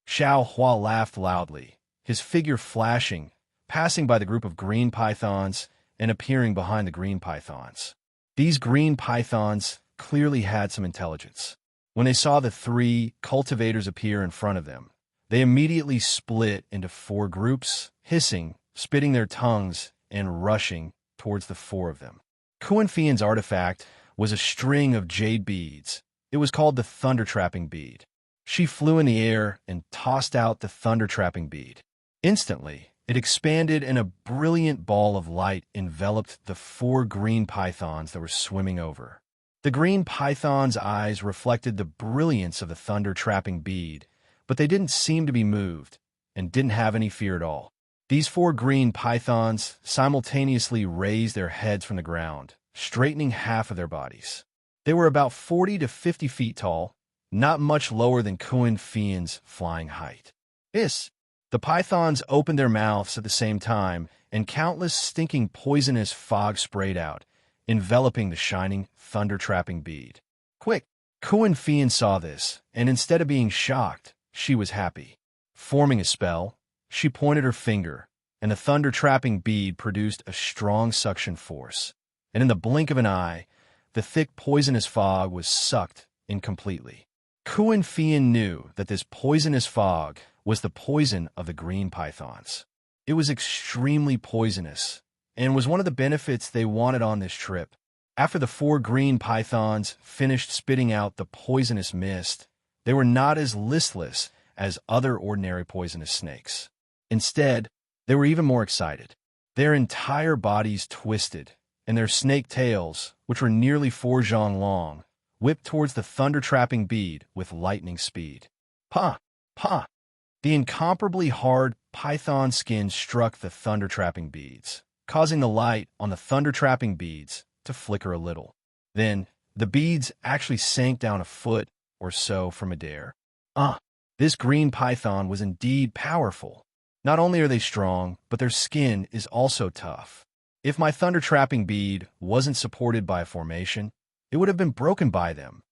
Xiao Hua laughed loudly, his figure flashing, passing by the group of green pythons and appearing behind the green pythons. These green pythons clearly had some intelligence. When they saw the 3 cultivators appear in front of them, they immediately split into 4 groups, hissing, spitting their tongues, and rushing towards the 4 of them. Kuan Fian's artifact was a string of jade beads. It was called the Thunder Trapping Bead. She flew in the air and tossed out the Thunder Trapping Bead. Instantly, it expanded and a brilliant ball of light enveloped the 4 green pythons that were swimming over. The green pythons' eyes reflected the brilliance of the Thunder Trapping Bead, but they didn't seem to be moved and didn't have any fear at all. These 4 green pythons simultaneously raised their heads from the ground, straightening half of their bodies. They were about 40 to 50 feet tall, not much lower than Kuan Fian's flying height. The pythons opened their mouths at the same time, and countless stinking poisonous fog sprayed out, enveloping the shining thunder-trapping bead. Quick! Kuan Fian saw this, and instead of being shocked, she was happy. Forming a spell, she pointed her finger, and the thunder-trapping bead produced a strong suction force. And in the blink of an eye, the thick poisonous fog was sucked in completely. Kuan Fian knew that this poisonous fog was the poison of the green pythons. It was extremely poisonous, and was one of the benefits they wanted on this trip. After the 4 green pythons finished spitting out the poisonous mist, they were not as listless as other ordinary poisonous snakes. Instead, they were even more excited. Their entire bodies twisted, and their snake tails, which were nearly 4 zhang long, whipped towards the thunder-trapping bead with lightning speed. Pa! Pa! The incomparably hard python skin struck the thunder-trapping beads, causing the light on the thunder-trapping beads to flicker a little. Then, the beads actually sank down a foot or so from midair. This green python was indeed powerful. Not only are they strong, but their skin is also tough. If my thunder-trapping bead wasn't supported by a formation, it would have been broken by them.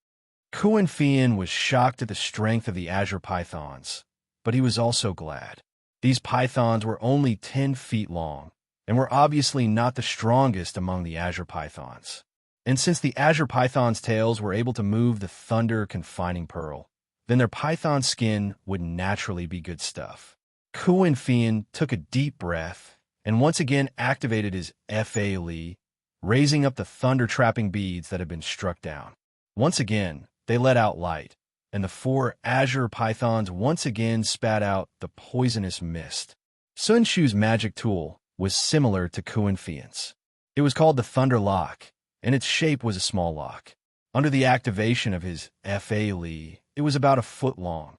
Kuan Fian was shocked at the strength of the azure pythons, but he was also glad. These pythons were only 10 feet long, and were obviously not the strongest among the azure pythons. And since the azure pythons' tails were able to move the thunder confining pearl, then their python skin would naturally be good stuff. Kuan Fian took a deep breath and once again activated his Fa Li, raising up the thunder-trapping beads that had been struck down. Once again, they let out light, and the 4 azure pythons once again spat out the poisonous mist. Sun Shu's magic tool was similar to Kuan Fian's. It was called the Thunder Lock, and its shape was a small lock. Under the activation of his Fa Li, it was about a foot long.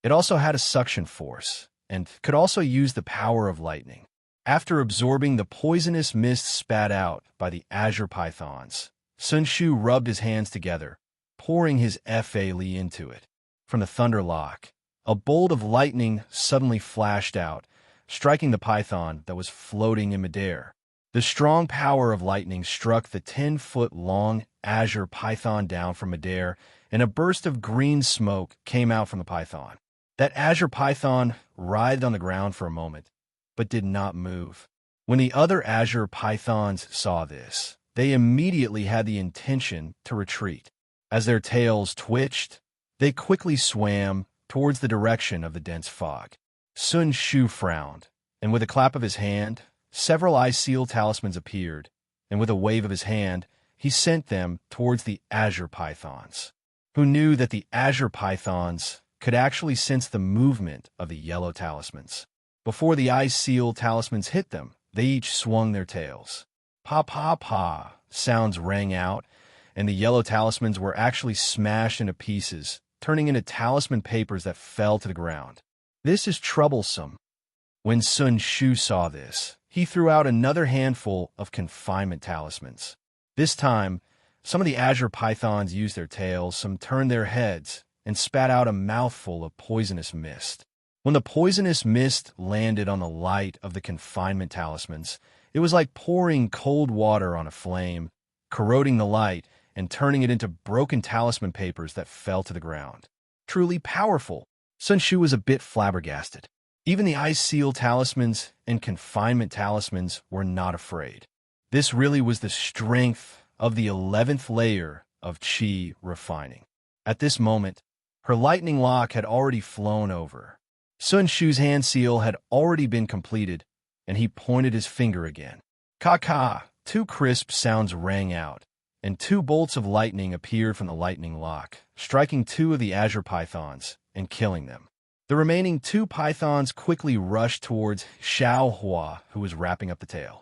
It also had a suction force, and could also use the power of lightning. After absorbing the poisonous mist spat out by the azure pythons, Sun Shu rubbed his hands together, pouring his Fa Li into it. From the Thunder Lock, a bolt of lightning suddenly flashed out, striking the python that was floating in midair. The strong power of lightning struck the 10-foot-long azure python down from midair, and a burst of green smoke came out from the python. That azure python writhed on the ground for a moment, but did not move. When the other azure pythons saw this, they immediately had the intention to retreat. As their tails twitched, they quickly swam towards the direction of the dense fog. Sun Shu frowned, and with a clap of his hand, several ice seal talismans appeared, and with a wave of his hand, he sent them towards the azure pythons, who knew that the azure pythons could actually sense the movement of the yellow talismans. Before the ice seal talismans hit them, they each swung their tails. Pa pa pa sounds rang out, and the yellow talismans were actually smashed into pieces, turning into talisman papers that fell to the ground. This is troublesome. When Sun Shu saw this, he threw out another handful of confinement talismans. This time, some of the azure pythons used their tails, some turned their heads, and spat out a mouthful of poisonous mist. When the poisonous mist landed on the light of the confinement talismans, it was like pouring cold water on a flame, corroding the light and turning it into broken talisman papers that fell to the ground. Truly powerful. Sun Shu was a bit flabbergasted. Even the ice seal talismans and confinement talismans were not afraid. This really was the strength of the 11th layer of Qi refining. At this moment, her lightning lock had already flown over. Sun Shu's hand seal had already been completed, and he pointed his finger again. Ka-ka! 2 crisp sounds rang out, and 2 bolts of lightning appeared from the lightning lock, striking 2 of the azure pythons and killing them. The remaining 2 pythons quickly rushed towards Xiao Hua, who was wrapping up the tail.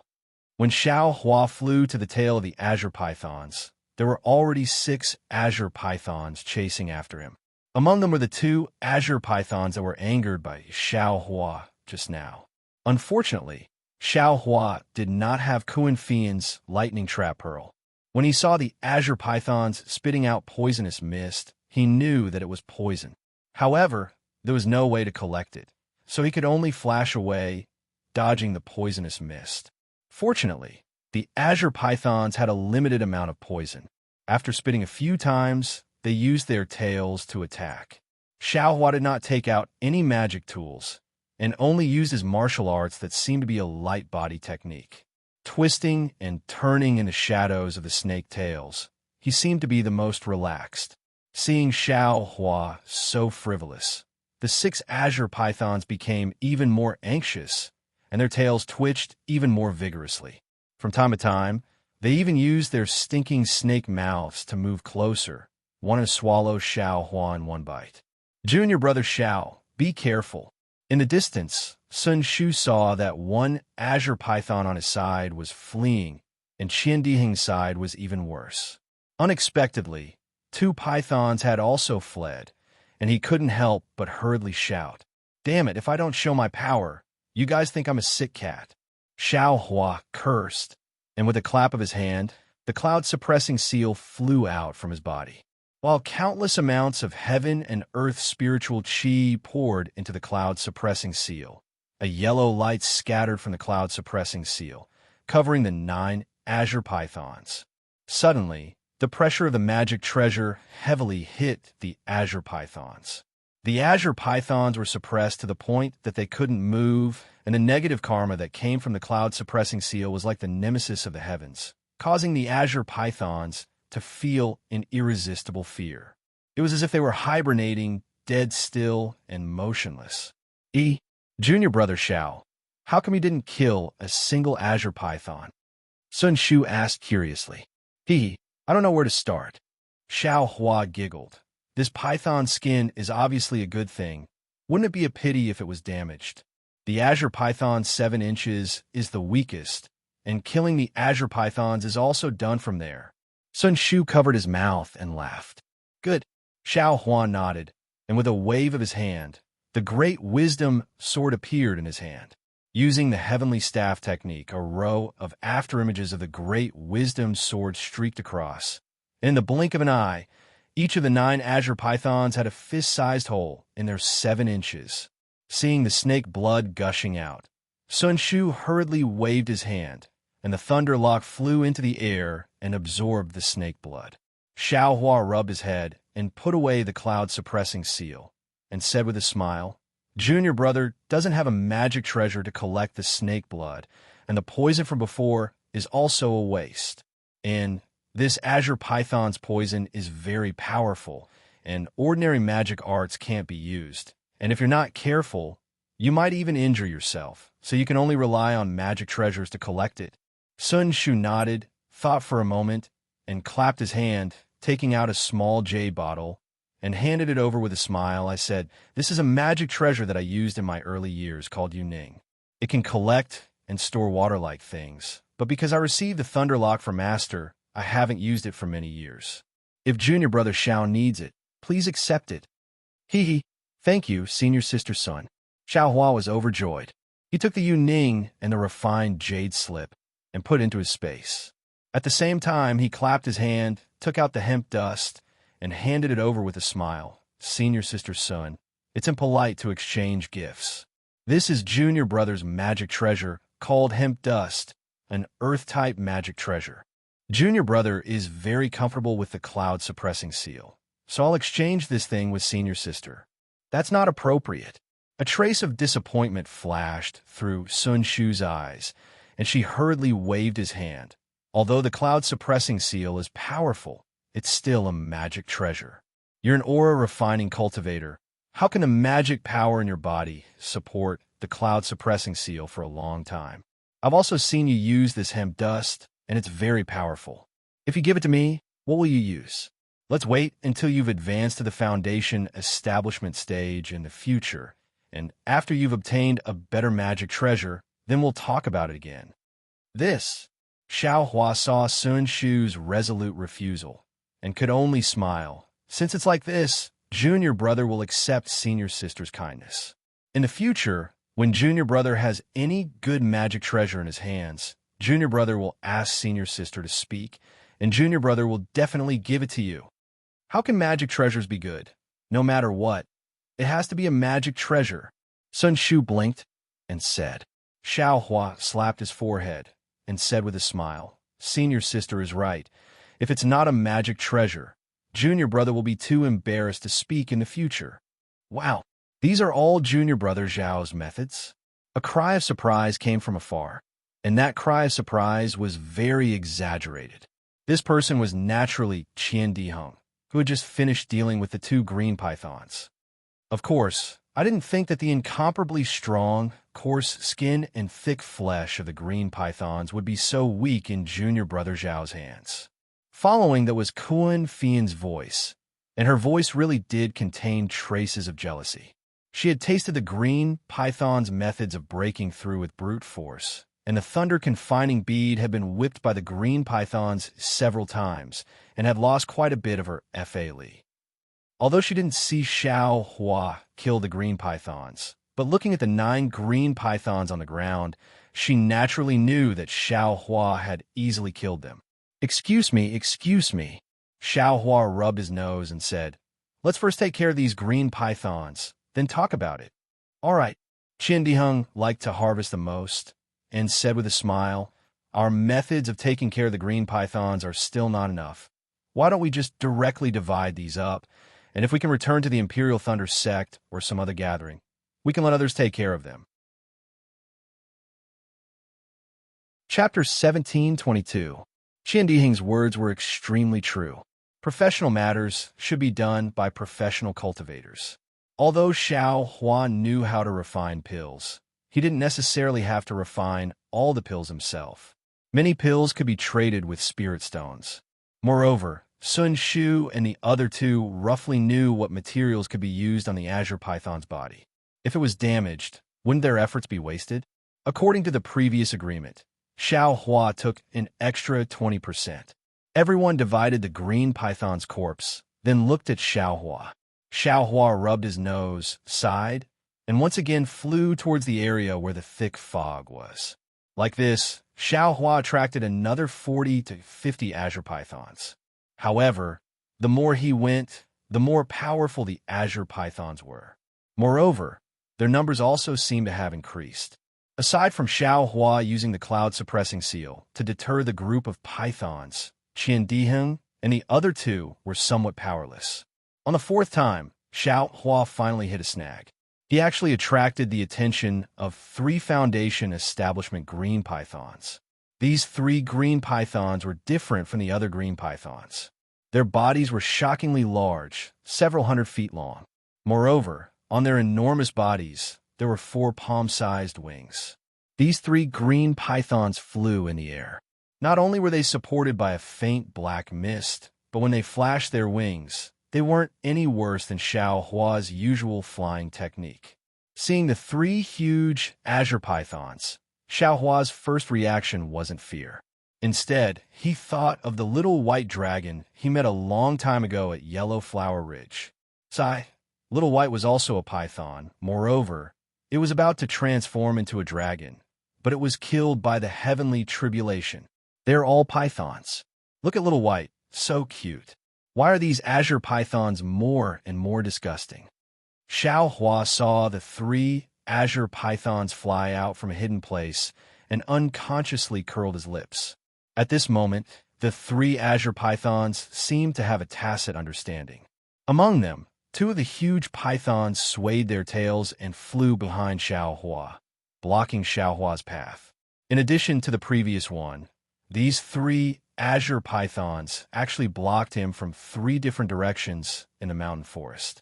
When Xiao Hua flew to the tail of the azure pythons, there were already 6 azure pythons chasing after him. Among them were the 2 azure pythons that were angered by Xiao Hua just now. Unfortunately, Xiao Hua did not have Kuan Fian's lightning trap pearl. When he saw the azure pythons spitting out poisonous mist, he knew that it was poison. However, there was no way to collect it, so he could only flash away, dodging the poisonous mist. Fortunately, the azure pythons had a limited amount of poison. After spitting a few times, they used their tails to attack. Xiao Hua did not take out any magic tools, and only used his martial arts that seemed to be a light body technique. Twisting and turning in the shadows of the snake tails, he seemed to be the most relaxed. Seeing Xiao Hua so frivolous, the 6 azure pythons became even more anxious, and their tails twitched even more vigorously. From time to time, they even used their stinking snake mouths to move closer, wanting to swallow Xiao Hua in one bite. Junior brother Xiao, be careful. In the distance, Sun Shu saw that one azure python on his side was fleeing, and Qian Dihing's side was even worse. Unexpectedly, 2 pythons had also fled, and he couldn't help but hurriedly shout, "Damn it, if I don't show my power, you guys think I'm a sick cat." Xiao Hua cursed, and with a clap of his hand, the cloud-suppressing seal flew out from his body. While countless amounts of heaven and earth spiritual qi poured into the cloud-suppressing seal, a yellow light scattered from the cloud-suppressing seal, covering the 9 azure pythons. Suddenly, the pressure of the magic treasure heavily hit the azure pythons. The azure pythons were suppressed to the point that they couldn't move, and the negative karma that came from the cloud-suppressing seal was like the nemesis of the heavens, causing the azure pythons to feel an irresistible fear. It was as if they were hibernating, dead still and motionless. Junior brother Xiao, how come you didn't kill a single azure python? Sun Shu asked curiously. I don't know where to start. Xiao Hua giggled. This python skin is obviously a good thing. Wouldn't it be a pity if it was damaged? The azure python's 7 inches is the weakest, and killing the azure pythons is also done from there. Sun Shu covered his mouth and laughed. Good. Xiao Hua nodded, and with a wave of his hand, the great wisdom sword appeared in his hand. Using the heavenly staff technique, a row of afterimages of the great wisdom sword streaked across. In the blink of an eye, each of the 9 azure pythons had a fist-sized hole in their 7 inches. Seeing the snake blood gushing out, Sun Shu hurriedly waved his hand, and the thunder lock flew into the air and absorbed the snake blood. Xiao Hua rubbed his head and put away the cloud-suppressing seal, and said with a smile, Junior brother doesn't have a magic treasure to collect the snake blood, and the poison from before is also a waste. And this azure python's poison is very powerful, and ordinary magic arts can't be used. And if you're not careful, you might even injure yourself, so you can only rely on magic treasures to collect it. Sun Shu nodded, thought for a moment, and clapped his hand, taking out a small jade bottle, and handed it over with a smile. I said, This is a magic treasure that I used in my early years called Yuning. It can collect and store water-like things, but because I received the Thunder Lock from Master, I haven't used it for many years. If Junior Brother Xiao needs it, please accept it. Hee. Thank you, Senior Sister Sun. Xiao Hua was overjoyed. He took the Yuning and the refined jade slip and put it into his space. At the same time, he clapped his hand, took out the hemp dust, and handed it over with a smile. Senior Sister Sun, it's impolite to exchange gifts. This is Junior Brother's magic treasure called hemp dust, an earth-type magic treasure. Junior Brother is very comfortable with the cloud-suppressing seal, so I'll exchange this thing with Senior Sister. That's not appropriate. A trace of disappointment flashed through Sun Shu's eyes, and she hurriedly waved his hand. Although the cloud-suppressing seal is powerful, it's still a magic treasure. You're an aura-refining cultivator. How can the magic power in your body support the cloud-suppressing seal for a long time? I've also seen you use this hemp dust, and it's very powerful. If you give it to me, what will you use? Let's wait until you've advanced to the foundation establishment stage in the future, and after you've obtained a better magic treasure, then we'll talk about it again. Xiao Hua saw Sun Shu's resolute refusal, and could only smile. Since it's like this, Junior Brother will accept Senior Sister's kindness. In the future, when Junior Brother has any good magic treasure in his hands, Junior Brother will ask Senior Sister to speak, and Junior Brother will definitely give it to you. How can magic treasures be good? No matter what, it has to be a magic treasure. Sun Shu blinked and said. Xiao Hua slapped his forehead and said with a smile, Senior Sister is right. If it's not a magic treasure, Junior Brother will be too embarrassed to speak in the future. Wow, these are all Junior Brother Zhao's methods? A cry of surprise came from afar, and that cry of surprise was very exaggerated. This person was naturally Qian Diheng, who had just finished dealing with the 2 green pythons. Of course, I didn't think that the incomparably strong, coarse skin and thick flesh of the green pythons would be so weak in Junior Brother Zhao's hands. Following that was Kuan Fian's voice, and her voice really did contain traces of jealousy. She had tasted the green python's methods of breaking through with brute force, and the thunder-confining bead had been whipped by the green pythons several times, and had lost quite a bit of her Fa Li. Although she didn't see Xiao Hua kill the green pythons, but looking at the 9 green pythons on the ground, she naturally knew that Xiao Hua had easily killed them. Excuse me. Xiao Hua rubbed his nose and said, Let's first take care of these green pythons, then talk about it. All right. Qian Diheng liked to harvest the most, and said with a smile, Our methods of taking care of the green pythons are still not enough. Why don't we just directly divide these up, and if we can return to the Imperial Thunder sect or some other gathering, we can let others take care of them. Chapter 1722. Qian Diheng's words were extremely true. Professional matters should be done by professional cultivators. Although Xiao Hua knew how to refine pills, he didn't necessarily have to refine all the pills himself. Many pills could be traded with spirit stones. Moreover, Sun Shu and the other 2 roughly knew what materials could be used on the azure python's body. If it was damaged, Wouldn't their efforts be wasted? According to the previous agreement, Xiao Hua took an extra 20%. Everyone divided the green python's corpse, then looked at Xiao Hua. Xiao Hua rubbed his nose, sighed, and once again flew towards the area where the thick fog was. Like this, Xiao Hua attracted another 40 to 50 azure pythons. However, the more he went, the more powerful the azure pythons were. Moreover, their numbers also seemed to have increased. Aside from Xiao Hua using the cloud-suppressing seal to deter the group of pythons, Qian Diheng and the other two were somewhat powerless. On the fourth time, Xiao Hua finally hit a snag. He actually attracted the attention of 3 Foundation Establishment green pythons. These 3 green pythons were different from the other green pythons. Their bodies were shockingly large, several hundred feet long. Moreover, on their enormous bodies, there were 4 palm-sized wings. These 3 green pythons flew in the air. Not only were they supported by a faint black mist, but when they flashed their wings, they weren't any worse than Xiao Hua's usual flying technique. Seeing the 3 huge azure pythons, Xiao Hua's first reaction wasn't fear. Instead, he thought of the little white dragon he met a long time ago at Yellow Flower Ridge. Little White was also a python. Moreover, it was about to transform into a dragon, but it was killed by the heavenly tribulation. They're all pythons. Look at Little White, so cute. Why are these azure pythons more and more disgusting? Xiao Hua saw the 3 azure pythons fly out from a hidden place and unconsciously curled his lips. At this moment, the 3 azure pythons seemed to have a tacit understanding. Among them, 2 of the huge pythons swayed their tails and flew behind Xiao Hua, blocking Xiao Hua's path. In addition to the previous one, these 3 azure pythons actually blocked him from 3 different directions in the mountain forest.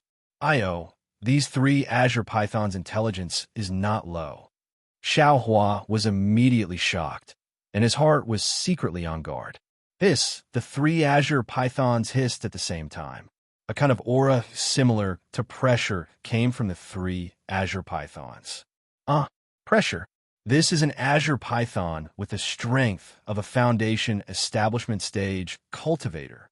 These 3 azure pythons' intelligence is not low. Xiao Hua was immediately shocked, and his heart was secretly on guard. The 3 azure pythons hissed at the same time. A kind of aura similar to pressure came from the 3 azure pythons. Pressure. This is an azure python with the strength of a Foundation Establishment Stage cultivator.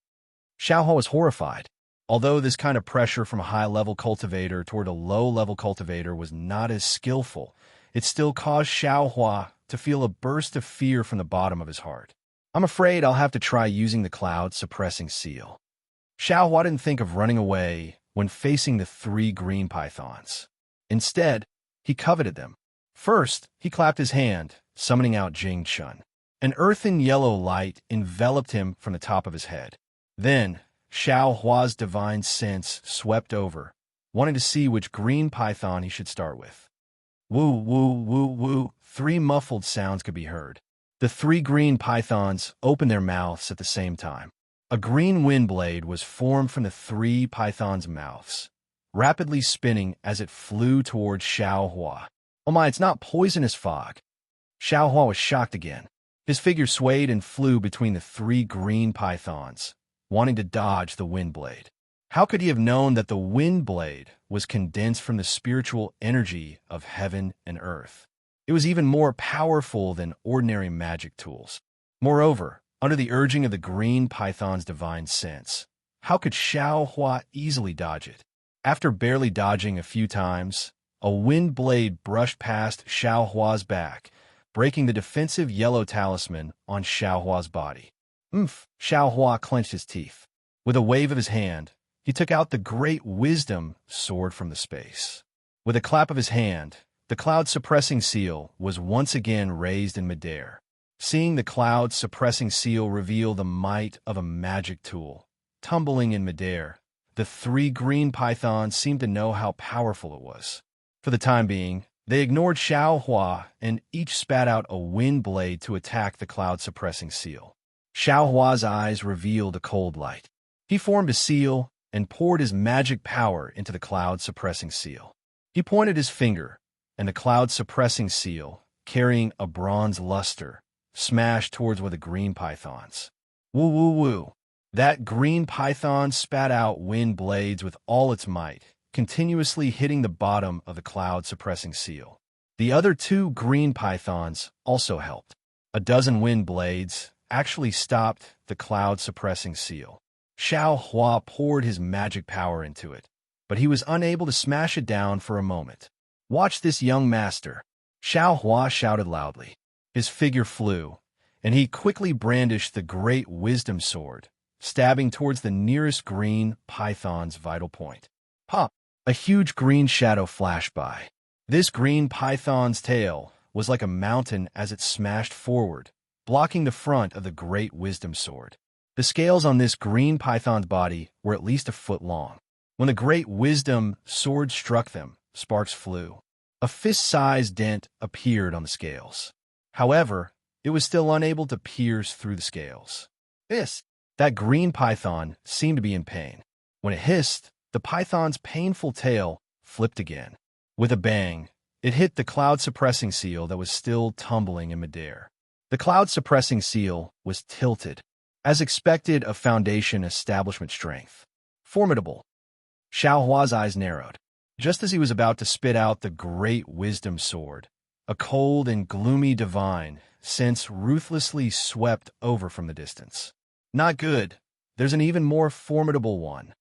Xiao Hua was horrified. Although this kind of pressure from a high-level cultivator toward a low-level cultivator was not as skillful, it still caused Xiao Hua to feel a burst of fear from the bottom of his heart. I'm afraid I'll have to try using the cloud-suppressing seal. Xiao Hua didn't think of running away when facing the 3 green pythons. Instead, he coveted them. First, he clapped his hand, summoning out Jing Chun. An earthen yellow light enveloped him from the top of his head. Then, Xiao Hua's divine sense swept over, wanting to see which green python he should start with. Woo, woo, woo, woo, 3 muffled sounds could be heard. The 3 green pythons opened their mouths at the same time. A green wind blade was formed from the 3 pythons' mouths, rapidly spinning as it flew towards Xiao Hua. Oh my, it's not poisonous fog. Xiao Hua was shocked again. His figure swayed and flew between the 3 green pythons, wanting to dodge the wind blade. How could he have known that the wind blade was condensed from the spiritual energy of heaven and earth? It was even more powerful than ordinary magic tools. Moreover, under the urging of the green python's divine sense, how could Xiao Hua easily dodge it? After barely dodging a few times, a wind blade brushed past Xiao Hua's back, breaking the defensive yellow talisman on Xiao Hua's body. Xiao Hua clenched his teeth. With a wave of his hand, he took out the great wisdom sword from the space. With a clap of his hand, the cloud-suppressing seal was once again raised in midair. Seeing the cloud-suppressing seal reveal the might of a magic tool, tumbling in midair, the 3 green pythons seemed to know how powerful it was. For the time being, they ignored Xiao Hua and each spat out a wind blade to attack the cloud-suppressing seal. Xiao Hua's eyes revealed a cold light. He formed a seal and poured his magic power into the cloud-suppressing seal. He pointed his finger, and the cloud-suppressing seal, carrying a bronze luster, smashed towards one of the green pythons. Woo woo woo. That green python spat out wind blades with all its might, continuously hitting the bottom of the cloud-suppressing seal. The other two green pythons also helped. A dozen wind blades actually stopped the cloud-suppressing seal. Xiao Hua poured his magic power into it, but he was unable to smash it down for a moment. "Watch this, young master," Xiao Hua shouted loudly. His figure flew, and he quickly brandished the great wisdom sword, stabbing towards the nearest green python's vital point. Pop! A huge green shadow flashed by. This green python's tail was like a mountain as it smashed forward, blocking the front of the great wisdom sword. The scales on this green python's body were at least a foot long. When the great wisdom sword struck them, sparks flew. A fist-sized dent appeared on the scales. However, it was still unable to pierce through the scales. That green python seemed to be in pain. When it hissed, the python's painful tail flipped again. With a bang, it hit the cloud-suppressing seal that was still tumbling in midair. The cloud-suppressing seal was tilted, as expected of Foundation establishment strength. Formidable. Xiao Hua's eyes narrowed. Just as he was about to spit out the great wisdom sword, a cold and gloomy divine sense ruthlessly swept over from the distance. Not good. There's an even more formidable one.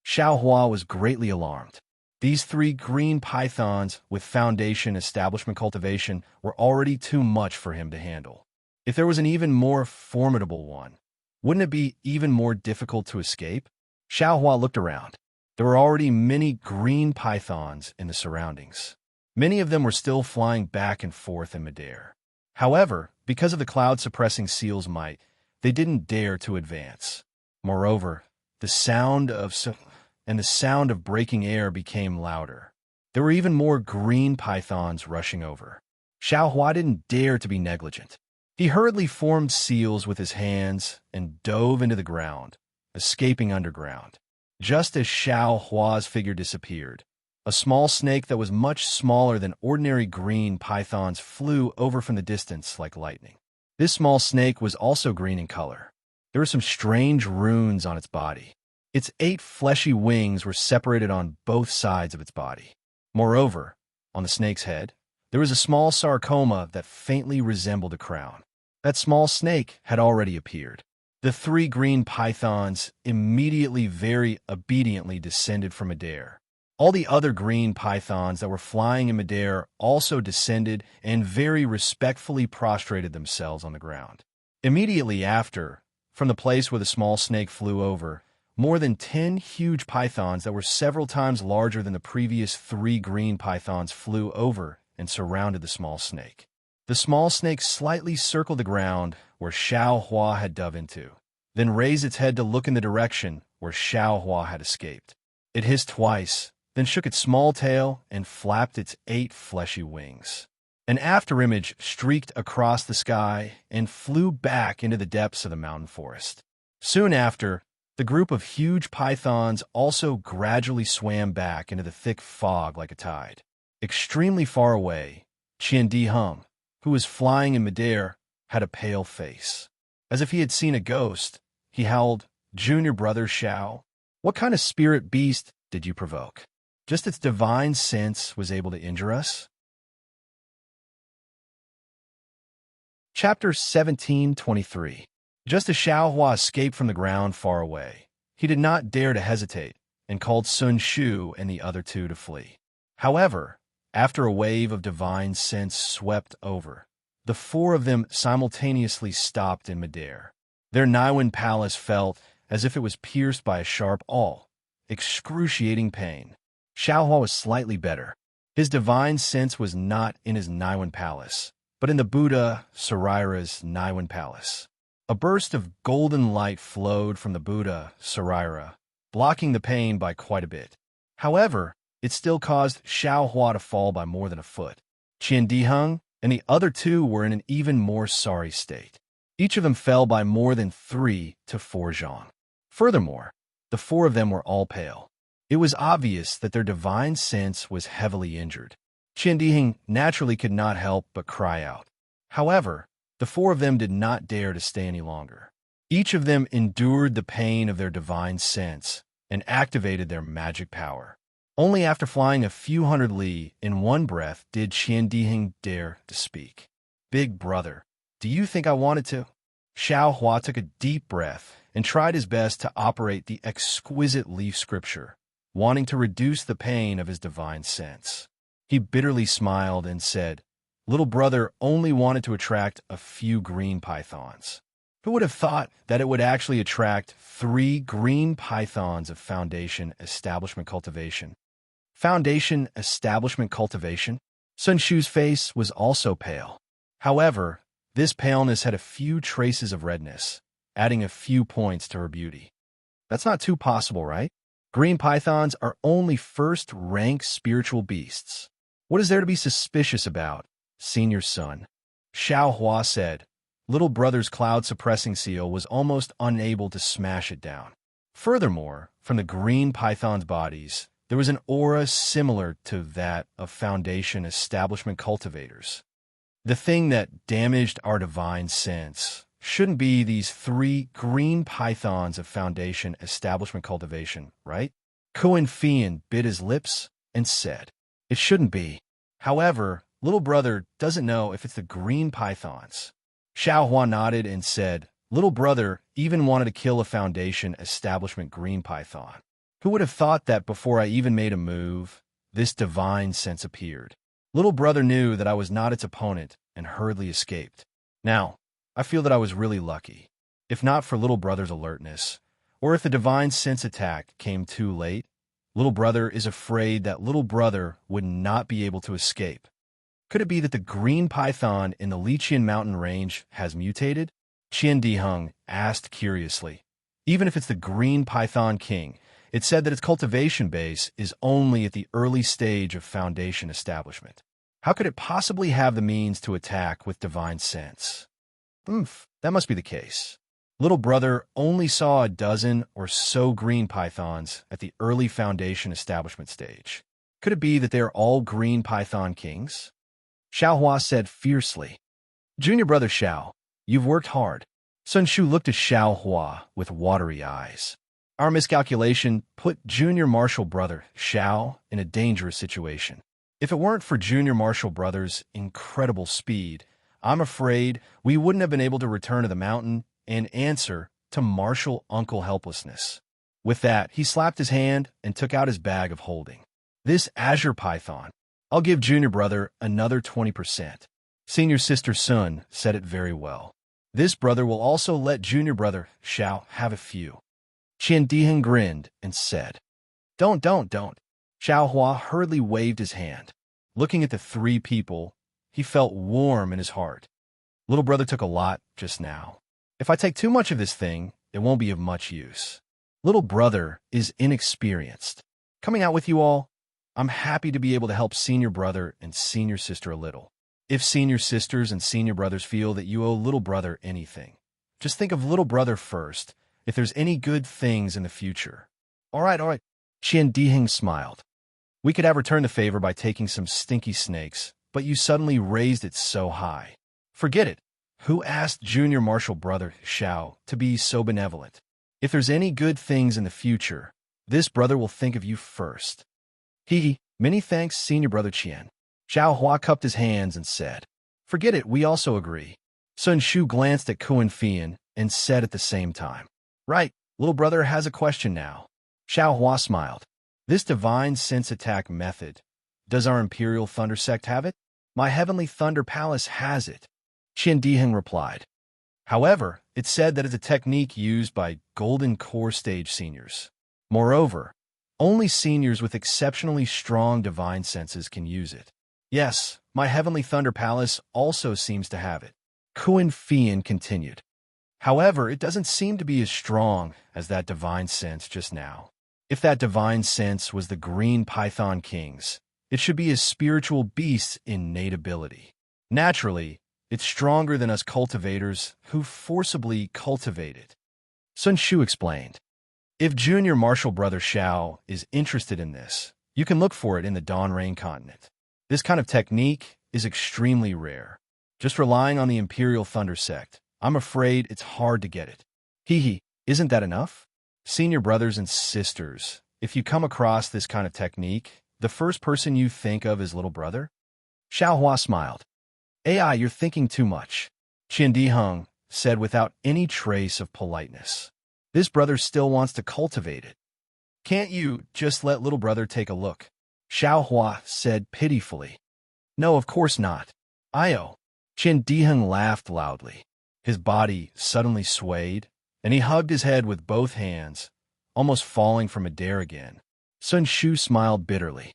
Xiao Hua was greatly alarmed. These three green pythons with Foundation establishment cultivation were already too much for him to handle. If there was an even more formidable one, wouldn't it be even more difficult to escape? Xiao Hua looked around. There were already many green pythons in the surroundings. Many of them were still flying back and forth in midair. However, because of the cloud-suppressing seal's might, they didn't dare to advance. Moreover, the sound of breaking air became louder. There were even more green pythons rushing over. Xiao Hua didn't dare to be negligent. He hurriedly formed seals with his hands and dove into the ground, escaping underground. Just as Xiao Hua's figure disappeared, a small snake that was much smaller than ordinary green pythons flew over from the distance like lightning. This small snake was also green in color. There were some strange runes on its body. Its 8 fleshy wings were separated on both sides of its body. Moreover, on the snake's head, there was a small sarcoma that faintly resembled a crown. That small snake had already appeared. The 3 green pythons immediately very obediently descended from midair. All the other green pythons that were flying in midair also descended and very respectfully prostrated themselves on the ground. Immediately after, from the place where the small snake flew over, more than 10 huge pythons that were several times larger than the previous 3 green pythons flew over and surrounded the small snake. The small snake slightly circled the ground where Xiao Hua had dove into, then raised its head to look in the direction where Xiao Hua had escaped. It hissed twice, then shook its small tail and flapped its 8 fleshy wings. An afterimage streaked across the sky and flew back into the depths of the mountain forest. Soon after, the group of huge pythons also gradually swam back into the thick fog like a tide. Extremely far away, Qiandi Hung, who was flying in midair, had a pale face. As if he had seen a ghost, he howled, "Junior brother Xiao, what kind of spirit beast did you provoke? Just its divine sense was able to injure us?" Chapter 17:23. Just as Xiao Hua escaped from the ground far away, he did not dare to hesitate and called Sun Shu and the other 2 to flee. However, after a wave of divine sense swept over, the 4 of them simultaneously stopped in midair. Their Naiwen palace felt as if it was pierced by a sharp awl, excruciating pain. Xiao Hua was slightly better. His divine sense was not in his Naiwen palace, but in the Buddha Sarira's Naiwen palace. A burst of golden light flowed from the Buddha Sarira, blocking the pain by quite a bit. However, it still caused Xiao Hua to fall by more than a foot. Qiandi Hung and the other 2 were in an even more sorry state. Each of them fell by more than 3 to 4 zhang. Furthermore, the 4 of them were all pale. It was obvious that their divine sense was heavily injured. Qiandi Hung naturally could not help but cry out. However, the 4 of them did not dare to stay any longer. Each of them endured the pain of their divine sense and activated their magic power. Only after flying a few hundred li in one breath did Qian Diheng dare to speak. Big brother, do you think I wanted to? Xiao Hua took a deep breath and tried his best to operate the exquisite leaf scripture, wanting to reduce the pain of his divine sense. He bitterly smiled and said, "Little brother only wanted to attract a few green pythons. Who would have thought that it would actually attract 3 green pythons of foundation establishment cultivation?" Foundation establishment cultivation? Sun Shu's face was also pale. However, this paleness had a few traces of redness, adding a few points to her beauty. That's not too possible, right? Green pythons are only first-rank spiritual beasts. What is there to be suspicious about, senior son? Xiao Hua said. Little brother's cloud-suppressing seal was almost unable to smash it down. Furthermore, from the green python's bodies, there was an aura similar to that of Foundation establishment cultivators. The thing that damaged our divine sense shouldn't be these 3 green pythons of Foundation establishment cultivation, right? Kuan Fian bit his lips and said, "It shouldn't be. However, little brother doesn't know if it's the green pythons." Xiao Hua nodded and said, "Little brother even wanted to kill a Foundation establishment green python. Who would have thought that before I even made a move, this divine sense appeared? Little brother knew that I was not its opponent and hurriedly escaped. Now, I feel that I was really lucky. If not for little brother's alertness, or if the divine sense attack came too late, little brother is afraid that little brother would not be able to escape. Could it be that the green python in the Liqian mountain range has mutated?" Qian Diheng asked curiously. Even if it's the green python king, it said that its cultivation base is only at the early stage of Foundation establishment. How could it possibly have the means to attack with divine sense? That must be the case. Little brother only saw a dozen or so green pythons at the early Foundation establishment stage. Could it be that they are all green python kings? Xiao Hua said fiercely. "Junior brother Xiao, you've worked hard." Sun Shu looked at Xiao Hua with watery eyes. "Our miscalculation put junior martial brother Xiao in a dangerous situation. If it weren't for junior martial brother's incredible speed, I'm afraid we wouldn't have been able to return to the mountain and answer to martial uncle helplessness." With that, he slapped his hand and took out his bag of holding. "This azure python, I'll give junior brother another 20%. Senior sister Sun said it very well. This brother will also let junior brother Xiao have a few." Qian Diheng grinned and said, Don't. Xiao Hua hurriedly waved his hand. Looking at the 3 people, he felt warm in his heart. Little brother took a lot just now. If I take too much of this thing, it won't be of much use. Little brother is inexperienced. Coming out with you all, I'm happy to be able to help senior brother and senior sister a little. If senior sisters and senior brothers feel that you owe little brother anything, just think of little brother first, if there's any good things in the future. All right. Qian Diheng smiled. "We could have returned the favor by taking some stinky snakes, but you suddenly raised it so high. Forget it. Who asked junior martial brother Xiao to be so benevolent? If there's any good things in the future, this brother will think of you first." Many thanks, senior brother Qian. Xiao Hua cupped his hands and said, "Forget it, we also agree." Sun Shu glanced at Kuan Fian and said at the same time, "Right, little brother has a question now." Xiao Hua smiled. "This divine sense attack method, does our Imperial Thunder Sect have it?" "My Heavenly Thunder Palace has it," Qian Diheng replied. However, it said that it's a technique used by Golden Core Stage seniors. Moreover, only seniors with exceptionally strong divine senses can use it. "Yes, my Heavenly Thunder Palace also seems to have it," Kuan Fian continued. "However, it doesn't seem to be as strong as that divine sense just now. If that divine sense was the Green Python King's, it should be a spiritual beast's innate ability. Naturally, it's stronger than us cultivators who forcibly cultivate it." Sun Shu explained. "If junior martial brother Xiao is interested in this, you can look for it in the Dawn Rain continent. This kind of technique is extremely rare. Just relying on the Imperial Thunder Sect, I'm afraid it's hard to get it." Isn't that enough? Senior brothers and sisters, if you come across this kind of technique, the first person you think of is little brother? Xiaohua smiled. AI, you're thinking too much, Qian Diheng said without any trace of politeness. This brother still wants to cultivate it. Can't you just let little brother take a look? Xiaohua said pitifully. No, of course not. Io. Qian Diheng laughed loudly. His body suddenly swayed, and he hugged his head with both hands, almost falling from a dare again. Sun Shu smiled bitterly.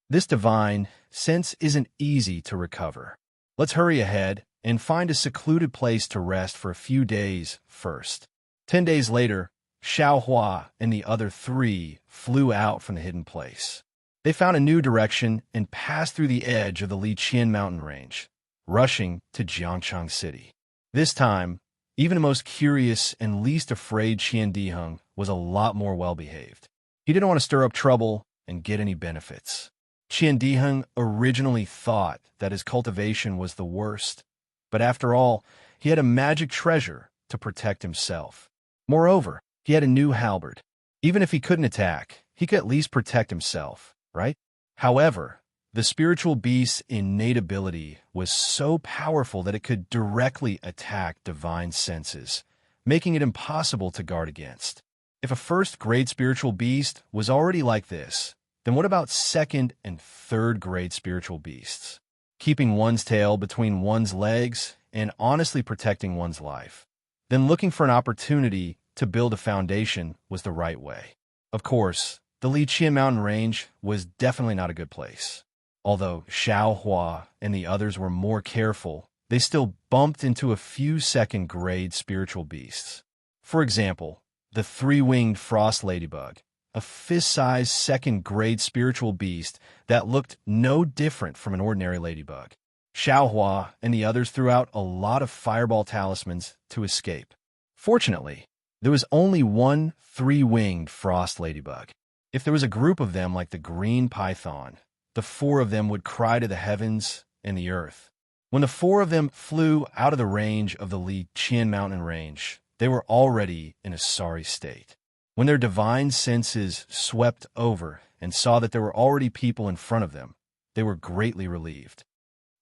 This divine sense isn't easy to recover. Let's hurry ahead and find a secluded place to rest for a few days first. 10 days later, Xiaohua and the other 3 flew out from the hidden place. They found a new direction and passed through the edge of the Liqian mountain range, rushing to Jiangchang City. This time, even the most curious and least afraid Qian Diheng was a lot more well-behaved. He didn't want to stir up trouble and get any benefits. Qian Diheng originally thought that his cultivation was the worst, but after all, he had a magic treasure to protect himself. Moreover, he had a new halberd. Even if he couldn't attack, he could at least protect himself, right? However, the spiritual beast's innate ability was so powerful that it could directly attack divine senses, making it impossible to guard against. If a first-grade spiritual beast was already like this, then what about second- and third-grade spiritual beasts? Keeping one's tail between one's legs and honestly protecting one's life. Then looking for an opportunity to build a foundation was the right way. Of course, the Liqian mountain range was definitely not a good place. Although Xiaohua and the others were more careful, they still bumped into a few second-grade spiritual beasts. For example, the 3-winged frost ladybug, a fist-sized second-grade spiritual beast that looked no different from an ordinary ladybug. Xiaohua and the others threw out a lot of fireball talismans to escape. Fortunately, there was only one 3-winged frost ladybug. If there was a group of them like the green python, the 4 of them would cry to the heavens and the earth. When the 4 of them flew out of the range of the Liqian mountain range, they were already in a sorry state. When their divine senses swept over and saw that there were already people in front of them, they were greatly relieved.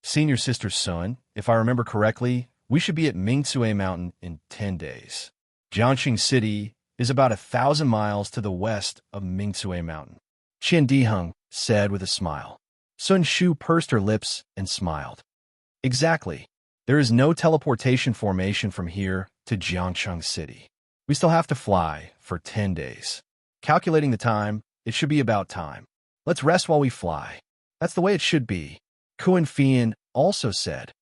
Senior Sister Sun, if I remember correctly, we should be at Mingcue Mountain in 10 days. Jiangxing City is about 1,000 miles to the west of Mingcue Mountain. Qian Diheng said with a smile. Sun Shu pursed her lips and smiled. Exactly. There is no teleportation formation from here to Jiangcheng City. We still have to fly for 10 days. Calculating the time, it should be about time. Let's rest while we fly. That's the way it should be. Kuan Fian also said.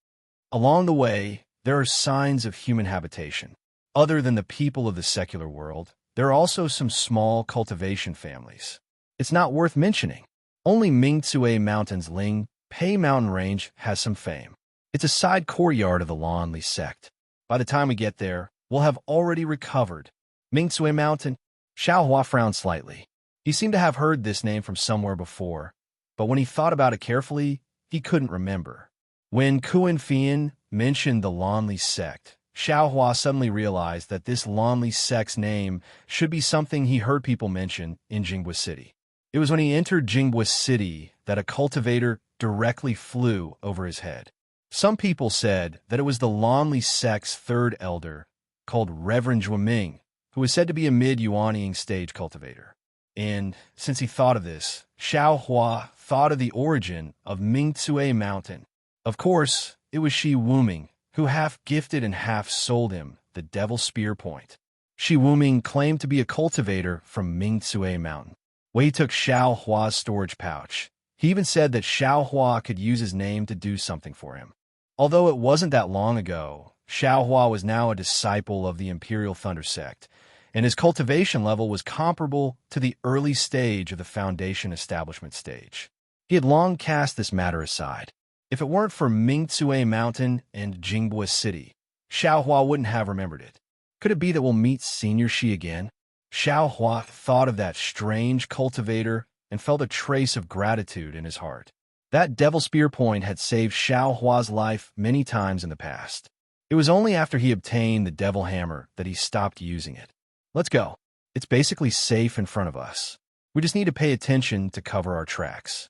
Along the way, there are signs of human habitation. Other than the people of the secular world, there are also some small cultivation families. It's not worth mentioning. Only Mingcue Mountain's Ling Pei mountain range has some fame. It's a side courtyard of the Lanli sect. By the time we get there, we'll have already recovered. Mingcue Mountain? Xiaohua frowned slightly. He seemed to have heard this name from somewhere before, but when he thought about it carefully, he couldn't remember. When Kuan Fian mentioned the Lanli sect, Xiaohua suddenly realized that this Lanli sect's name should be something he heard people mention in Jingbei City. It was when he entered Jingbei City that a cultivator directly flew over his head. Some people said that it was the Lanli sect's 3rd elder, called Reverend Zhuoming, who was said to be a mid-Yuanying stage cultivator. And since he thought of this, Xiaohua thought of the origin of Mingcue Mountain. Of course, it was Shi Wuming, who half gifted and half sold him the Devil Spear Point. Shi Wuming claimed to be a cultivator from Mingcue Mountain. When he took Xiaohua's storage pouch, he even said that Xiaohua could use his name to do something for him. Although it wasn't that long ago, Xiaohua was now a disciple of the Imperial Thunder Sect, and his cultivation level was comparable to the early stage of the Foundation establishment stage. He had long cast this matter aside. If it weren't for Mingcue Mountain and Jingbei City, Xiaohua wouldn't have remembered it. Could it be that we'll meet Senior Shi again? Xiaohua thought of that strange cultivator and felt a trace of gratitude in his heart. That Devil Spear Point had saved Xiaohua's life many times in the past. It was only after he obtained the Devil Hammer that he stopped using it. Let's go. It's basically safe in front of us. We just need to pay attention to cover our tracks.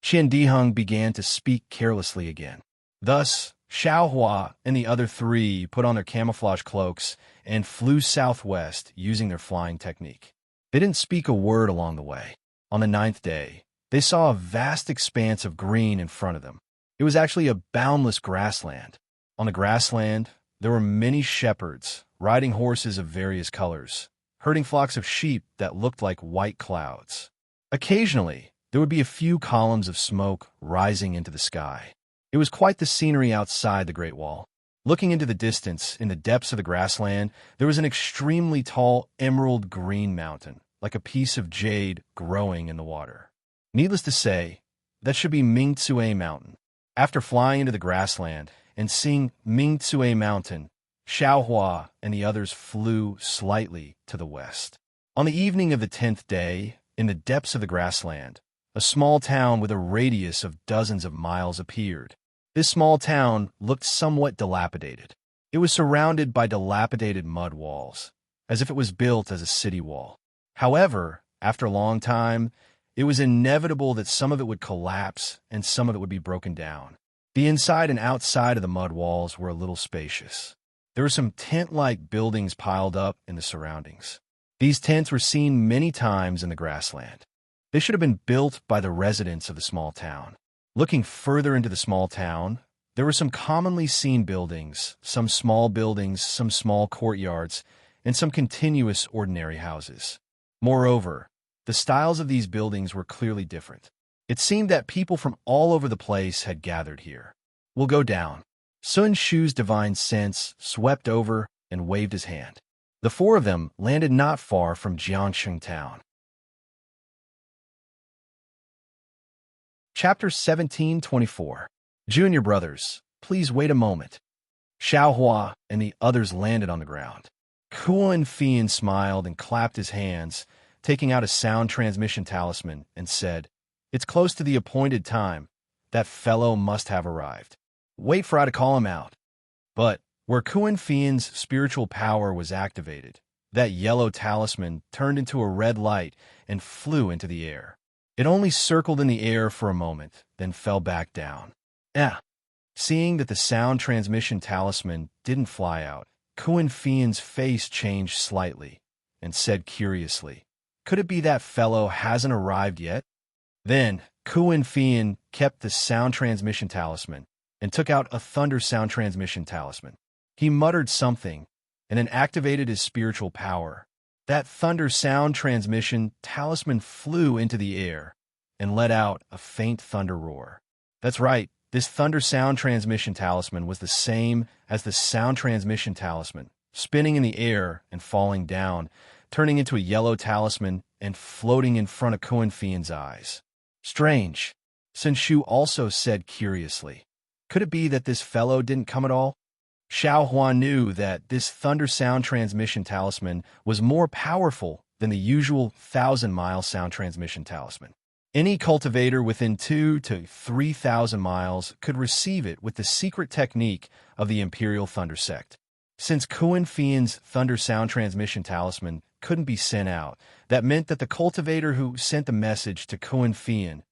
Qian Diheng began to speak carelessly again. Thus, Xiaohua and the other three put on their camouflage cloaks and flew southwest using their flying technique. They didn't speak a word along the way. On the 9th day, they saw a vast expanse of green in front of them. It was actually a boundless grassland. On the grassland, there were many shepherds riding horses of various colors, herding flocks of sheep that looked like white clouds. Occasionally, there would be a few columns of smoke rising into the sky. It was quite the scenery outside the Great Wall. Looking into the distance, in the depths of the grassland, there was an extremely tall emerald green mountain, like a piece of jade growing in the water. Needless to say, that should be Mingtsue Mountain. After flying into the grassland and seeing Mingtsue Mountain, Xiaohua and the others flew slightly to the west. On the evening of the 10th day, in the depths of the grassland, a small town with a radius of dozens of miles appeared. This small town looked somewhat dilapidated. It was surrounded by dilapidated mud walls, as if it was built as a city wall. However, after a long time, it was inevitable that some of it would collapse and some of it would be broken down. The inside and outside of the mud walls were a little spacious. There were some tent-like buildings piled up in the surroundings. These tents were seen many times in the grassland. They should have been built by the residents of the small town. Looking further into the small town, there were some commonly seen buildings, some small courtyards, and some continuous ordinary houses. Moreover, the styles of these buildings were clearly different. It seemed that people from all over the place had gathered here. "We'll go down." Sun Shu's divine sense swept over and waved his hand. The four of them landed not far from Jiangsheng town. Chapter 17:24. Junior brothers, please wait a moment. Xiaohua and the others landed on the ground. Kuan Fian smiled and clapped his hands, taking out a sound transmission talisman, and said, "It's close to the appointed time. That fellow must have arrived. Wait for I to call him out." But where Kuan Fian's spiritual power was activated, that yellow talisman turned into a red light and flew into the air. It only circled in the air for a moment, then fell back down. Seeing that the sound transmission talisman didn't fly out, Kuan Fian's face changed slightly and said curiously, "Could it be that fellow hasn't arrived yet?" Then Kuan Fian kept the sound transmission talisman and took out a thunder sound transmission talisman. He muttered something and then activated his spiritual power. That thunder sound transmission talisman flew into the air and let out a faint thunder roar. That's right, this thunder sound transmission talisman was the same as the sound transmission talisman, spinning in the air and falling down, turning into a yellow talisman and floating in front of Kuan Fian's eyes. "Strange," Sun Shu also said curiously. "Could it be that this fellow didn't come at all?" Xiaohua knew that this thunder sound transmission talisman was more powerful than the usual 1,000-mile sound transmission talisman. Any cultivator within 2,000 to 3,000 miles could receive it with the secret technique of the Imperial Thunder Sect. Since Kuan Fian's thunder sound transmission talisman couldn't be sent out, that meant that the cultivator who sent the message to Kuan Fian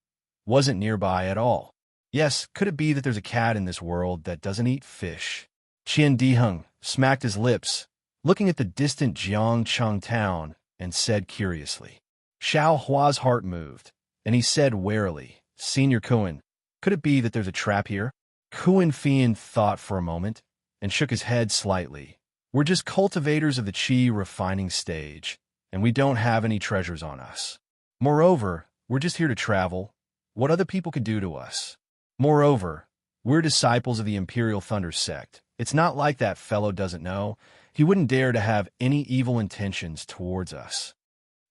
wasn't nearby at all. Yes, could it be that there's a cat in this world that doesn't eat fish? Qian Diheng smacked his lips, looking at the distant Jiangcheng town, and said curiously. Xiaohua's heart moved, and he said warily, "Senior Kuan, could it be that there's a trap here?" Kuan Fian thought for a moment and shook his head slightly. "We're just cultivators of the qi refining stage, and we don't have any treasures on us. Moreover, we're just here to travel. What other people could do to us? Moreover, we're disciples of the Imperial Thunder Sect. It's not like that fellow doesn't know. He wouldn't dare to have any evil intentions towards us."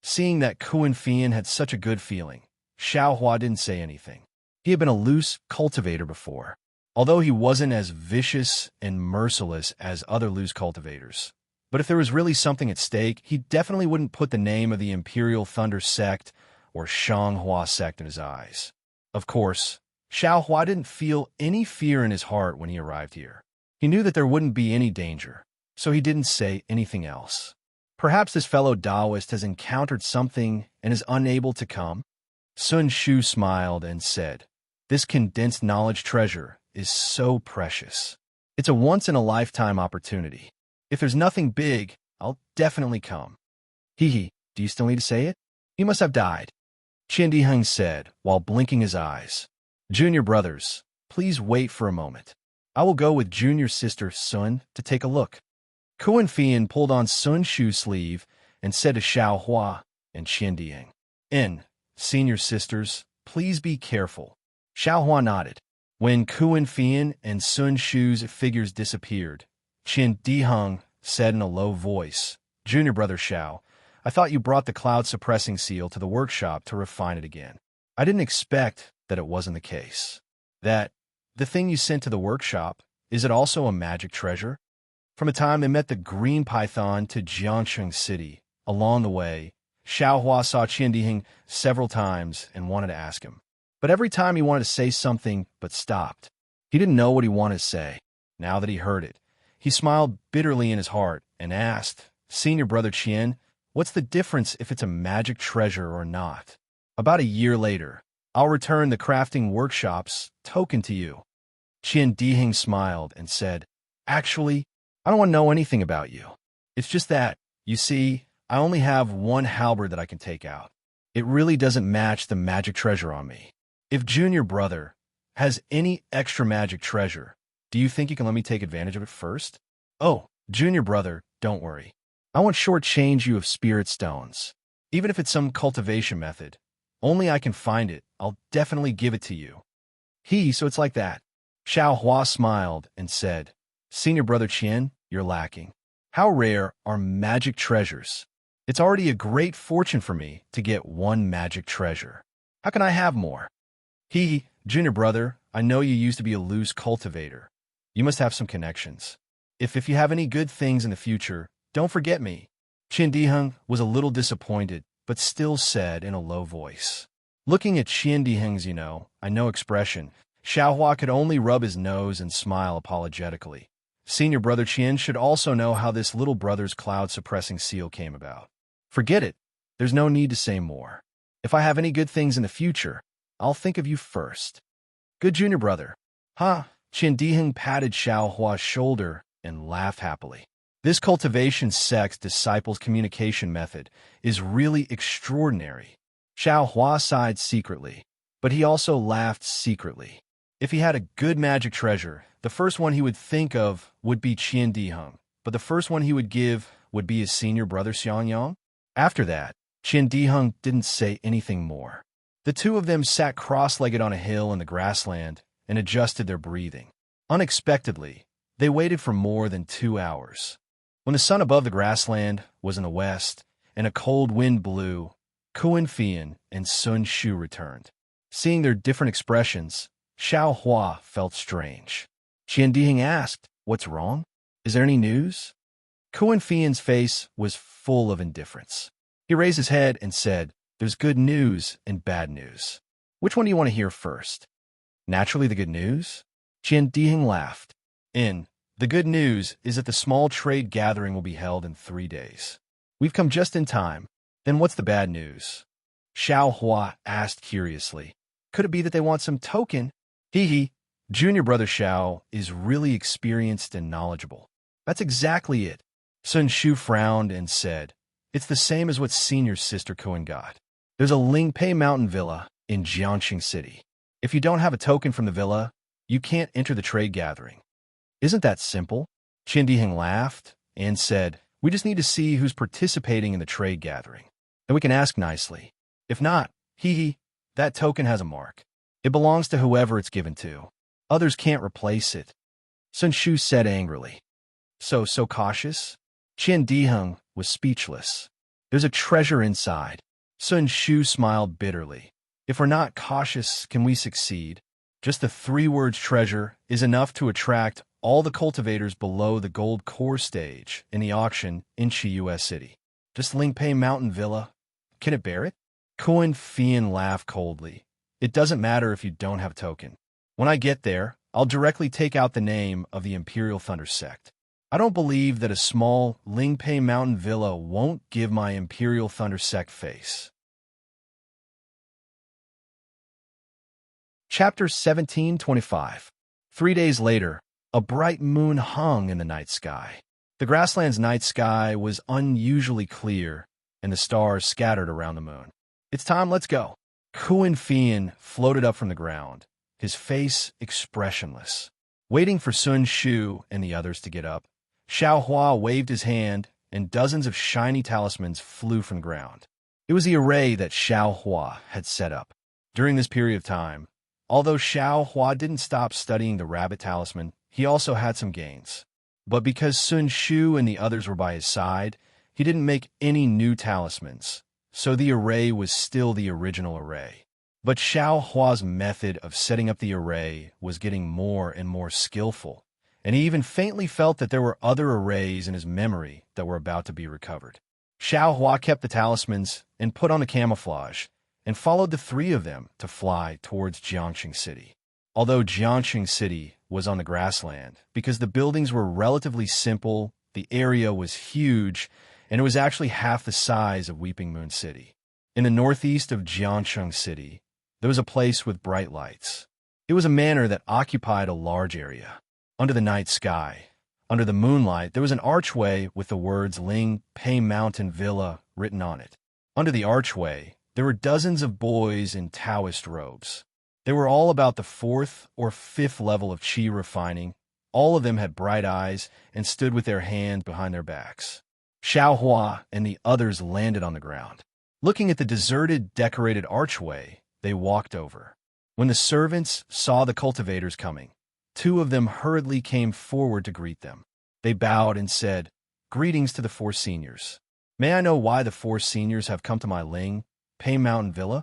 Seeing that Kuan Fian had such a good feeling, Xiaohua didn't say anything. He had been a loose cultivator before, although he wasn't as vicious and merciless as other loose cultivators. But if there was really something at stake, he definitely wouldn't put the name of the Imperial Thunder Sect or Shanghua Sect in his eyes. Of course, Xiaohua didn't feel any fear in his heart when he arrived here. He knew that there wouldn't be any danger, so he didn't say anything else. Perhaps this fellow Taoist has encountered something and is unable to come? Sun Shu smiled and said, "This condensed knowledge treasure is so precious. It's a once-in-a-lifetime opportunity. If there's nothing big, I'll definitely come." "Hee, do you still need to say it? You must have died," Qian Diheng said while blinking his eyes. "Junior brothers, please wait for a moment. I will go with junior sister Sun to take a look." Kuan Fian pulled on Sun Shu's sleeve and said to Xiao Hua and Qian Diheng, "Senior sisters, please be careful." Xiao Hua nodded. When Kuan Fian and Sun Shu's figures disappeared, Qian Diheng said in a low voice, "Junior brother Xiao, I thought you brought the cloud-suppressing seal to the workshop to refine it again. I didn't expect that it wasn't the case. That the thing you sent to the workshop, is it also a magic treasure?" From the time they met the green python to Jiangsheng City, along the way, Xiao Hua saw Qian Diheng several times and wanted to ask him. But every time he wanted to say something but stopped. He didn't know what he wanted to say. Now that he heard it, he smiled bitterly in his heart and asked, "Senior brother Qian, what's the difference if it's a magic treasure or not?" "About a year later, I'll return the crafting workshop's token to you." Qian Diheng smiled and said, "Actually, I don't want to know anything about you. It's just that, you see, I only have one halberd that I can take out. It really doesn't match the magic treasure on me. If junior brother has any extra magic treasure, do you think you can let me take advantage of it first?" "Oh, junior brother, don't worry. I won't shortchange you of spirit stones. Even if it's some cultivation method, only I can find it, I'll definitely give it to you." So it's like that." Xiao Hua smiled and said, "Senior brother Qian, you're lacking. How rare are magic treasures? It's already a great fortune for me to get one magic treasure. How can I have more?" Junior brother, I know you used to be a loose cultivator. You must have some connections. If you have any good things in the future, don't forget me." Qian Diheng was a little disappointed, but still said in a low voice. Looking at Qian Diheng's I know expression, Xiao Hua could only rub his nose and smile apologetically. Senior brother Qian should also know how this little brother's cloud-suppressing seal came about. Forget it. There's no need to say more. If I have any good things in the future, I'll think of you first. Good junior brother. Qian Diheng patted Xiao Hua's shoulder and laughed happily. This cultivation sect's disciples' communication method is really extraordinary. Xiao Hua sighed secretly, but he also laughed secretly. If he had a good magic treasure, the first one he would think of would be Qian Diheng, but the first one he would give would be his senior brother Xiangyang. After that, Qian Diheng didn't say anything more. The two of them sat cross-legged on a hill in the grassland and adjusted their breathing. Unexpectedly, they waited for more than 2 hours. When the sun above the grassland was in the west and a cold wind blew, Kuan Fian and Sun Shu returned. Seeing their different expressions, Xiao Hua felt strange. Qian Diheng asked, "What's wrong? Is there any news?" Kuan Fian's face was full of indifference. He raised his head and said, "There's good news and bad news. Which one do you want to hear first?" "Naturally the good news." Qian Diheng laughed. The good news is that the small trade gathering will be held in 3 days. We've come just in time. Then what's the bad news?" Xiao Hua asked curiously. "Could it be that they want some token?" Junior brother Xiao is really experienced and knowledgeable. "That's exactly it." Sun Shu frowned and said, "It's the same as what senior sister Kuan got. There's a Lingpei mountain villa in Jiangsheng City. If you don't have a token from the villa, you can't enter the trade gathering." "Isn't that simple?" Qian Diheng laughed and said, "We just need to see who's participating in the trade gathering. Then we can ask nicely. If not, that token has a mark. It belongs to whoever it's given to. Others can't replace it." Sun Shu said angrily. So cautious?" Qian Diheng was speechless. "There's a treasure inside." Sun Shu smiled bitterly. "If we're not cautious, can we succeed? Just the 3 words treasure is enough to attract all the cultivators below the gold core stage in the auction in Chiyu City. Just Lingpei Mountain Villa. Can it bear it?" Kuan Fian laughed coldly. "It doesn't matter if you don't have a token. When I get there, I'll directly take out the name of the Imperial Thunder Sect. I don't believe that a small Lingpei mountain villa won't give my Imperial Thunder Sect face. Chapter 1725. 3 days later, a bright moon hung in the night sky. The grassland's night sky was unusually clear, and the stars scattered around the moon. "It's time, let's go." Kuan Fian floated up from the ground, his face expressionless. Waiting for Sun Shu and the others to get up, Xiao Hua waved his hand, and dozens of shiny talismans flew from the ground. It was the array that Xiao Hua had set up. During this period of time, although Xiao Hua didn't stop studying the rabbit talisman, he also had some gains. But because Sun Shu and the others were by his side, he didn't make any new talismans, so the array was still the original array. But Xiao Hua's method of setting up the array was getting more and more skillful, and he even faintly felt that there were other arrays in his memory that were about to be recovered. Xiao Hua kept the talismans and put on the camouflage, and followed the three of them to fly towards Jiangxing City. Although Jiangxing City was on the grassland, because the buildings were relatively simple, the area was huge, and it was actually half the size of Weeping Moon City. In the northeast of Jiangxing City, there was a place with bright lights. It was a manor that occupied a large area. Under the night sky, under the moonlight, there was an archway with the words Ling Pei Mountain Villa written on it. Under the archway, there were dozens of boys in Taoist robes. They were all about the 4th or 5th level of qi refining. All of them had bright eyes and stood with their hands behind their backs. Xiao Hua and the others landed on the ground. Looking at the deserted, decorated archway, they walked over. When the servants saw the cultivators coming, 2 of them hurriedly came forward to greet them. They bowed and said, "Greetings to the 4 seniors. May I know why the 4 seniors have come to my Ling Pei Mountain Villa?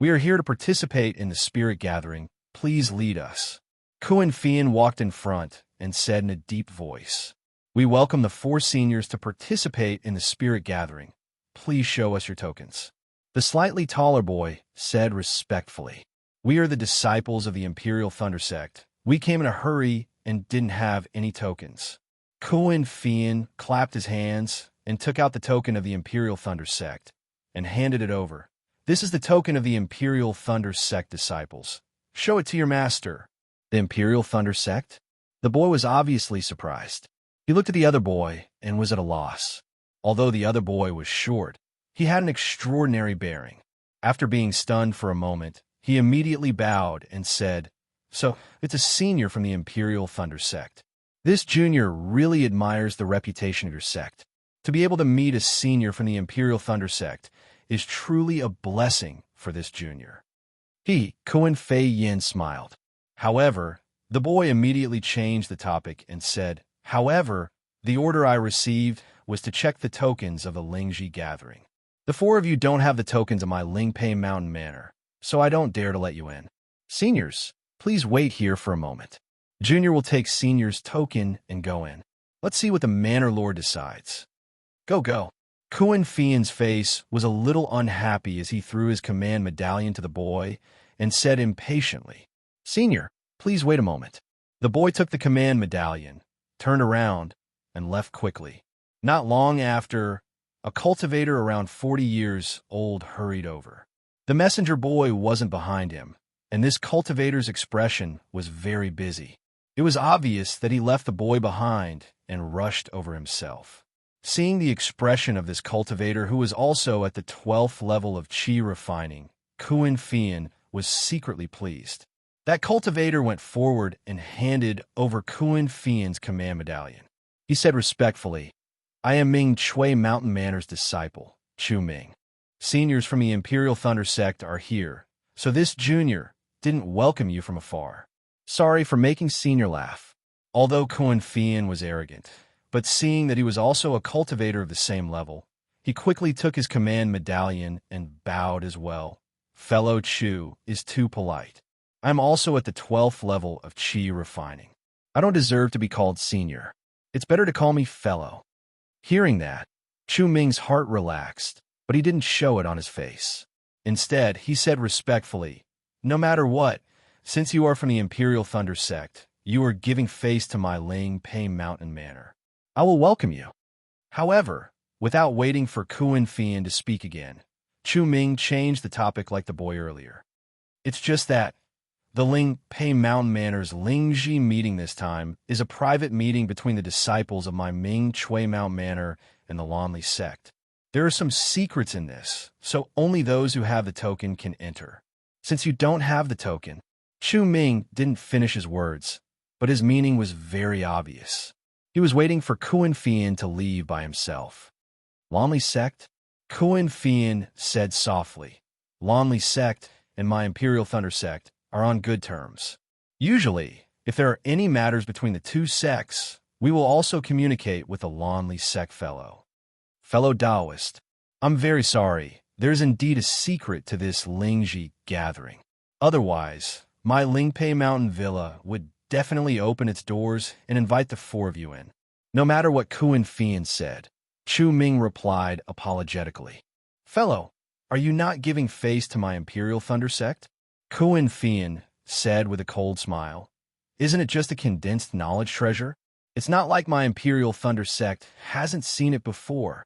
We are here to participate in the spirit gathering. Please lead us." Kuan Fian walked in front and said in a deep voice, "We welcome the 4 seniors to participate in the spirit gathering. Please show us your tokens." The slightly taller boy said respectfully, "We are the disciples of the Imperial Thunder Sect. We came in a hurry and didn't have any tokens." Kuan Fian clapped his hands and took out the token of the Imperial Thunder Sect and handed it over. "This is the token of the Imperial Thunder Sect disciples. Show it to your master." The Imperial Thunder Sect? The boy was obviously surprised. He looked at the other boy and was at a loss. Although the other boy was short, he had an extraordinary bearing. After being stunned for a moment, he immediately bowed and said, "So, it's a senior from the Imperial Thunder Sect. This junior really admires the reputation of your sect. To be able to meet a senior from the Imperial Thunder Sect is truly a blessing for this junior." Kuan Fei Yin smiled. However, the boy immediately changed the topic and said, "However, the order I received was to check the tokens of the Lingji gathering. The 4 of you don't have the tokens of my Lingpei Mountain Manor, so I don't dare to let you in. Seniors, please wait here for a moment. Junior will take Senior's token and go in. Let's see what the Manor Lord decides. Go, go." Kuan Fian's face was a little unhappy as he threw his command medallion to the boy and said impatiently, "Senior, please wait a moment." The boy took the command medallion, turned around, and left quickly. Not long after, a cultivator around 40 years old hurried over. The messenger boy wasn't behind him, and this cultivator's expression was very busy. It was obvious that he left the boy behind and rushed over himself. Seeing the expression of this cultivator, who was also at the 12th level of qi refining, Kuan Fian was secretly pleased. That cultivator went forward and handed over Kuan Fian's command medallion. He said respectfully, "I am Ming Chui Mountain Manor's disciple, Chu Ming. Seniors from the Imperial Thunder Sect are here, so this junior didn't welcome you from afar. Sorry for making Senior laugh." Although Kuan Fian was arrogant, but seeing that he was also a cultivator of the same level, he quickly took his command medallion and bowed as well. "Fellow Chu is too polite. I'm also at the 12th level of qi refining. I don't deserve to be called senior. It's better to call me fellow." Hearing that, Chu Ming's heart relaxed, but he didn't show it on his face. Instead, he said respectfully, "No matter what, since you are from the Imperial Thunder Sect, you are giving face to my Ling Pei Mountain Manor. I will welcome you. However, without waiting for Kuan Fian to speak again, Chu Ming changed the topic like the boy earlier. It's just that the Ling Pei Mountain Manor's Lingji meeting this time is a private meeting between the disciples of my Ming Chui Mountain Manor and the Lonely sect. There are some secrets in this, so only those who have the token can enter. Since you don't have the token, Chu Ming didn't finish his words, but his meaning was very obvious. He was waiting for Kuan Fian to leave by himself. Lonely sect? Kuan Fian said softly. Lonely sect and my Imperial Thunder sect are on good terms. Usually, if there are any matters between the two sects, we will also communicate with the Lonely sect fellow. Fellow Taoist, I'm very sorry. There is indeed a secret to this Lingji gathering. Otherwise, my Lingpei Mountain Villa would definitely open its doors and invite the four of you in. No matter what Kuan Fian said, Chu Ming replied apologetically. Fellow, are you not giving face to my Imperial Thunder sect? Kuan Fian said with a cold smile. Isn't it just a condensed knowledge treasure? It's not like my Imperial Thunder sect hasn't seen it before.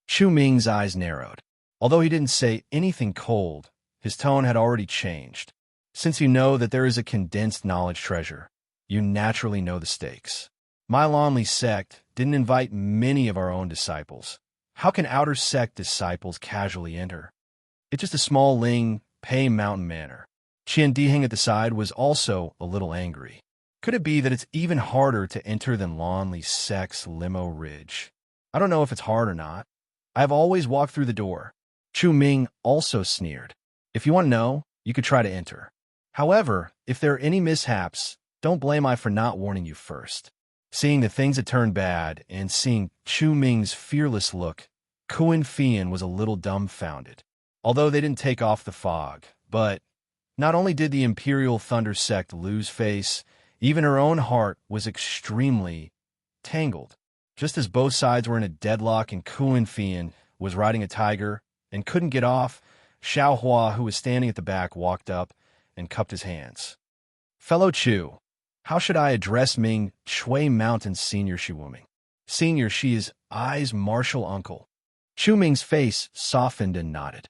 Chu Ming's eyes narrowed. Although he didn't say anything cold, his tone had already changed. Since you know that there is a condensed knowledge treasure, you naturally know the stakes. My Lonely sect didn't invite many of our own disciples. How can outer sect disciples casually enter? It's just a small Ling Pei Mountain Manor. Qian Diheng at the side was also a little angry. Could it be that it's even harder to enter than Lonely sect's Limo Ridge? I don't know if it's hard or not. I have always walked through the door. Chu Ming also sneered. If you want to know, you could try to enter. However, if there are any mishaps, don't blame I for not warning you first. Seeing the things had turned bad and seeing Chu Ming's fearless look, Kuan Fian was a little dumbfounded. Although they didn't take off the fog, but not only did the Imperial Thunder sect lose face, even her own heart was extremely tangled. Just as both sides were in a deadlock and Kuan Fian was riding a tiger and couldn't get off, Xiao Hua, who was standing at the back, walked up and cupped his hands. Fellow Chu, how should I address Ming Chui Mountain Senior Shiwuming? Senior, she is I's martial uncle. Chu Ming's face softened and nodded.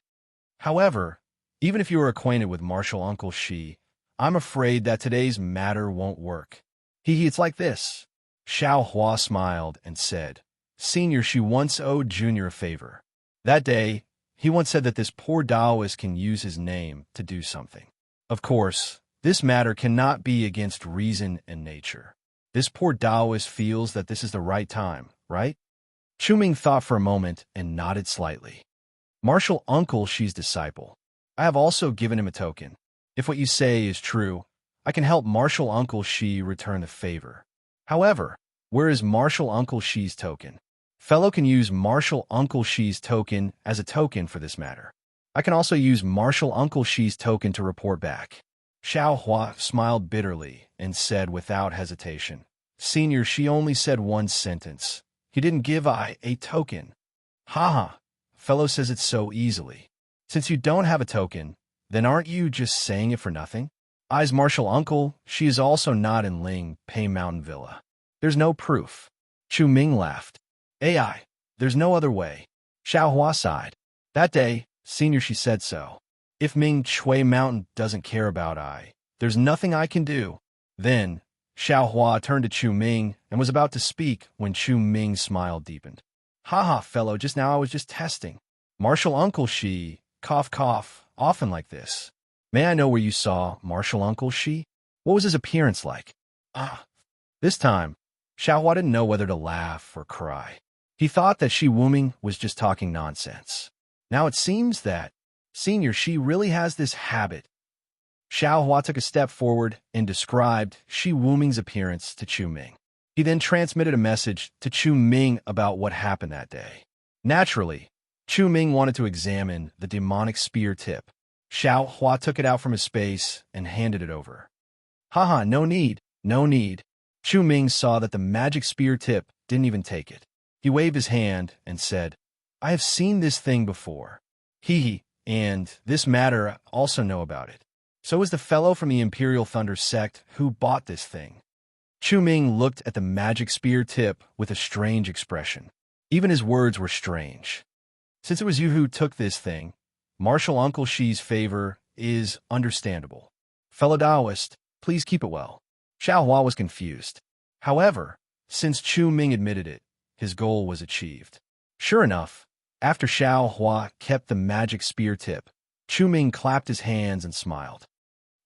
However, even if you are acquainted with martial uncle Shi, I'm afraid that today's matter won't work. It's like this. Xiao Hua smiled and said, Senior, she once owed Junior a favor. That day, he once said that this poor Taoist can use his name to do something. Of course, this matter cannot be against reason and nature. This poor Taoist feels that this is the right time, right? Chu Ming thought for a moment and nodded slightly. Martial uncle Shi's disciple. I have also given him a token. If what you say is true, I can help martial uncle Shi return the favor. However, where is martial uncle Shi's token? Fellow can use martial uncle Shi's token as a token for this matter. I can also use martial uncle Shi's token to report back. Xiao Hua smiled bitterly and said without hesitation, Senior, she only said one sentence. He didn't give I a token. Haha, fellow says it so easily. Since you don't have a token, then aren't you just saying it for nothing? I's martial uncle, she is also not in Ling Pei Mountain Villa. There's no proof. Chu Ming laughed. AI, there's no other way. Xiao Hua sighed. That day, Senior, she said so. If Ming Chui Mountain doesn't care about I, there's nothing I can do. Then, Xiao Hua turned to Chu Ming and was about to speak when Chu Ming's smile deepened. Haha, fellow, just now I was just testing. Martial uncle Shi, cough cough, often like this. May I know where you saw martial uncle Shi? What was his appearance like? This time, Xiao Hua didn't know whether to laugh or cry. He thought that Shi Wuming was just talking nonsense. Now it seems that Senior Shi really has this habit. Xiao Hua took a step forward and described Shi Wuming's appearance to Chu Ming. He then transmitted a message to Chu Ming about what happened that day. Naturally, Chu Ming wanted to examine the demonic spear tip. Xiao Hua took it out from his space and handed it over. Haha, no need, no need. Chu Ming saw that the magic spear tip didn't even take it. He waved his hand and said, I have seen this thing before. And this matter I also know about it. So is the fellow from the Imperial Thunder sect who bought this thing. Chu Ming looked at the magic spear tip with a strange expression. Even his words were strange. Since it was you who took this thing, Martial Uncle Shi's favor is understandable. Fellow Taoist, please keep it well. Xiao Hua was confused. However, since Chu Ming admitted it, his goal was achieved. Sure enough, after Xiao Hua kept the magic spear tip, Chu Ming clapped his hands and smiled.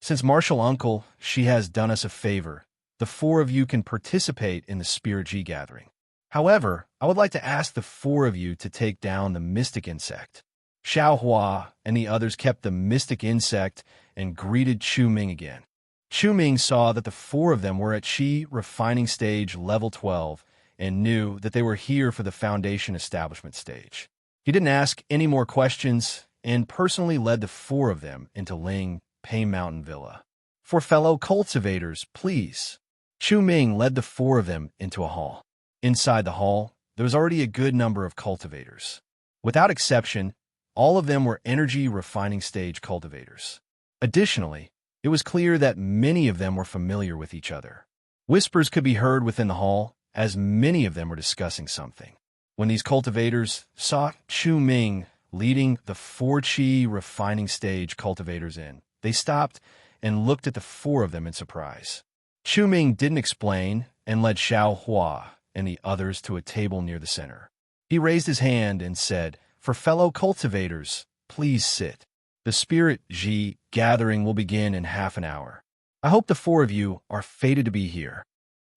Since Martial Uncle Shi has done us a favor, the four of you can participate in the Spirit G gathering. However, I would like to ask the four of you to take down the mystic insect. Xiao Hua and the others kept the mystic insect and greeted Chu Ming again. Chu Ming saw that the four of them were at Qi refining stage level 12 and knew that they were here for the foundation establishment stage. He didn't ask any more questions and personally led the four of them into Ling Pei Mountain Villa. For fellow cultivators, please. Chu Ming led the four of them into a hall. Inside the hall, there was already a good number of cultivators. Without exception, all of them were energy refining stage cultivators. Additionally, it was clear that many of them were familiar with each other. Whispers could be heard within the hall, as many of them were discussing something. When these cultivators saw Chu Ming leading the 4 Qi refining stage cultivators in, they stopped and looked at the four of them in surprise. Chu Ming didn't explain and led Xiao Hua and the others to a table near the center. He raised his hand and said, "For fellow cultivators, please sit. The Spirit Ji gathering will begin in half an hour. I hope the four of you are fated to be here."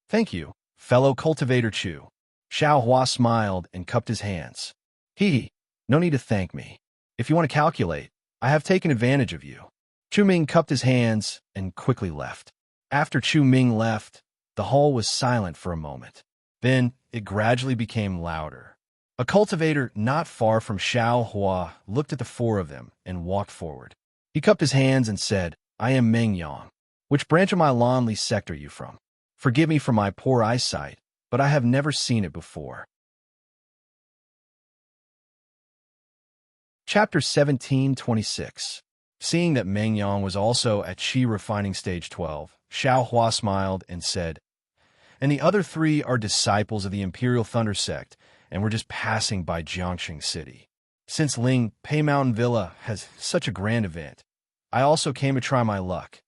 "Thank you, fellow cultivator Chu." Xiao Hua smiled and cupped his hands. No need to thank me. If you want to calculate, I have taken advantage of you." Chu Ming cupped his hands and quickly left. After Chu Ming left, the hall was silent for a moment. Then it gradually became louder. A cultivator not far from Xiao Hua looked at the four of them and walked forward. He cupped his hands and said, "I am Meng Yang. Which branch of my Lanli sect are you from? Forgive me for my poor eyesight, but I have never seen it before." Chapter 17:26. Seeing that Meng Yang was also at Qi refining stage 12, Xiao Hua smiled and said, "And the other three are disciples of the Imperial Thunder sect, and we're just passing by Jiangxing City. Since Ling Pei Mountain Villa has such a grand event, I also came to try my luck."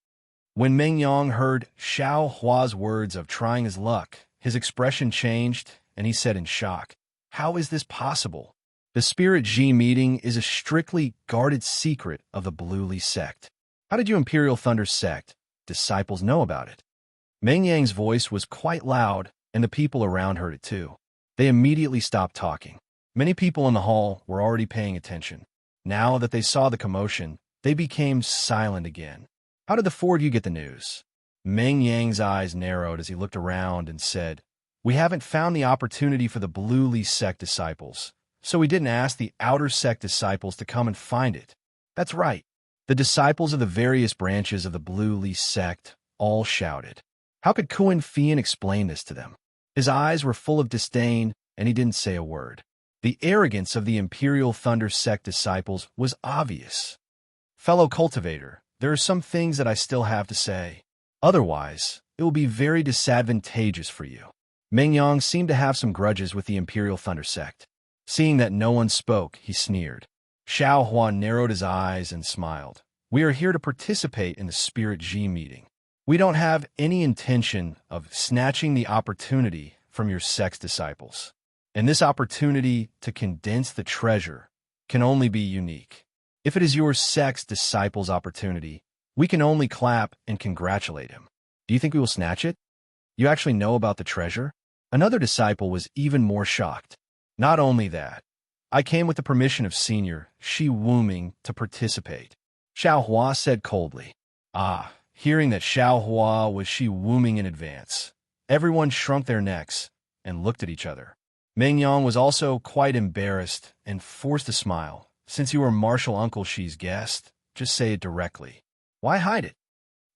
When Meng Yang heard Xiao Hua's words of trying his luck, his expression changed, and he said in shock, "How is this possible? The Spirit Ji meeting is a strictly guarded secret of the Blue Li sect. How did you Imperial Thunder sect disciples know about it?" Meng Yang's voice was quite loud, and the people around heard it too. They immediately stopped talking. Many people in the hall were already paying attention. Now that they saw the commotion, they became silent again. "How did the four of you get the news?" Meng Yang's eyes narrowed as he looked around and said, "We haven't found the opportunity for the Blue Li sect disciples, so we didn't ask the outer sect disciples to come and find it." "That's right." The disciples of the various branches of the Blue Li sect all shouted. How could Kuan Fian explain this to them? His eyes were full of disdain, and he didn't say a word. The arrogance of the Imperial Thunder sect disciples was obvious. "Fellow cultivator, there are some things that I still have to say. Otherwise, it will be very disadvantageous for you." Meng Yang seemed to have some grudges with the Imperial Thunder sect. Seeing that no one spoke, he sneered. Xiao Hua narrowed his eyes and smiled. "We are here to participate in the Spirit Ji meeting. We don't have any intention of snatching the opportunity from your sect's disciples. And this opportunity to condense the treasure can only be unique. If it is your sect's disciples' opportunity, we can only clap and congratulate him. Do you think we will snatch it? You actually know about the treasure?" Another disciple was even more shocked. "Not only that, I came with the permission of Senior Shi Wuming to participate," Xiao Hua said coldly. Hearing that Xiao Hua was Shi Wuming in advance, everyone shrunk their necks and looked at each other. Meng Yang was also quite embarrassed and forced a smile. "Since you are Martial Uncle Shi's guest, just say it directly. Why hide it?"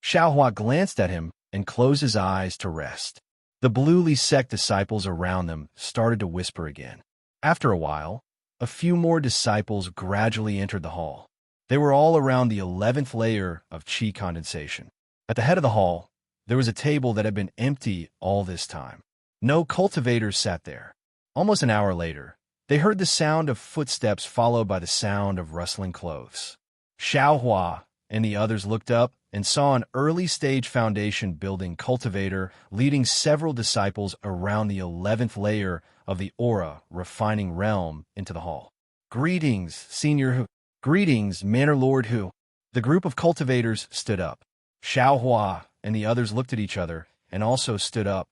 Xiao Hua glanced at him and closed his eyes to rest. The Blue Li sect disciples around them started to whisper again. After a while, a few more disciples gradually entered the hall. They were all around the 11th layer of Qi condensation. At the head of the hall, There was a table that had been empty all this time. No cultivators sat there. Almost an hour later, they heard the sound of footsteps followed by the sound of rustling clothes. Xiaohua and the others looked up and saw an early-stage foundation-building cultivator leading several disciples around the 11th layer of the aura refining realm into the hall. Greetings, Senior Hu. Greetings, Manor Lord Hu. The group of cultivators stood up. Xiaohua and the others looked at each other and also stood up.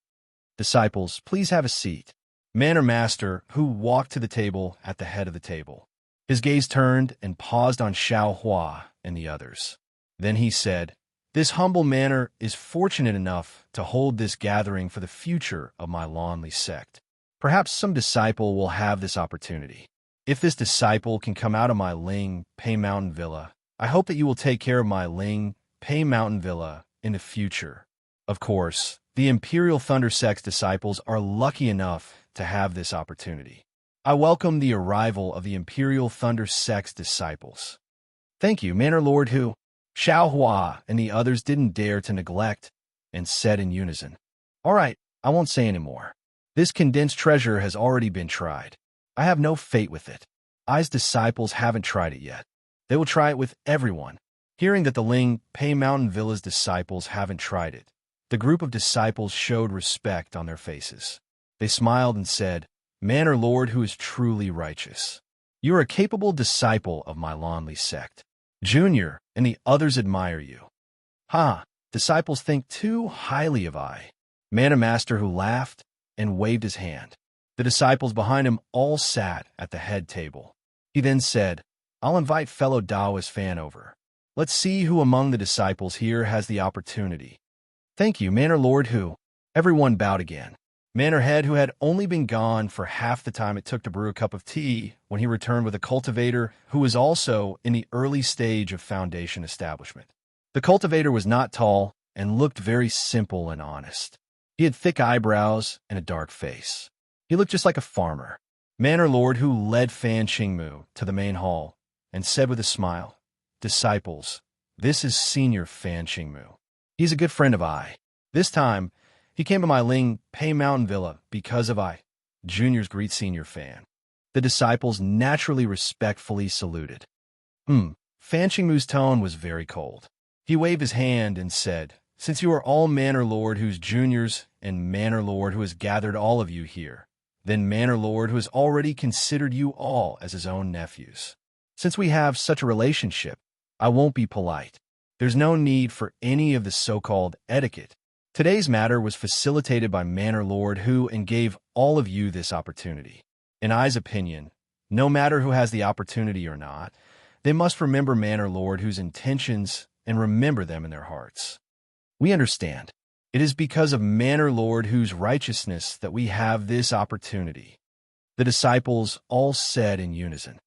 Disciples, please have a seat. Manor Master Hu walked to the table at the head of the table. His gaze turned and paused on Xiaohua and the others. Then he said, "This humble manor is fortunate enough to hold this gathering for the future of my lonely sect. Perhaps some disciple will have this opportunity. If this disciple can come out of my Ling Pei Mountain Villa, I hope that you will take care of my Ling Pei Mountain Villa in the future." Of course, the Imperial Thunder Sect's disciples are lucky enough to have this opportunity. I welcome the arrival of the Imperial Thunder Sect's disciples. Thank you, Manor Lord Hu. Xiaohua and the others didn't dare to neglect and said in unison, "All right, I won't say any more. This condensed treasure has already been tried. I have no fate with it. I's disciples haven't tried it yet. They will try it with everyone." Hearing that the Ling Pei Mountain Villa's disciples haven't tried it, the group of disciples showed respect on their faces. They smiled and said, "Manor Lord Who is truly righteous. You are a capable disciple of my lonely sect. Junior and the others admire you." "Ha, disciples think too highly of I." Manor Master Hu laughed and waved his hand. The disciples behind him all sat at the head table. He then said, "I'll invite fellow Taoist fan over. Let's see who among the disciples here has the opportunity." "Thank you, Manor Lord Hu." Everyone bowed again. Manor Head, who had only been gone for half the time it took to brew a cup of tea, when he returned with a cultivator who was also in the early stage of foundation establishment. The cultivator was not tall and looked very simple and honest. He had thick eyebrows and a dark face. He looked just like a farmer. Manor Lord Hu led Fan Qingmu to the main hall and said with a smile, "Disciples, this is Senior Fan Qingmu. He's a good friend of I. This time, he came to my Ling Pei Mountain Villa because of I. Juniors greet Senior Fan." The disciples naturally respectfully saluted. Fan Qingmu's tone was very cold. He waved his hand and said, "Since you are all Manor Lord Who's juniors and Manor Lord Who has gathered all of you here, then Manor Lord Who has already considered you all as his own nephews. Since we have such a relationship, I won't be polite. There's no need for any of the so-called etiquette. Today's matter was facilitated by Manor Lord Hu and gave all of you this opportunity. In I's opinion, no matter who has the opportunity or not, they must remember Manor Lord Hu's intentions and remember them in their hearts. We understand. It is because of Manor Lord Hu's righteousness that we have this opportunity." The disciples all said in unison,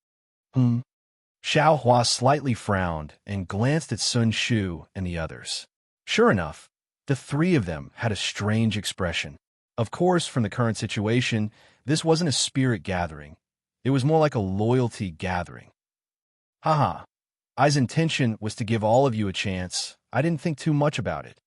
Xiaohua slightly frowned and glanced at Sun Shu and the others. Sure enough, the three of them had a strange expression. Of course, from the current situation, this wasn't a spirit gathering. It was more like a loyalty gathering. "Haha, I's intention was to give all of you a chance. I didn't think too much about it,"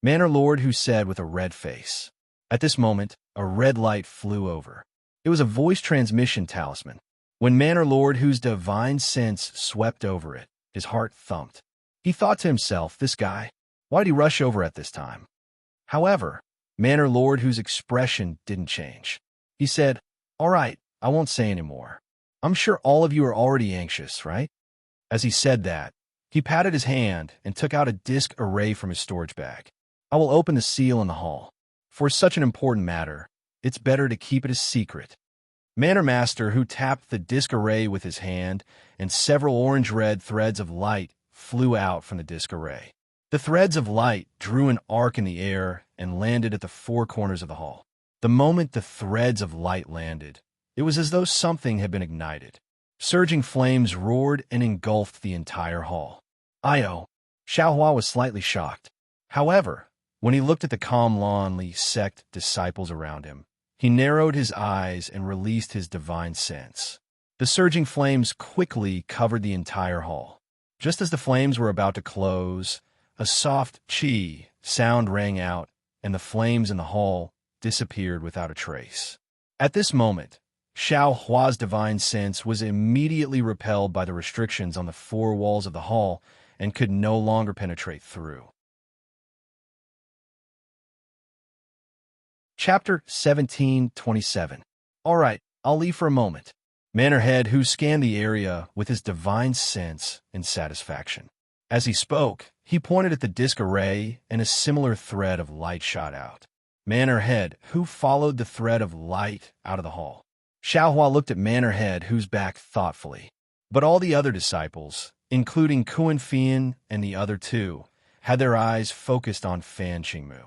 Manor Lord Hu said with a red face. At this moment, a red light flew over. It was a voice transmission talisman. When Manor Lord Hu's divine sense swept over it, his heart thumped. He thought to himself, "This guy, why'd he rush over at this time?" However, Manor Lord Hu's expression didn't change. He said, "All right, I won't say any more. I'm sure all of you are already anxious, right?" As he said that, he patted his hand and took out a disc array from his storage bag. "I will open the seal in the hall. For such an important matter, it's better to keep it a secret." Manor Master Hu tapped the disc array with his hand, and several orange-red threads of light flew out from the disc array. The threads of light drew an arc in the air and landed at the four corners of the hall. The moment the threads of light landed, it was as though something had been ignited. Surging flames roared and engulfed the entire hall. "Io!" Xiaohua was slightly shocked. However, when he looked at the calm lonely sect disciples around him, he narrowed his eyes and released his divine sense. The surging flames quickly covered the entire hall. Just as the flames were about to close, a soft "chi" sound rang out, and the flames in the hall disappeared without a trace. At this moment, Xiao Hua's divine sense was immediately repelled by the restrictions on the four walls of the hall and could no longer penetrate through. Chapter 1727. All right, I'll leave for a moment. Mannerhead, who scanned the area with his divine sense and satisfaction. As he spoke, he pointed at the disc array, and a similar thread of light shot out. Mannerhead, who followed the thread of light out of the hall. Xiaohua looked at Mannerhead, whose back thoughtfully. But all the other disciples, including Kuan Fian and the other two, had their eyes focused on Fan Qingmu.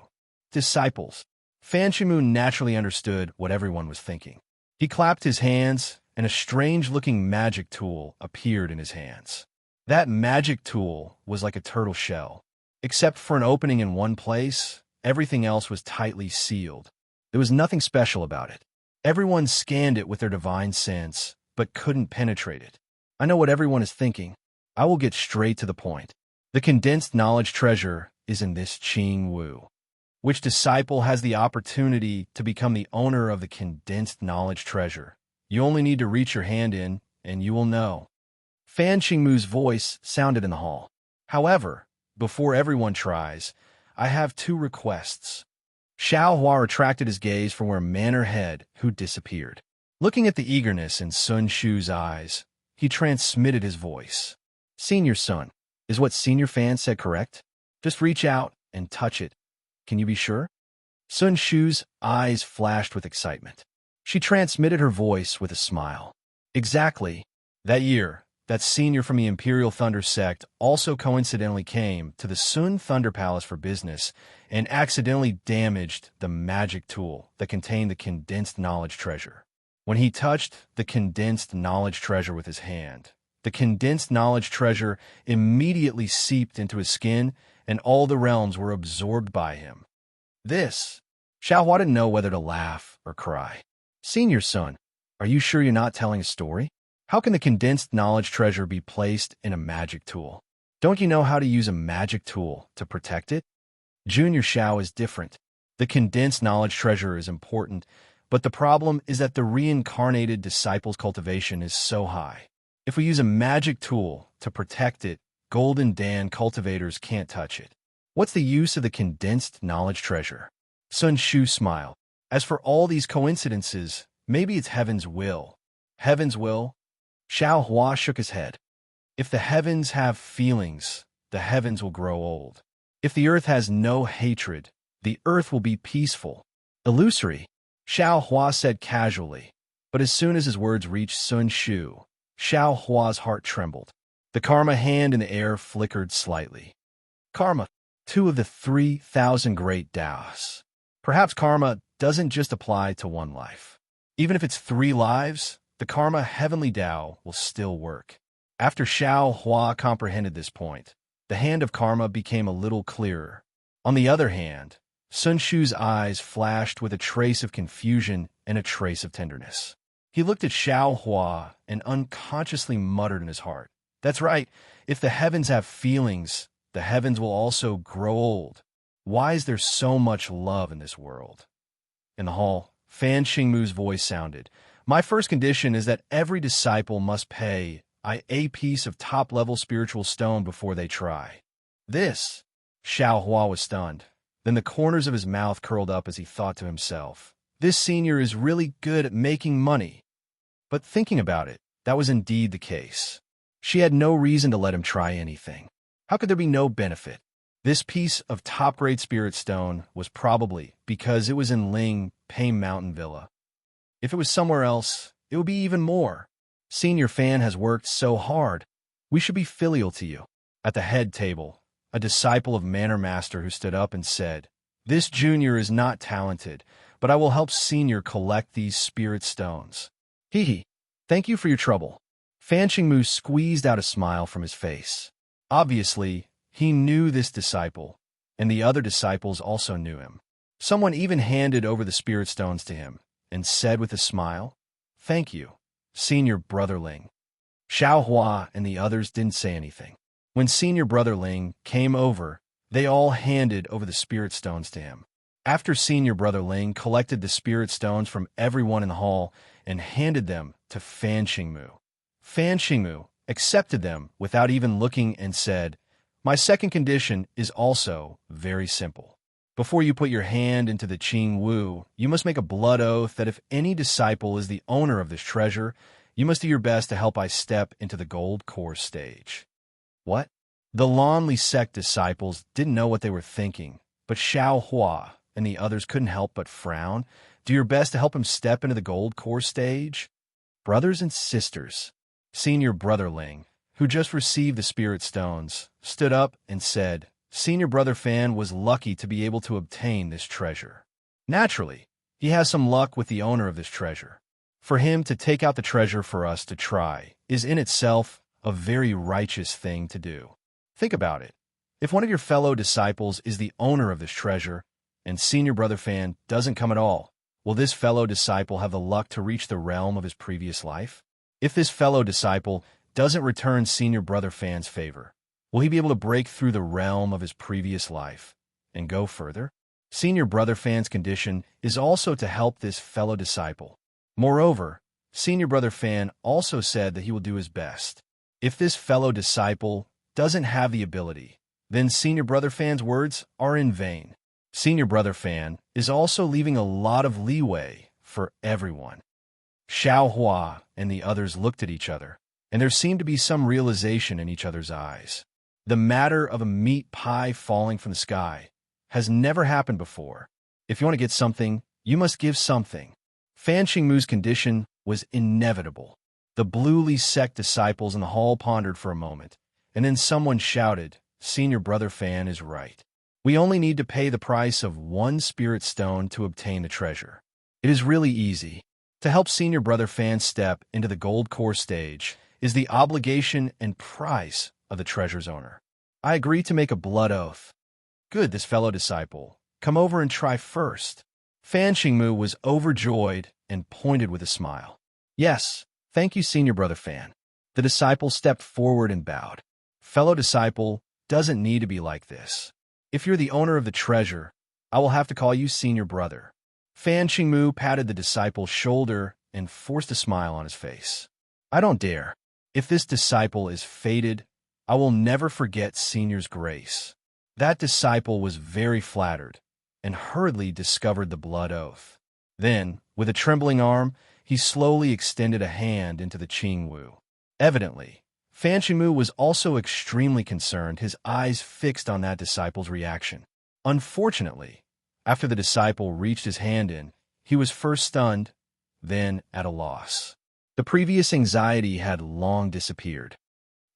Disciples. Fan Qingmu naturally understood what everyone was thinking. He clapped his hands, and a strange-looking magic tool appeared in his hands. That magic tool was like a turtle shell. Except for an opening in one place, everything else was tightly sealed. There was nothing special about it. Everyone scanned it with their divine sense, but couldn't penetrate it. I know what everyone is thinking. I will get straight to the point. The condensed knowledge treasure is in this Qing Wu. Which disciple has the opportunity to become the owner of the condensed knowledge treasure? You only need to reach your hand in, and you will know. Fan Qingmu's voice sounded in the hall. However, before everyone tries, I have two requests. Xiao Hua retracted his gaze from where Mannerhead, who disappeared. Looking at the eagerness in Sun Shu's eyes, he transmitted his voice. Senior Sun, is what Senior Fan said correct? Just reach out and touch it. Can you be sure? Sun Shu's eyes flashed with excitement. She transmitted her voice with a smile. Exactly. That year, that senior from the Imperial Thunder sect also coincidentally came to the Sun Thunder Palace for business and accidentally damaged the magic tool that contained the condensed knowledge treasure. When he touched the condensed knowledge treasure with his hand, the condensed knowledge treasure immediately seeped into his skin, and all the realms were absorbed by him. Xiao Hua didn't know whether to laugh or cry. Senior Son, are you sure you're not telling a story? How can the condensed knowledge treasure be placed in a magic tool? Don't you know how to use a magic tool to protect it? Junior Xiao is different. The condensed knowledge treasure is important, but the problem is that the reincarnated disciple's cultivation is so high. If we use a magic tool to protect it, Golden Dan cultivators can't touch it. What's the use of the condensed knowledge treasure? Sun Shu smiled. As for all these coincidences, maybe it's heaven's will. Heaven's will? Xiao Hua shook his head. If the heavens have feelings, the heavens will grow old. If the earth has no hatred, the earth will be peaceful. Illusory, Xiao Hua said casually. But as soon as his words reached Sun Shu, Xiao Hua's heart trembled. The karma hand in the air flickered slightly. Karma, 2 of the 3,000 great Taoists. Perhaps karma doesn't just apply to one life. Even if it's 3 lives, the karma heavenly Tao will still work. After Xiao Hua comprehended this point, the hand of karma became a little clearer. On the other hand, Sun Shu's eyes flashed with a trace of confusion and a trace of tenderness. He looked at Xiao Hua and unconsciously muttered in his heart, "That's right, if the heavens have feelings, the heavens will also grow old. Why is there so much love in this world?" In the hall, Fan Qingmu's voice sounded. "My first condition is that every disciple must pay a piece of top-level spiritual stone before they try." This, Xiao Hua was stunned. Then the corners of his mouth curled up as he thought to himself, "This senior is really good at making money." But thinking about it, that was indeed the case. She had no reason to let him try anything. How could there be no benefit? This piece of top-grade spirit stone was probably because it was in Ling Pei Mountain Villa. If it was somewhere else, it would be even more. Senior Fan has worked so hard. We should be filial to you. At the head table, a disciple of Manor Master who stood up and said, "This junior is not talented, but I will help senior collect these spirit stones." Hee. Thank you for your trouble. Fan Qingmu squeezed out a smile from his face. Obviously, he knew this disciple, and the other disciples also knew him. Someone even handed over the spirit stones to him and said with a smile, "Thank you, Senior Brother Ling." Xiao Hua and the others didn't say anything. When Senior Brother Ling came over, They all handed over the spirit stones to him. After Senior Brother Ling collected the spirit stones from everyone in the hall and handed them to Fan Xingmu. Fan Xingmu accepted them without even looking and said, "My second condition is also very simple. Before you put your hand into the Qing Wu, you must make a blood oath that if any disciple is the owner of this treasure, you must do your best to help I step into the gold core stage." What? The Lanli sect disciples didn't know what they were thinking, but Xiao Hua and the others couldn't help but frown. Do your best to help him step into the gold core stage? Brothers and sisters, Senior Brother Ling, who just received the spirit stones, stood up and said, Senior Brother Fan was lucky to be able to obtain this treasure. Naturally, he has some luck with the owner of this treasure. For him to take out the treasure for us to try is in itself a very righteous thing to do. Think about it. If one of your fellow disciples is the owner of this treasure, and Senior Brother Fan doesn't come at all, will this fellow disciple have the luck to reach the realm of his previous life? If this fellow disciple doesn't return Senior Brother Fan's favor, will he be able to break through the realm of his previous life and go further? Senior Brother Fan's condition is also to help this fellow disciple. Moreover, Senior Brother Fan also said that he will do his best. If this fellow disciple doesn't have the ability, then Senior Brother Fan's words are in vain. Senior Brother Fan is also leaving a lot of leeway for everyone. Xiao Hua and the others looked at each other, and there seemed to be some realization in each other's eyes. The matter of a meat pie falling from the sky has never happened before. If you want to get something, you must give something. Fan Xingmu's condition was inevitable. The Blue sect disciples in the hall pondered for a moment, and then someone shouted, Senior Brother Fan is right. We only need to pay the price of one spirit stone to obtain the treasure. It is really easy. To help Senior Brother Fan step into the gold core stage is the obligation and price of the treasure's owner. I agree to make a blood oath. Good, this fellow disciple. Come over and try first. Fan Xingmu was overjoyed and pointed with a smile. Yes, thank you, Senior Brother Fan. The disciple stepped forward and bowed. Fellow disciple doesn't need to be like this. If you're the owner of the treasure, I will have to call you Senior Brother. Fan Xingmu patted the disciple's shoulder and forced a smile on his face. I don't dare. If this disciple is fated, I will never forget Senior's grace. That disciple was very flattered and hurriedly discovered the blood oath. Then, with a trembling arm, he slowly extended a hand into the Qing Wu. Evidently, Fan Xingmu was also extremely concerned, his eyes fixed on that disciple's reaction. Unfortunately, after the disciple reached his hand in, he was first stunned, then at a loss. The previous anxiety had long disappeared.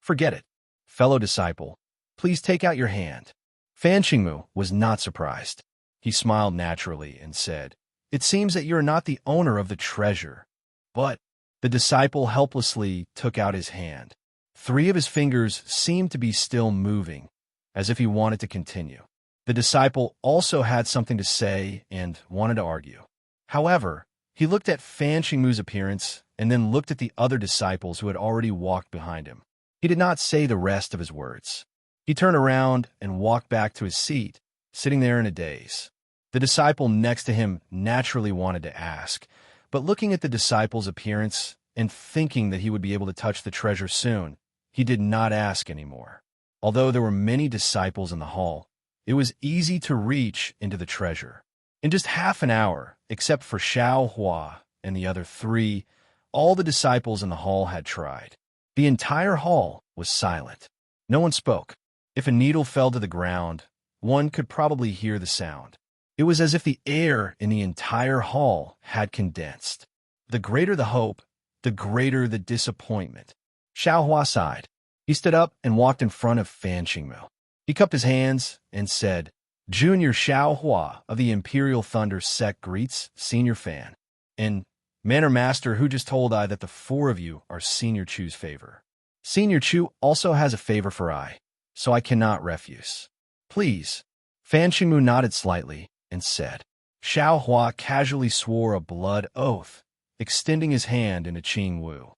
Forget it. Fellow disciple, please take out your hand. Fan Xingmu was not surprised. He smiled naturally and said, It seems that you are not the owner of the treasure. But the disciple helplessly took out his hand. 3 of his fingers seemed to be still moving, as if he wanted to continue. The disciple also had something to say and wanted to argue. However, he looked at Fan Xingmu's appearance and then looked at the other disciples who had already walked behind him. He did not say the rest of his words. He turned around and walked back to his seat, sitting there in a daze. The disciple next to him naturally wanted to ask, but looking at the disciple's appearance and thinking that he would be able to touch the treasure soon, he did not ask anymore. Although there were many disciples in the hall, it was easy to reach into the treasure. In just half an hour, except for Xiao Hua and the other 3, all the disciples in the hall had tried. The entire hall was silent. No one spoke. If a needle fell to the ground, one could probably hear the sound. It was as if the air in the entire hall had condensed. The greater the hope, the greater the disappointment. Xiao Hua sighed. He stood up and walked in front of Fan Xingmu. He cupped his hands and said, Junior Xiao Hua of the Imperial Thunder sect greets Senior Fan. And Manor Master who just told I that the 4 of you are Senior Chu's favor. Senior Chu also has a favor for I, so I cannot refuse. Please. Fan Xingmu nodded slightly and said. Xiao Hua casually swore a blood oath, extending his hand in a Qing Wu.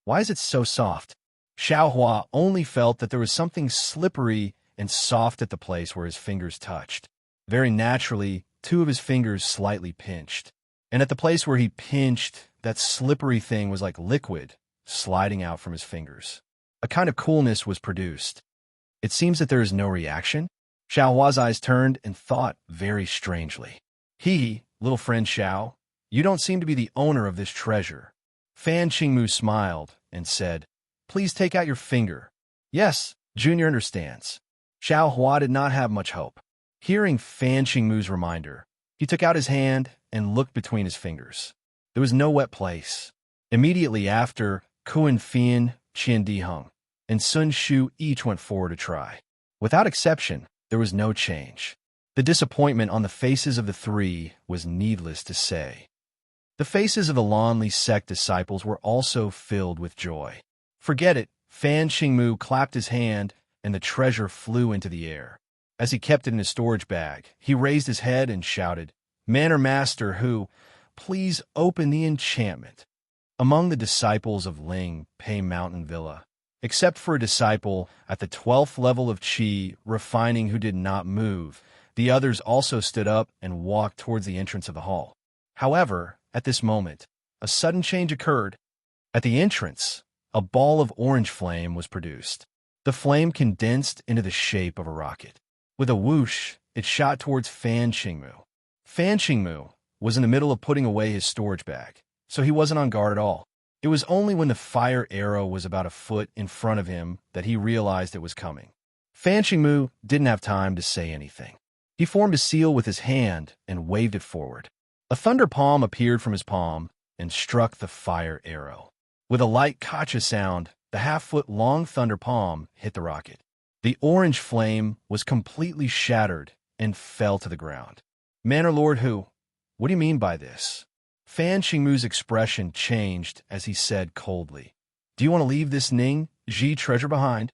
Why is it so soft? Xiao Hua only felt that there was something slippery and soft at the place where his fingers touched. Very naturally, two of his fingers slightly pinched. And at the place where he pinched, that slippery thing was like liquid, sliding out from his fingers. A kind of coolness was produced. It seems that there is no reaction. Xiao Hua's eyes turned and thought very strangely. Little friend Xiao, you don't seem to be the owner of this treasure. Fan Qingmu smiled and said, please take out your finger. Yes, Junior understands. Xiao Hua did not have much hope. Hearing Fan Qingmu's reminder, he took out his hand and looked between his fingers. There was no wet place. Immediately after, Kuan Fian, Qian Diheng, and Sun Shu each went forward to try. Without exception, there was no change. The disappointment on the faces of the three was needless to say. The faces of the Lanli sect disciples were also filled with joy. Forget it, Fan Qingmu clapped his hand, and the treasure flew into the air. As he kept it in his storage bag, he raised his head and shouted, Manor Master Hu, please open the enchantment. Among the disciples of Ling Pei Mountain Villa, except for a disciple at the 12th level of Qi refining who did not move, the others also stood up and walked towards the entrance of the hall. However, at this moment, a sudden change occurred. At the entrance, a ball of orange flame was produced. The flame condensed into the shape of a rocket. With a whoosh, it shot towards Fan Qingmu. Fan Qingmu was in the middle of putting away his storage bag, so he wasn't on guard at all. It was only when the fire arrow was about a foot in front of him that he realized it was coming. Fan Qingmu didn't have time to say anything. He formed a seal with his hand and waved it forward. A thunder palm appeared from his palm and struck the fire arrow. With a light kacha sound, the half-foot-long thunder palm hit the rocket. The orange flame was completely shattered and fell to the ground. Manor Lord Hu, what do you mean by this? Fan Qingmu's expression changed as he said coldly, do you want to leave this Ning Ji treasure behind?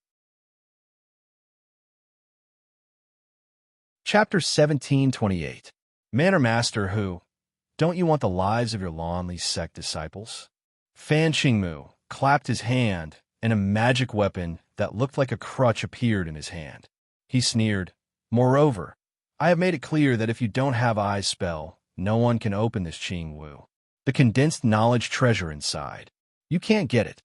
Chapter 1728. Manor Master Hu, don't you want the lives of your Lanli sect disciples? Fan Qingmu clapped his hand, and a magic weapon that looked like a crutch appeared in his hand. He sneered, moreover, I have made it clear that if you don't have eyes spell, no one can open this Qing Wu, the condensed knowledge treasure inside. You can't get it.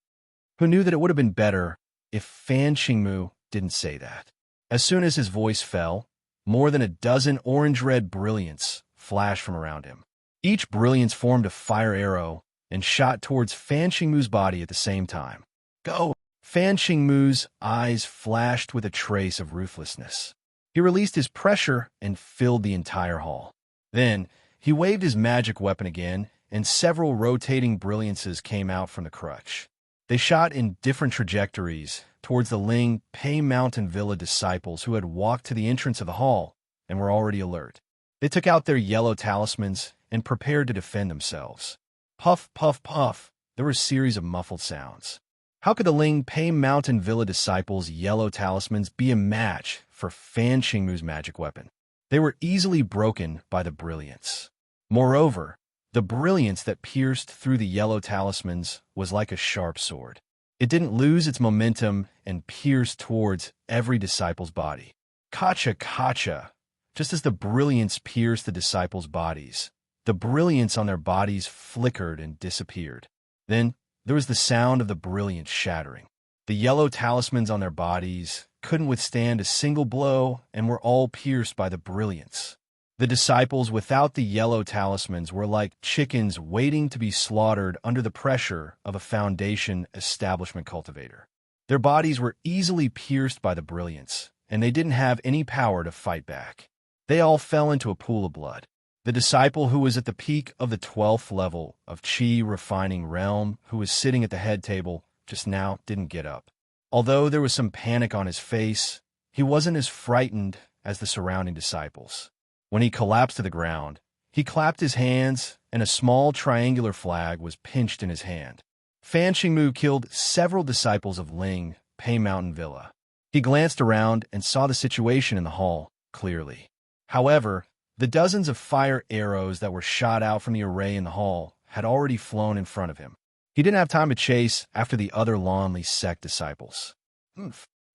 Who knew that it would have been better if Fan Qingmu didn't say that? As soon as his voice fell, more than a dozen orange-red brilliants flashed from around him. Each brilliance formed a fire arrow and shot towards Fan Qingmu's body at the same time. Go! Fan Qingmu's eyes flashed with a trace of ruthlessness. He released his pressure and filled the entire hall. Then, he waved his magic weapon again, and several rotating brilliances came out from the crutch. They shot in different trajectories towards the Ling Pei Mountain Villa disciples who had walked to the entrance of the hall and were already alert. They took out their yellow talismans and prepared to defend themselves. Puff, puff, puff, there were a series of muffled sounds. How could the Ling Pei Mountain Villa disciples' yellow talismans be a match for Fan Qingmu's magic weapon? They were easily broken by the brilliance. Moreover, the brilliance that pierced through the yellow talismans was like a sharp sword. It didn't lose its momentum and pierced towards every disciple's body. Kacha, kacha! Just as the brilliance pierced the disciples' bodies, the brilliance on their bodies flickered and disappeared. Then there was the sound of the brilliance shattering. The yellow talismans on their bodies couldn't withstand a single blow and were all pierced by the brilliance. The disciples without the yellow talismans were like chickens waiting to be slaughtered under the pressure of a foundation establishment cultivator. Their bodies were easily pierced by the brilliance, and they didn't have any power to fight back. They all fell into a pool of blood. The disciple who was at the peak of the 12th level of Qi refining realm, who was sitting at the head table just now, didn't get up. Although there was some panic on his face, he wasn't as frightened as the surrounding disciples. When he collapsed to the ground, he clapped his hands, and a small triangular flag was pinched in his hand. Fan Qingmu killed several disciples of Ling Pei Mountain Villa. He glanced around and saw the situation in the hall clearly. However, the dozens of fire arrows that were shot out from the array in the hall had already flown in front of him. He didn't have time to chase after the other Lanli sect disciples.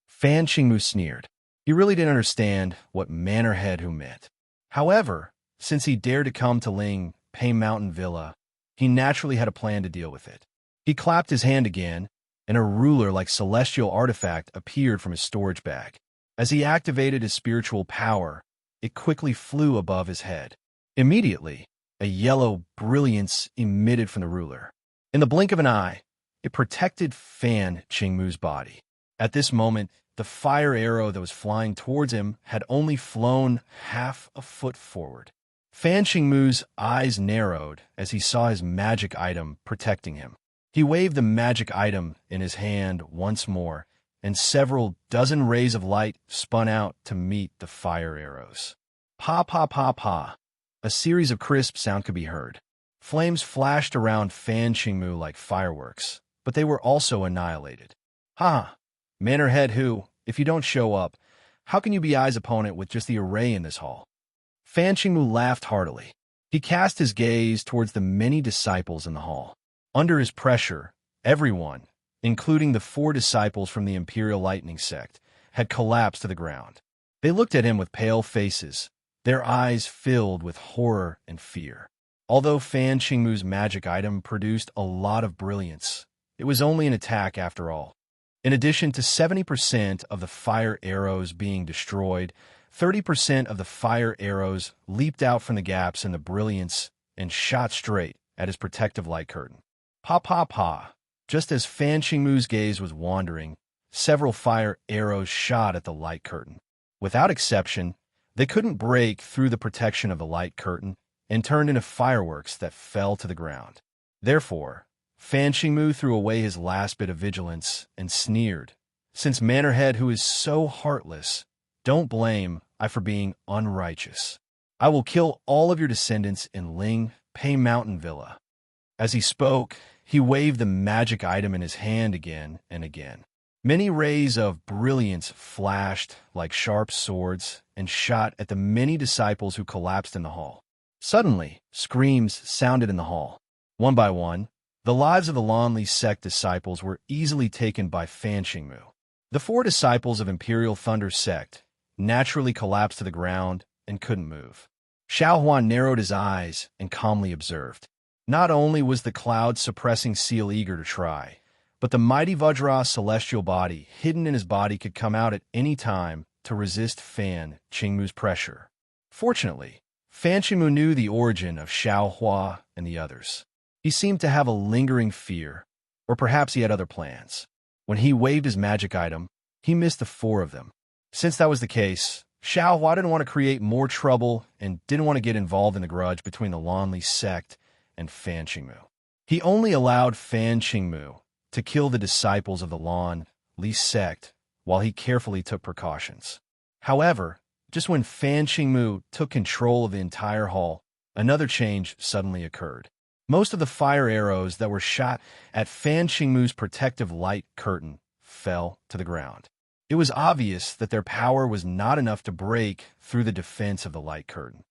Fan Qingmu sneered. He really didn't understand what manor head who meant. However, since he dared to come to Ling Pei Mountain Villa, he naturally had a plan to deal with it. He clapped his hand again, and a ruler-like celestial artifact appeared from his storage bag. As he activated his spiritual power, it quickly flew above his head. Immediately, a yellow brilliance emitted from the ruler. In the blink of an eye, it protected Fan Qingmu's body. At this moment, the fire arrow that was flying towards him had only flown half a foot forward. Fan Qingmu's eyes narrowed as he saw his magic item protecting him. He waved the magic item in his hand once more, and several dozen rays of light spun out to meet the fire arrows. Pa pa pa pa. A series of crisp sounds could be heard. Flames flashed around Fan Qingmu like fireworks, but they were also annihilated. Ha! Manor head who, if you don't show up, how can you be Ai's opponent with just the array in this hall? Fan Qingmu laughed heartily. He cast his gaze towards the many disciples in the hall. Under his pressure, everyone, including the 4 disciples from the Imperial Lightning Sect, had collapsed to the ground. They looked at him with pale faces, their eyes filled with horror and fear. Although Fan Qingmu's magic item produced a lot of brilliance, it was only an attack after all. In addition to 70% of the fire arrows being destroyed, 30% of the fire arrows leaped out from the gaps in the brilliance and shot straight at his protective light curtain. Pa pa pa. Just as Fan Qingmu's gaze was wandering, several fire arrows shot at the light curtain. Without exception, they couldn't break through the protection of the light curtain and turned into fireworks that fell to the ground. Therefore, Fan Qingmu threw away his last bit of vigilance and sneered. Since Manorhead, who is so heartless, don't blame I for being unrighteous. I will kill all of your descendants in Ling Pei Mountain Villa. As he spoke, he waved the magic item in his hand again and again. Many rays of brilliance flashed like sharp swords and shot at the many disciples who collapsed in the hall. Suddenly, screams sounded in the hall. One by one, the lives of the Lanli sect disciples were easily taken by Fan Qingmu. The 4 disciples of Imperial Thunder sect naturally collapsed to the ground and couldn't move. Xiao Huan narrowed his eyes and calmly observed. Not only was the cloud-suppressing seal eager to try, but the mighty Vajra celestial body hidden in his body could come out at any time to resist Fan Qingmu's pressure. Fortunately, Fan Qingmu knew the origin of Xiao Hua and the others. He seemed to have a lingering fear, or perhaps he had other plans. When he waved his magic item, he missed the 4 of them. Since that was the case, Xiao Hua didn't want to create more trouble and didn't want to get involved in the grudge between the Lanli sect and Fan Qingmu. He only allowed Fan Qingmu to kill the disciples of the Lanli sect while he carefully took precautions. However, just when Fan Qingmu took control of the entire hall, another change suddenly occurred. Most of the fire arrows that were shot at Fan Qingmu's protective light curtain fell to the ground. It was obvious that their power was not enough to break through the defense of the light curtain.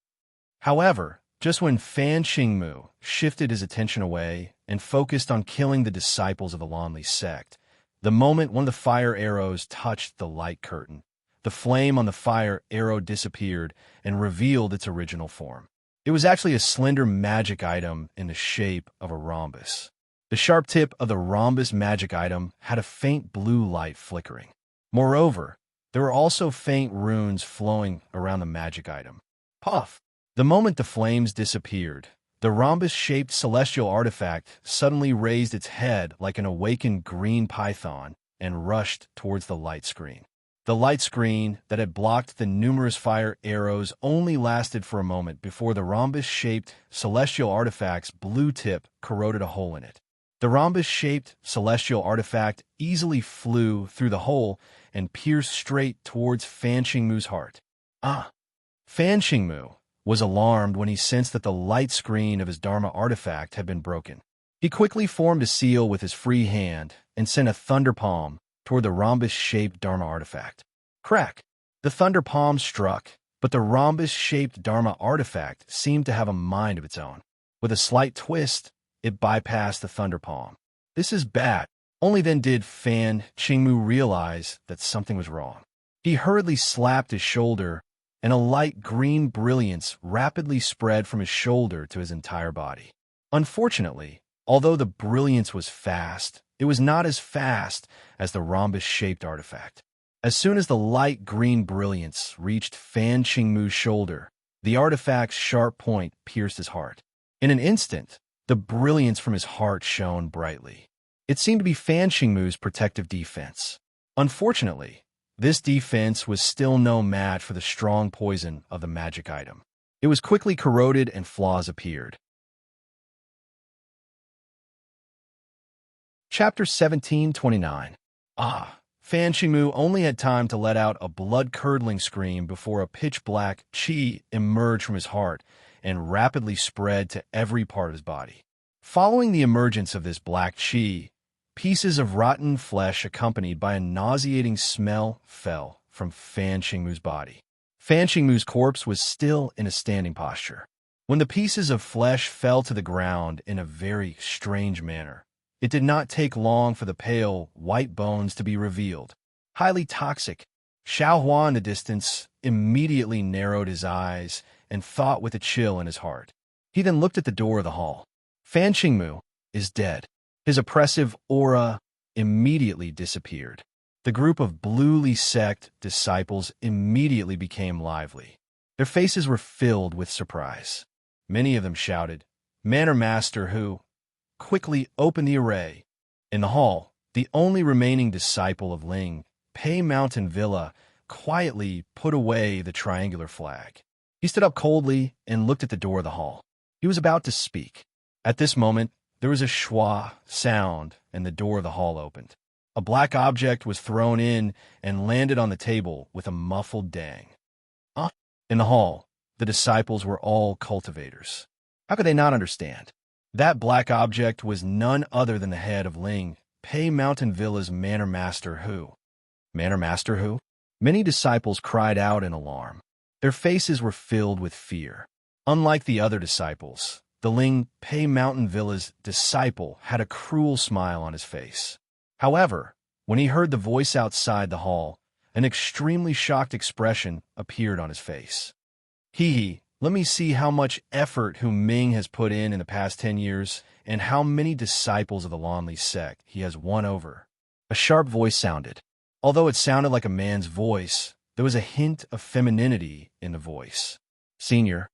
However, just when Fan Qingmu shifted his attention away and focused on killing the disciples of the Lanli sect, the moment one of the fire arrows touched the light curtain, the flame on the fire arrow disappeared and revealed its original form. It was actually a slender magic item in the shape of a rhombus. The sharp tip of the rhombus magic item had a faint blue light flickering. Moreover, there were also faint runes flowing around the magic item. Puff! The moment the flames disappeared, the rhombus-shaped celestial artifact suddenly raised its head like an awakened green python and rushed towards the light screen. The light screen that had blocked the numerous fire arrows only lasted for a moment before the rhombus-shaped celestial artifact's blue tip corroded a hole in it. The rhombus-shaped celestial artifact easily flew through the hole and pierced straight towards Fan Qingmu's heart. Fan Qingmu was alarmed when he sensed that the light screen of his Dharma artifact had been broken. He quickly formed a seal with his free hand and sent a thunder palm toward the rhombus-shaped Dharma artifact. Crack! The thunder palm struck, but the rhombus-shaped Dharma artifact seemed to have a mind of its own. With a slight twist, it bypassed the thunder palm. This is bad. Only then did Fan Qingmu realize that something was wrong. He hurriedly slapped his shoulder, and a light green brilliance rapidly spread from his shoulder to his entire body. Unfortunately, although the brilliance was fast, it was not as fast as the rhombus-shaped artifact. As soon as the light green brilliance reached Fan Qingmu's shoulder, the artifact's sharp point pierced his heart. In an instant, the brilliance from his heart shone brightly. It seemed to be Fan Qingmu's protective defense. Unfortunately, this defense was still no match for the strong poison of the magic item. It was quickly corroded and flaws appeared. Chapter 1729. Fan Qingmu only had time to let out a blood-curdling scream before a pitch-black qi emerged from his heart and rapidly spread to every part of his body. Following the emergence of this black qi, pieces of rotten flesh accompanied by a nauseating smell fell from Fan Qingmu's body. Fan Qingmu's corpse was still in a standing posture. When the pieces of flesh fell to the ground in a very strange manner, it did not take long for the pale, white bones to be revealed. Highly toxic, Xiao Hua in the distance immediately narrowed his eyes and thought with a chill in his heart. He then looked at the door of the hall. Fan Qingmu is dead. His oppressive aura immediately disappeared. The group of Bluely sect disciples immediately became lively. Their faces were filled with surprise. Many of them shouted, "Manor Master who?" quickly opened the array. In the hall, the only remaining disciple of Ling, Pei Mountain Villa, quietly put away the triangular flag. He stood up coldly and looked at the door of the hall. He was about to speak. At this moment, there was a schwa sound, and the door of the hall opened. A black object was thrown in and landed on the table with a muffled dang. In the hall, the disciples were all cultivators. How could they not understand? That black object was none other than the head of Ling, Pei Mountain Villa's Manor Master who? Manor Master who? Many disciples cried out in alarm. Their faces were filled with fear. Unlike the other disciples, the Ling Pei Mountain Villa's disciple had a cruel smile on his face. However, when he heard the voice outside the hall, an extremely shocked expression appeared on his face. Hee, let me see how much effort Hu Ming has put in the past 10 years and how many disciples of the Lonely sect he has won over. A sharp voice sounded. Although it sounded like a man's voice, there was a hint of femininity in the voice. Senior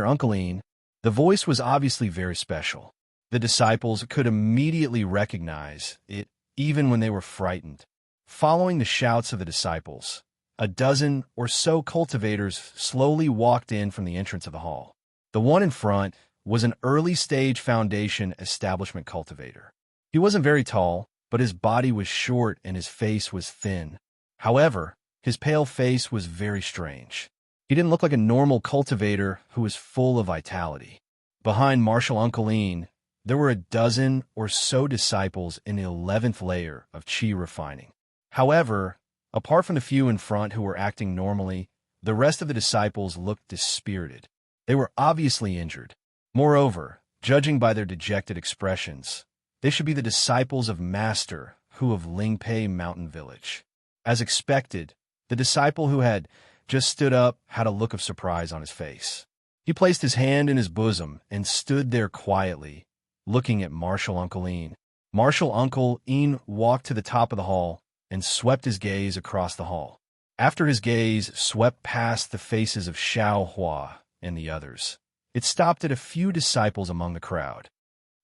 Uncle Ian. The voice was obviously very special. The disciples could immediately recognize it, even when they were frightened. Following the shouts of the disciples, a dozen or so cultivators slowly walked in from the entrance of the hall. The one in front was an early-stage Foundation establishment cultivator. He wasn't very tall, but his body was short and his face was thin. However, his pale face was very strange. He didn't look like a normal cultivator who was full of vitality. Behind Martial Uncle Ian, there were a dozen or so disciples in the 11th layer of Qi refining. However, apart from the few in front who were acting normally, the rest of the disciples looked dispirited. They were obviously injured. Moreover, judging by their dejected expressions, they should be the disciples of Master Hu of Lingpei Mountain Village. As expected, the disciple who had just stood up had a look of surprise on his face. He placed his hand in his bosom and stood there quietly, looking at Martial Uncle Ian. Martial Uncle Ian walked to the top of the hall and swept his gaze across the hall. After his gaze swept past the faces of Xiao Hua and the others, it stopped at a few disciples among the crowd.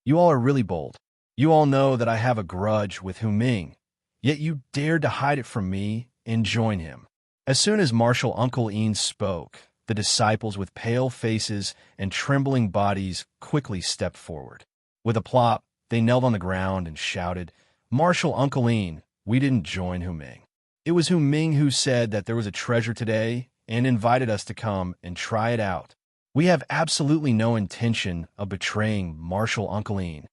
You all are really bold. You all know that I have a grudge with Hu Ming, yet you dared to hide it from me and join him. As soon as Martial Uncle Ian spoke, the disciples with pale faces and trembling bodies quickly stepped forward. With a plop, they knelt on the ground and shouted, "Martial Uncle Ian, we didn't join Hu Ming. It was Hu Ming who said that there was a treasure today and invited us to come and try it out. We have absolutely no intention of betraying Martial Uncle Ian."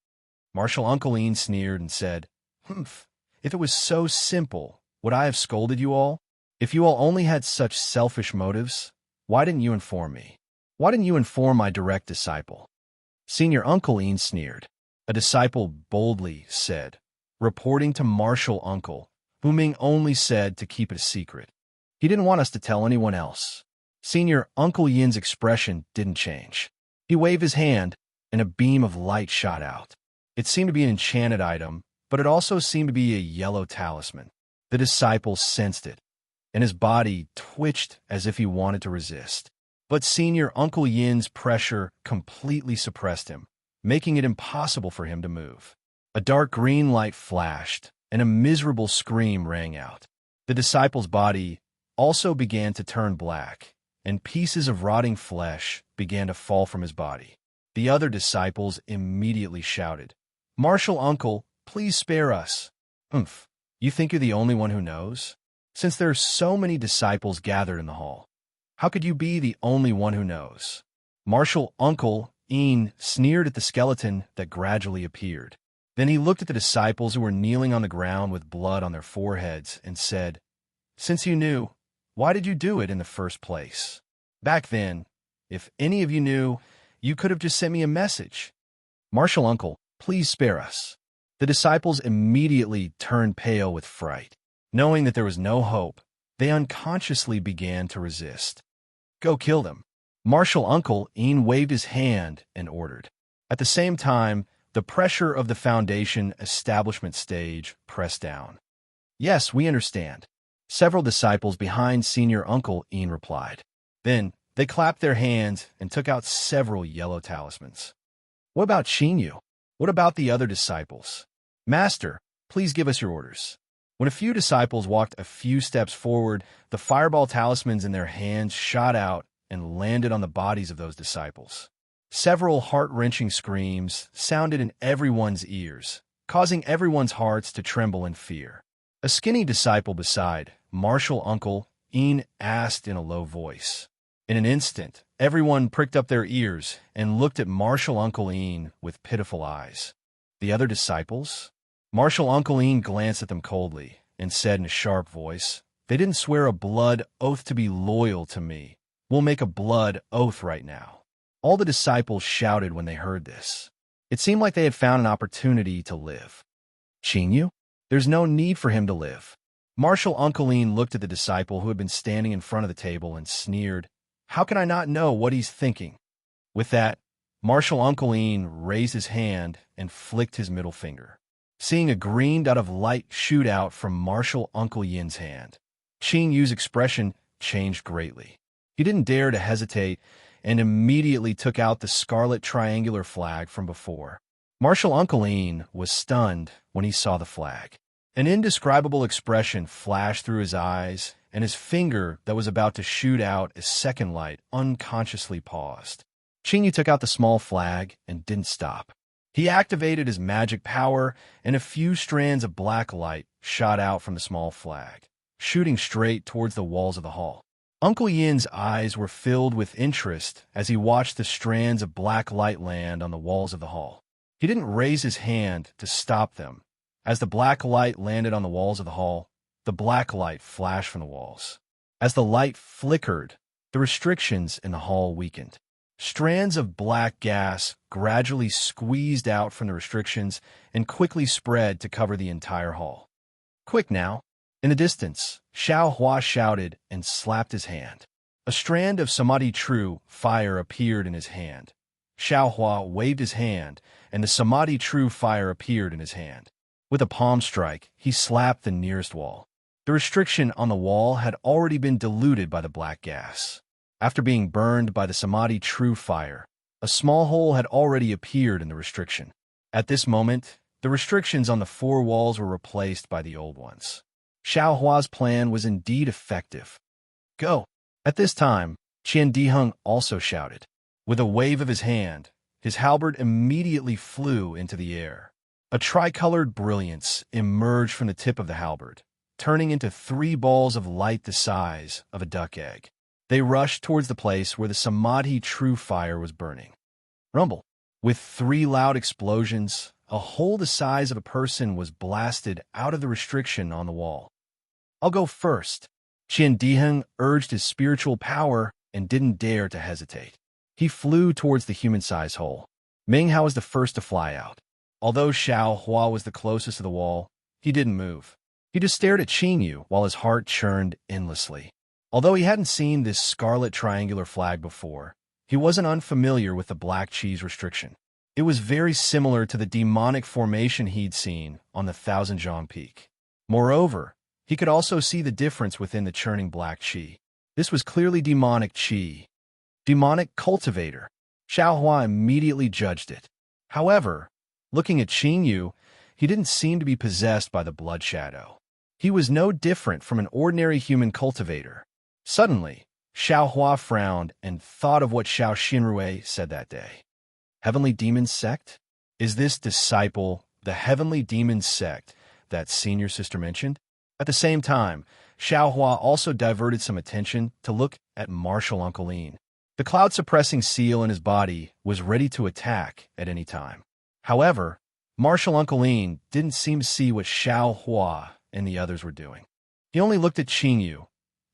Martial Uncle Ian sneered and said, "Humph, if it was so simple, would I have scolded you all? If you all only had such selfish motives, why didn't you inform me? Why didn't you inform my direct disciple?" Senior Uncle Ian sneered. A disciple boldly said, reporting to Martial Uncle, Hu Ming only said to keep it a secret. He didn't want us to tell anyone else. Senior Uncle Yin's expression didn't change. He waved his hand, and a beam of light shot out. It seemed to be an enchanted item, but it also seemed to be a yellow talisman. The disciple sensed it, and his body twitched as if he wanted to resist. But Senior Uncle Yin's pressure completely suppressed him, making it impossible for him to move. A dark green light flashed, and a miserable scream rang out. The disciple's body also began to turn black, and pieces of rotting flesh began to fall from his body. The other disciples immediately shouted, "Martial Uncle, please spare us." "Umph, you think you're the only one who knows? Since there are so many disciples gathered in the hall, how could you be the only one who knows?" Martial Uncle Yin sneered at the skeleton that gradually appeared. Then he looked at the disciples who were kneeling on the ground with blood on their foreheads and said, "Since you knew, why did you do it in the first place? Back then, if any of you knew, you could have just sent me a message. Martial Uncle, please spare us." The disciples immediately turned pale with fright. Knowing that there was no hope, they unconsciously began to resist. "Go kill them." Martial Uncle Yin waved his hand and ordered. At the same time, the pressure of the Foundation establishment stage pressed down. "Yes, we understand," several disciples behind Senior Uncle Yin replied. Then they clapped their hands and took out several yellow talismans. "What about Xinyu? What about the other disciples? Master, please give us your orders." When a few disciples walked a few steps forward, the fireball talismans in their hands shot out and landed on the bodies of those disciples. Several heart-wrenching screams sounded in everyone's ears, causing everyone's hearts to tremble in fear. A skinny disciple beside Martial Uncle Yin asked in a low voice. In an instant, everyone pricked up their ears and looked at Martial Uncle Yin with pitiful eyes. The other disciples? Martial Uncle Yin glanced at them coldly and said in a sharp voice, "They didn't swear a blood oath to be loyal to me. We'll make a blood oath right now." All the disciples shouted when they heard this. It seemed like they had found an opportunity to live. "Xinyu? There's no need for him to live." Martial Uncle Yin looked at the disciple who had been standing in front of the table and sneered, "How can I not know what he's thinking?" With that, Martial Uncle Yin raised his hand and flicked his middle finger. Seeing a green dot of light shoot out from Martial Uncle Yin's hand, Qin Yu's expression changed greatly. He didn't dare to hesitate and immediately took out the scarlet triangular flag from before. Martial Uncle Yin was stunned when he saw the flag. An indescribable expression flashed through his eyes, and his finger that was about to shoot out a second light unconsciously paused. Qin Yu took out the small flag and didn't stop. He activated his magic power, and a few strands of black light shot out from the small flag, shooting straight towards the walls of the hall. Uncle Yin's eyes were filled with interest as he watched the strands of black light land on the walls of the hall. He didn't raise his hand to stop them. As the black light landed on the walls of the hall, the black light flashed from the walls. As the light flickered, the restrictions in the hall weakened. Strands of black gas gradually squeezed out from the restrictions and quickly spread to cover the entire hall. "Quick now!" In the distance, Xiao Hua shouted and slapped his hand. A strand of Samadhi True fire appeared in his hand. Xiao Hua waved his hand, and the Samadhi True fire appeared in his hand. With a palm strike, he slapped the nearest wall. The restriction on the wall had already been diluted by the black gas. After being burned by the Samadhi True fire, a small hole had already appeared in the restriction. At this moment, the restrictions on the four walls were replaced by the old ones. Xiao Hua's plan was indeed effective. "Go!" At this time, Qian Diheng also shouted. With a wave of his hand, his halberd immediately flew into the air. A tricolored brilliance emerged from the tip of the halberd, turning into 3 balls of light the size of a duck egg. They rushed towards the place where the Samadhi True fire was burning. Rumble! With 3 loud explosions, a hole the size of a person was blasted out of the restriction on the wall. "I'll go first." Qian Diheng urged his spiritual power and didn't dare to hesitate. He flew towards the human-sized hole. Meng Hao was the first to fly out. Although Xiao Hua was the closest to the wall, he didn't move. He just stared at Qin Yu while his heart churned endlessly. Although he hadn't seen this scarlet triangular flag before, he wasn't unfamiliar with the black cheese restriction. It was very similar to the demonic formation he'd seen on the Thousand Jean Peak. Moreover, he could also see the difference within the churning black chi. This was clearly demonic chi. Demonic cultivator. Xiao Hua immediately judged it. However, looking at Qing Yu, he didn't seem to be possessed by the blood shadow. He was no different from an ordinary human cultivator. Suddenly, Xiao Hua frowned and thought of what Xiao Xinrui said that day. Heavenly Demon Sect? Is this disciple the Heavenly Demon Sect that senior sister mentioned? At the same time, Xiao Hua also diverted some attention to look at Martial Uncle Lin. The cloud-suppressing seal in his body was ready to attack at any time. However, Martial Uncle Lin didn't seem to see what Xiao Hua and the others were doing. He only looked at Qing Yu,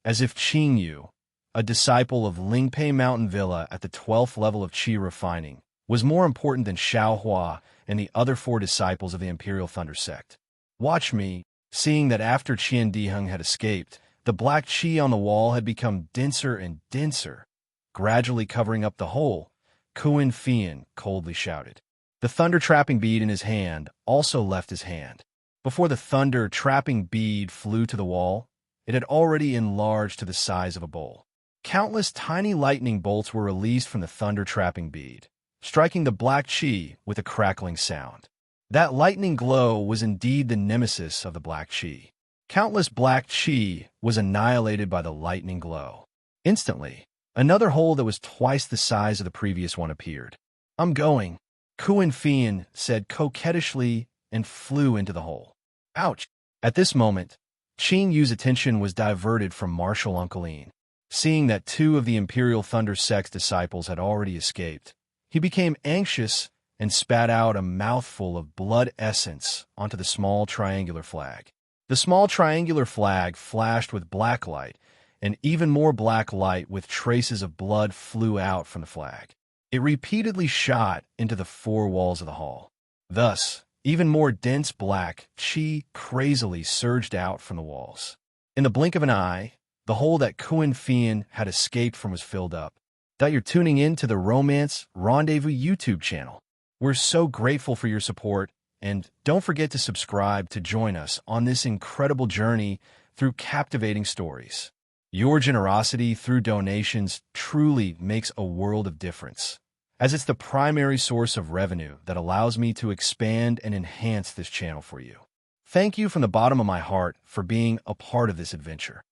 as if Qing Yu, a disciple of Lingpei Mountain Villa at the 12th level of Qi refining, was more important than Xiao Hua and the other 4 disciples of the Imperial Thunder Sect. Watch me, seeing that after Qian Diheng had escaped, the black Qi on the wall had become denser and denser, gradually covering up the hole. Kuan Fian coldly shouted. The thunder-trapping bead in his hand also left his hand. Before the thunder-trapping bead flew to the wall, it had already enlarged to the size of a bowl. Countless tiny lightning bolts were released from the thunder-trapping bead, striking the black Qi with a crackling sound. That lightning glow was indeed the nemesis of the black Qi. Countless black Qi was annihilated by the lightning glow. Instantly, another hole that was twice the size of the previous one appeared. "I'm going," Kuan Fian said coquettishly and flew into the hole. Ouch! At this moment, Qing Yu's attention was diverted from Martial Uncle Lin. Seeing that 2 of the Imperial Thunder Sect's disciples had already escaped, he became anxious and spat out a mouthful of blood essence onto the small triangular flag. The small triangular flag flashed with black light, and even more black light with traces of blood flew out from the flag. It repeatedly shot into the 4 walls of the hall. Thus, even more dense black Qi crazily surged out from the walls. In the blink of an eye, the hole that Kuan Fian had escaped from was filled up. That you're tuning in to the Romance Rendezvous YouTube channel. We're so grateful for your support, and don't forget to subscribe to join us on this incredible journey through captivating stories. Your generosity through donations truly makes a world of difference, as it's the primary source of revenue that allows me to expand and enhance this channel for you. Thank you from the bottom of my heart for being a part of this adventure.